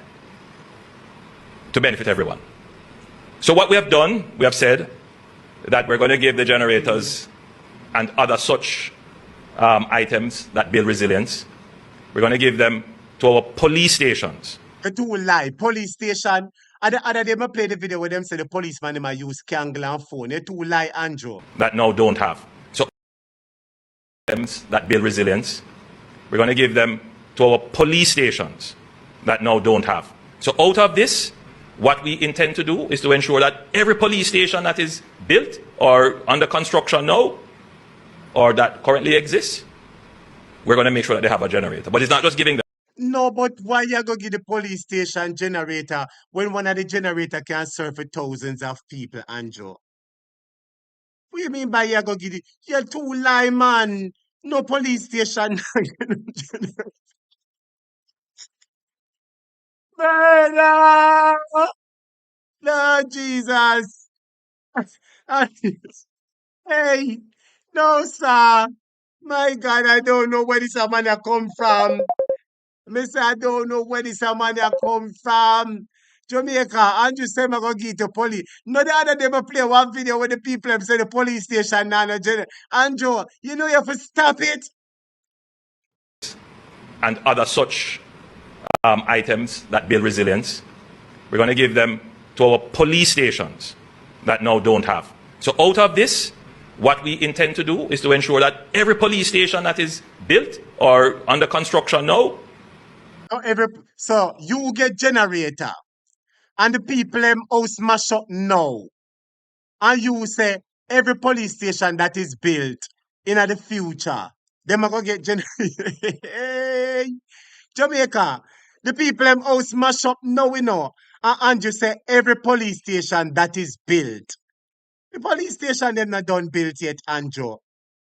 to benefit everyone. So what we have done, we have said that we're going to give the generators and other such items that build resilience, we're going to give them to our police stations. To lie, police station. And the other day, I play the video where them say the policeman them a use candle and phone. They too lie, Andrew. That now don't have. So that build resilience, we're going to give them to our police stations that now don't have. So out of this, what we intend to do is to ensure that every police station that is built or under construction now or that currently exists, we're going to make sure that they have a generator. But it's not just giving them. No, but why you go give the police station generator when one of the generator can serve for thousands of people, Andrew? What you mean by you go give it? You're too lie, man. No police station. Murder! No, Jesus. Hey, no, sir. My God, I don't know where this man a come from. Mister, I don't know where this man a come from. Jamaica, Andrew say I go give it to police. No, the other day I play one video where the people say the police station now. Andrew, you know you have to stop it. And other such items that build resilience, we're going to give them to our police stations that now don't have. So out of this, what we intend to do is to ensure that every police station that is built or under construction now. So you get generator and the people them house mash up now. And you say every police station that is built in the future, them are going to get generator. Hey, Jamaica, the people them house mash up now, we know. And you say every police station that is built. The police station them not done built yet, Andrew.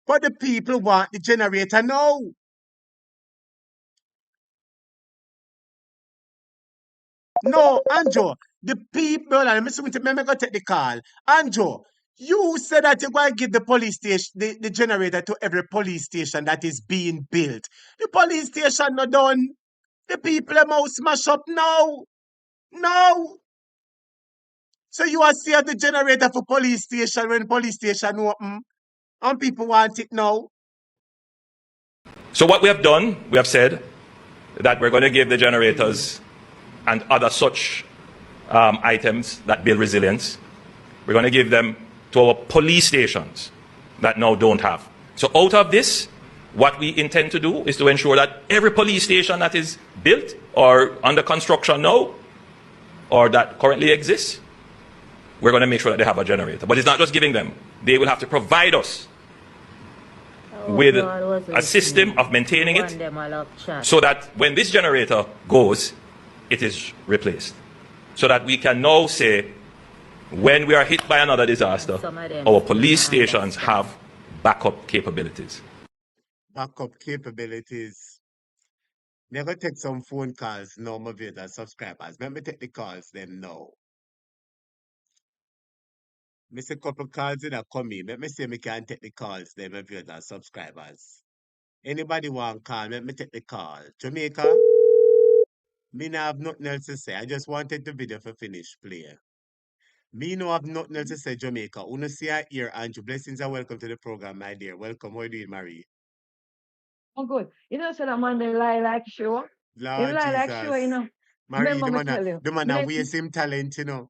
But the people want the generator now. No, Andrew, the people, and let me go take the call. Andrew, you said that you're going to give the police station, the generator to every police station that is being built. The police station not done. The people them house smash up now. No. So you are see the generator for police station when police station open. And people want it now. So what we have done, we have said that we're going to give the generators and other such items that build resilience, we're going to give them to our police stations that now don't have. So out of this, what we intend to do is to ensure that every police station that is built or under construction now or that currently exists, we're going to make sure that they have a generator. But it's not just giving them. They will have to provide us with a system of maintaining it so that when this generator goes, it is replaced. So that we can now say, when we are hit by another disaster, our police stations have backup capabilities. Backup capabilities. Never take some phone calls, no, my viewers, subscribers. Let me take the calls, them now. Miss a couple calls in a coming. Let me see if I can take the calls, them, my viewers, subscribers. Anybody want call, let me take the call. Jamaica, me no have nothing else to say. I just wanted the video for finish play. Me no have nothing else to say, Jamaica. Uno see I here, Andrew. Blessings and welcome to the program, my dear. Welcome. How are you doing, Marie? Oh, good. You know, so that man, they lie like sure. Him Lord lie like sure, you Jesus. know. Marie, Remember me tell you. the man a waste him talent, you know.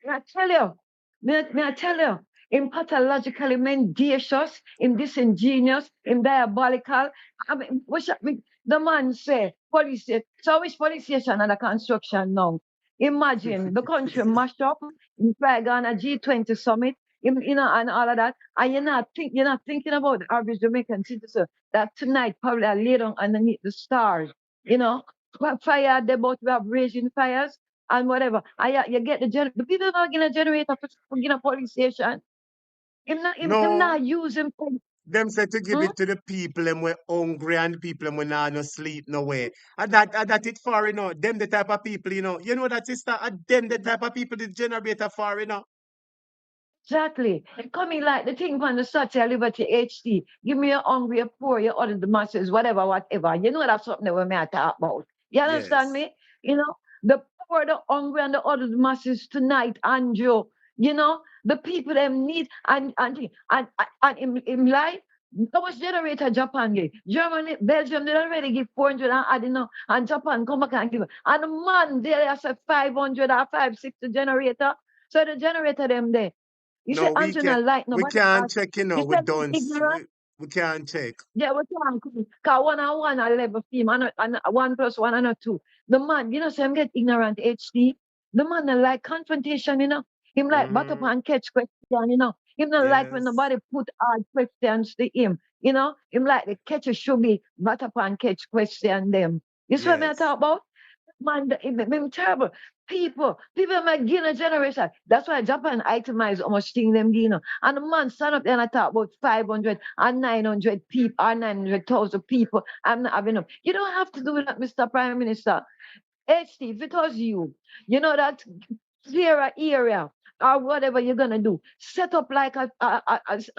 I tell you. Me I tell you. Him pathologically mendacious, him disingenuous, him diabolical. I mean, the man say, police say, so which police station and the construction now? Imagine the country mashed up, in try go on a G20 summit, you know, and all of that. And you're not thinking about the average Jamaican citizen that tonight probably are laid on underneath the stars. You know, fire, they both we have raging fires and whatever. And you get the people not gonna generator for police station. Him not using. Them said to give it to the people them were hungry and the people them were not no sleep no way. And that it for, you know. Them the type of people, you know. You know that sister, them the type of people the generator for, you know. Exactly. It coming like the thing from the Satya Liberty HD. Give me a hungry, a poor, you order the masses, whatever. You know that's something that we may talk about. You understand me? You know, the poor, the hungry, and the other masses tonight, Andrew. You know, the people them need and in life, How much generator Japan give? Germany, Belgium, they already give 400 and add, and Japan come back and give. And the man, they have said 500 or 560 generator. So the generator them there. You say No, Andrew not like we nobody can't ask. check, You we say don't, ignorant? we can't check. Yeah, what you want? Cause one and one are level film, and one plus one and a two. The man, say him get ignorant HD. The man not like confrontation, Him like butt up and catch question. Him not like when Yes. nobody put hard questions to him. Him like the catch a should be butt up and catch question them. You see what I Yes. talk about? Man, it make me terrible. People make gain generation. That's why Japan itemize how much thing them gain. And the man stand up there and I talk about 500 and 900 people or 900,000 people. I'm not having enough. You don't have to do that, Mr. Prime Minister. Hey, Steve, it was you. You know that clear a area or whatever you're gonna do. Set up like a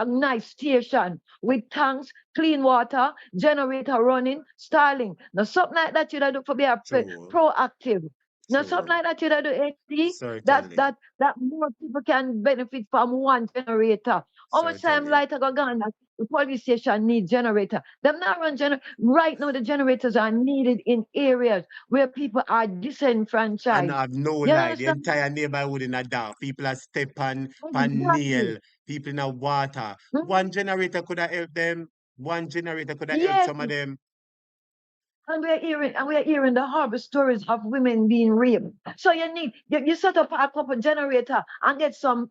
nice station with tanks, clean water, generator running, styling. Now something like that you do for be True. proactive. Now something True. like that you do HD Certainly. that more people can benefit from one generator. How much time Certainly. light I go gone that the police station need generator. Them not run right now the generators are needed in areas where people are And disenfranchised. have no You light. The understand? entire neighborhood in a dark. People are step on Exactly. nail. People in a water. Mhm. One generator could have helped them. One generator could have helped Yes, some of them. and we're hearing the horrible stories of women being raped. So you set up a couple generator and get some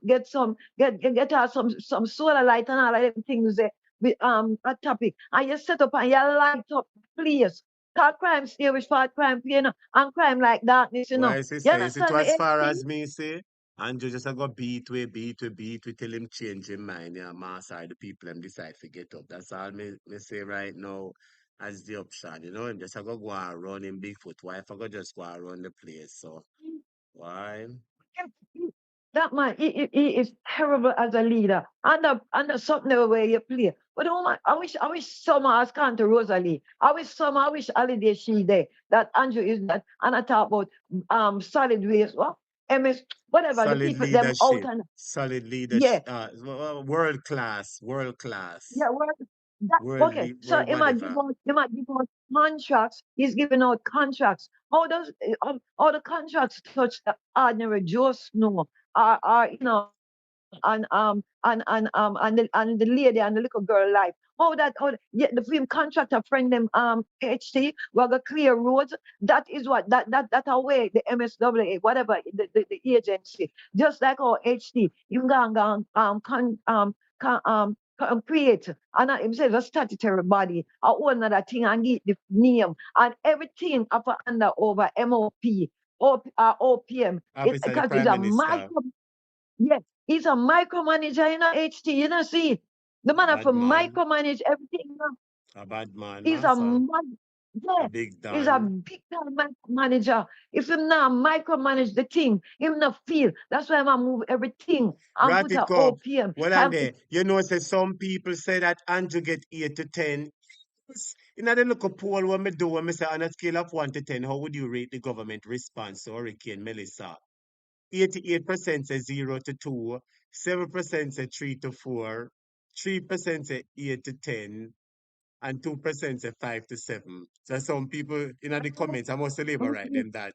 solar light and all of them things there with a topic. And you set up and you light up the place. Cause crime stay with fat crime, and crime like darkness. Why, You sister, is it understand as me, far HD? as me say? Andrew just a go beat we till him change his mind. Yeah, master the people and decide to get up. That's all me say right now as the option. Him just a go and run him Bigfoot. Why if I go just go and run the place? So why? That man, he is terrible as a leader. And something the way you play. But oh my, I wish summer has come to Rosalie. I wish holiday she there. That Andrew is that. And I talk about solid waste. What? MS, whatever, the Solid people them out leadership. and Solid yeah. leadership. World class. World class. Yeah, well, okay. So World whatever. he might give out contracts. He's giving out contracts. How the contracts touch the ordinary Joe Snow, and the lady and the little girl life. Yeah, the film contractor friend them HT we got clear roads. That is what that away the MSWA whatever the agency just like our HT you can create and him say a statutory body a whole another thing and get the name and everything of under over MOP OPM it Officer, the because it's Prime a Minister. micro. Yes, he's a micromanager, HT. See, the A man have to bad man. micromanage everything. A bad man, He's a master. man, A yeah, big he's a Dan. big time manager. If him not micromanage the thing, him not feel. That's why I move everything and put a Ratico. OPM. Well, and there, say some people say that Andrew get 8 to 10. In the look of poll when me say on a scale of 1 to 10, how would you rate the government response to Hurricane Melissa? 88% say 0 to 2, 7% say 3 to 4, 3% say 8 to 10, and 2% say 5 to 7. So some people in the comments, I must leave right them that.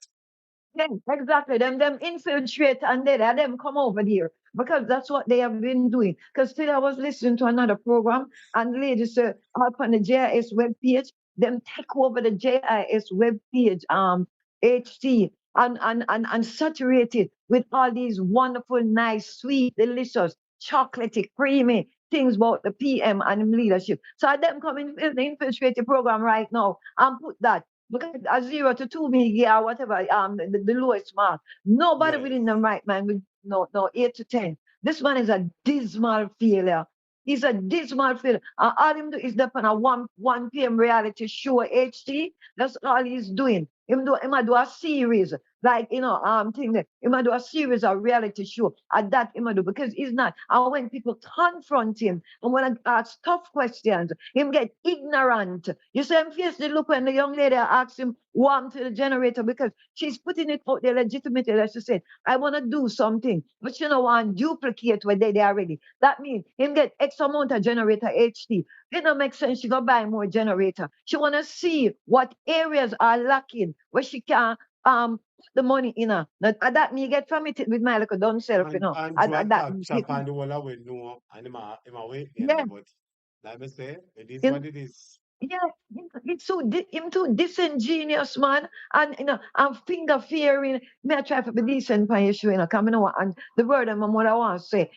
Yeah, exactly. Them infiltrate and then them come over there because that's what they have been doing. Because today I was listening to another program and the lady said up on the JIS web page, them take over the JIS web page, HT and saturate it with all these wonderful, nice, sweet, delicious, chocolatey, creamy things about the PM and leadership. So them come in the infiltrate the program right now and put that because a 0 to 2 million or whatever, the lowest mark. Nobody Yes. within the right man with no 8 to 10. This man is a dismal failure. He's a dismal failure. All him do is depend on one PM reality show HT. That's all he's doing. Him do a series. like thing that he might do a series of reality show at that he might do because he's not. And when people confront him and when I ask tough questions, him get ignorant. You see him face the look when the young lady asks him warm to the generator because she's putting it out there legitimately. As she said, I want to do something, but she don't want duplicate what they already. That means him get X amount of generator HD. It don't make sense. She go buy more generator. She wanna see what areas are lacking where she can put the money in her. That me get from it with my little done self, And you That attack chop on the wall away no and him a wait yeah, there, but like I say, it is in, what it is. yeah, it's so him too disingenuous, man, and and finger fearing. Me I try to be decent for your show, come and the word that my mother wants to say,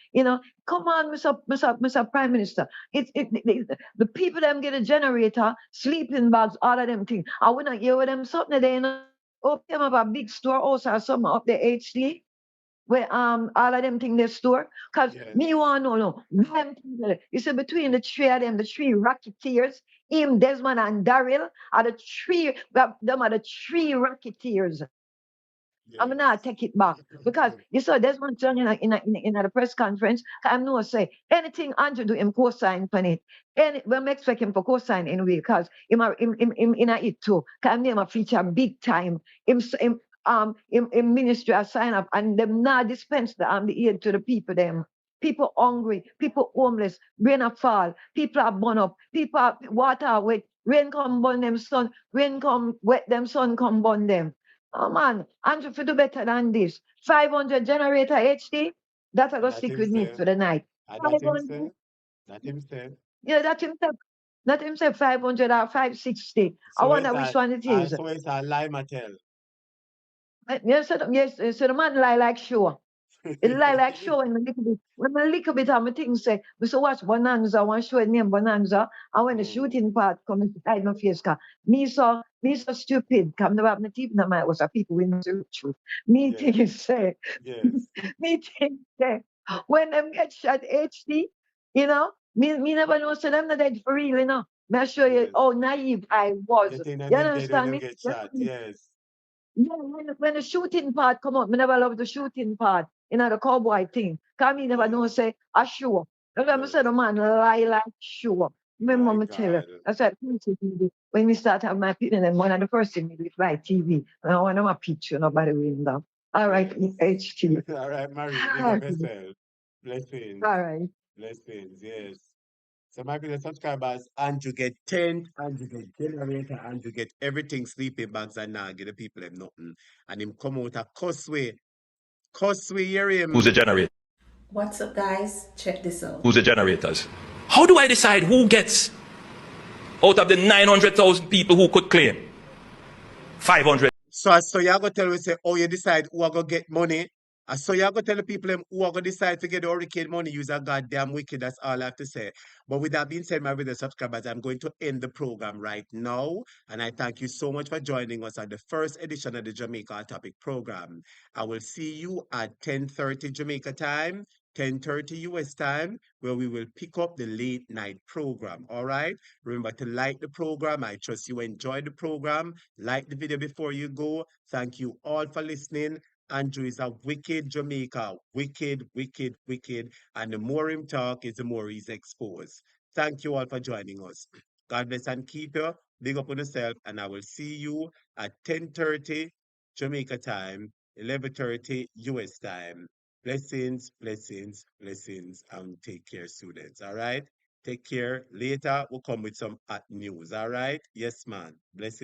come on, Mr. Prime Minister. The people them get a generator, sleeping bags, all of them things. I wanna hear with them something they open them up a big storehouse or something up the HD where all of them thing they store. Cause Yes. me want to know no, them people, you see between the three of them, the three racketeers, him, Desmond and Daryl are the three them are the three racketeers. I'm not take it back because you saw Desmond John in a the press conference. I'm no say anything Andrew do him co-sign on it. We expect him for co-sign anyway because him in it too. Cause I'm name a feature big time. Him ministry a sign up and them not dispense the aid to the people them. People hungry, people homeless, rain a fall, people are burn up, people are water wet, rain come burn them sun, rain come wet them sun come burn them. Oh man, Andrew, if you do better than this, 500 generator HD, that's going to That stick with me himself. for the night. That 500, himself. That himself. yeah, that himself 500 or 560. I So wonder which one it is. it's a lie Mattel. Yes, so the man lie like sure. It lie like sure when a little bit of my thing say, we so watch Bonanza, one show name Bonanza, and when the shooting part come into hide my face, me so stupid, come never have my teeth in my mind was a people with no truth. Me Yeah. think say, Yes. me think say, when them get shot HD, me never know so them not dead for real, Me I show you Yes. how naive I was. You think that You them dead when understand them me? get shot. Yes. Yeah, when the shooting part come out, me never love the shooting part, the cowboy thing. Cause me never know say, a sure. That's why I said the man lie like sure. Remember My me tell you. God. That's why when we start having my opinion, and one of the first thing we do by TV. And I want my picture, nobody will them. All right, Yes. HT. All right, Marie, big All up yourself. Blessings. right. Blessings, yes. So my people subscribers, and you get tent, and you get generator, and you get everything sleeping bags and now get the people them nothing. And him come out a cussway. Cussway, hear Who's him. the generator? What's up, guys? Check this out. Who's the generators? How do I decide who gets out of the 900,000 people who could claim 500? So you're gonna tell me say, oh, you decide who are gonna get money. So you're gonna tell the people them who are gonna decide to get the hurricane money, use a goddamn wicked, that's all I have to say. But with that being said, my video subscribers, I'm going to end the program right now. And I thank you so much for joining us on the first edition of the Jamaica Topic program. I will see you at 10:30 Jamaica time, 10:30 US time, where we will pick up the late night program. All right. Remember to like the program. I trust you enjoyed the program. Like the video before you go. Thank you all for listening. Andrew is a wicked Jamaica. Wicked, wicked, wicked. And the more him talk is the more he's exposed. Thank you all for joining us. God bless and keep you. Big up on yourself. And I will see you at 10:30 Jamaica time, 11:30 US time. Blessings, blessings, blessings, and take care, students. All right? Take care. Later, we'll come with some hot news. All right? Yes, man. Blessings.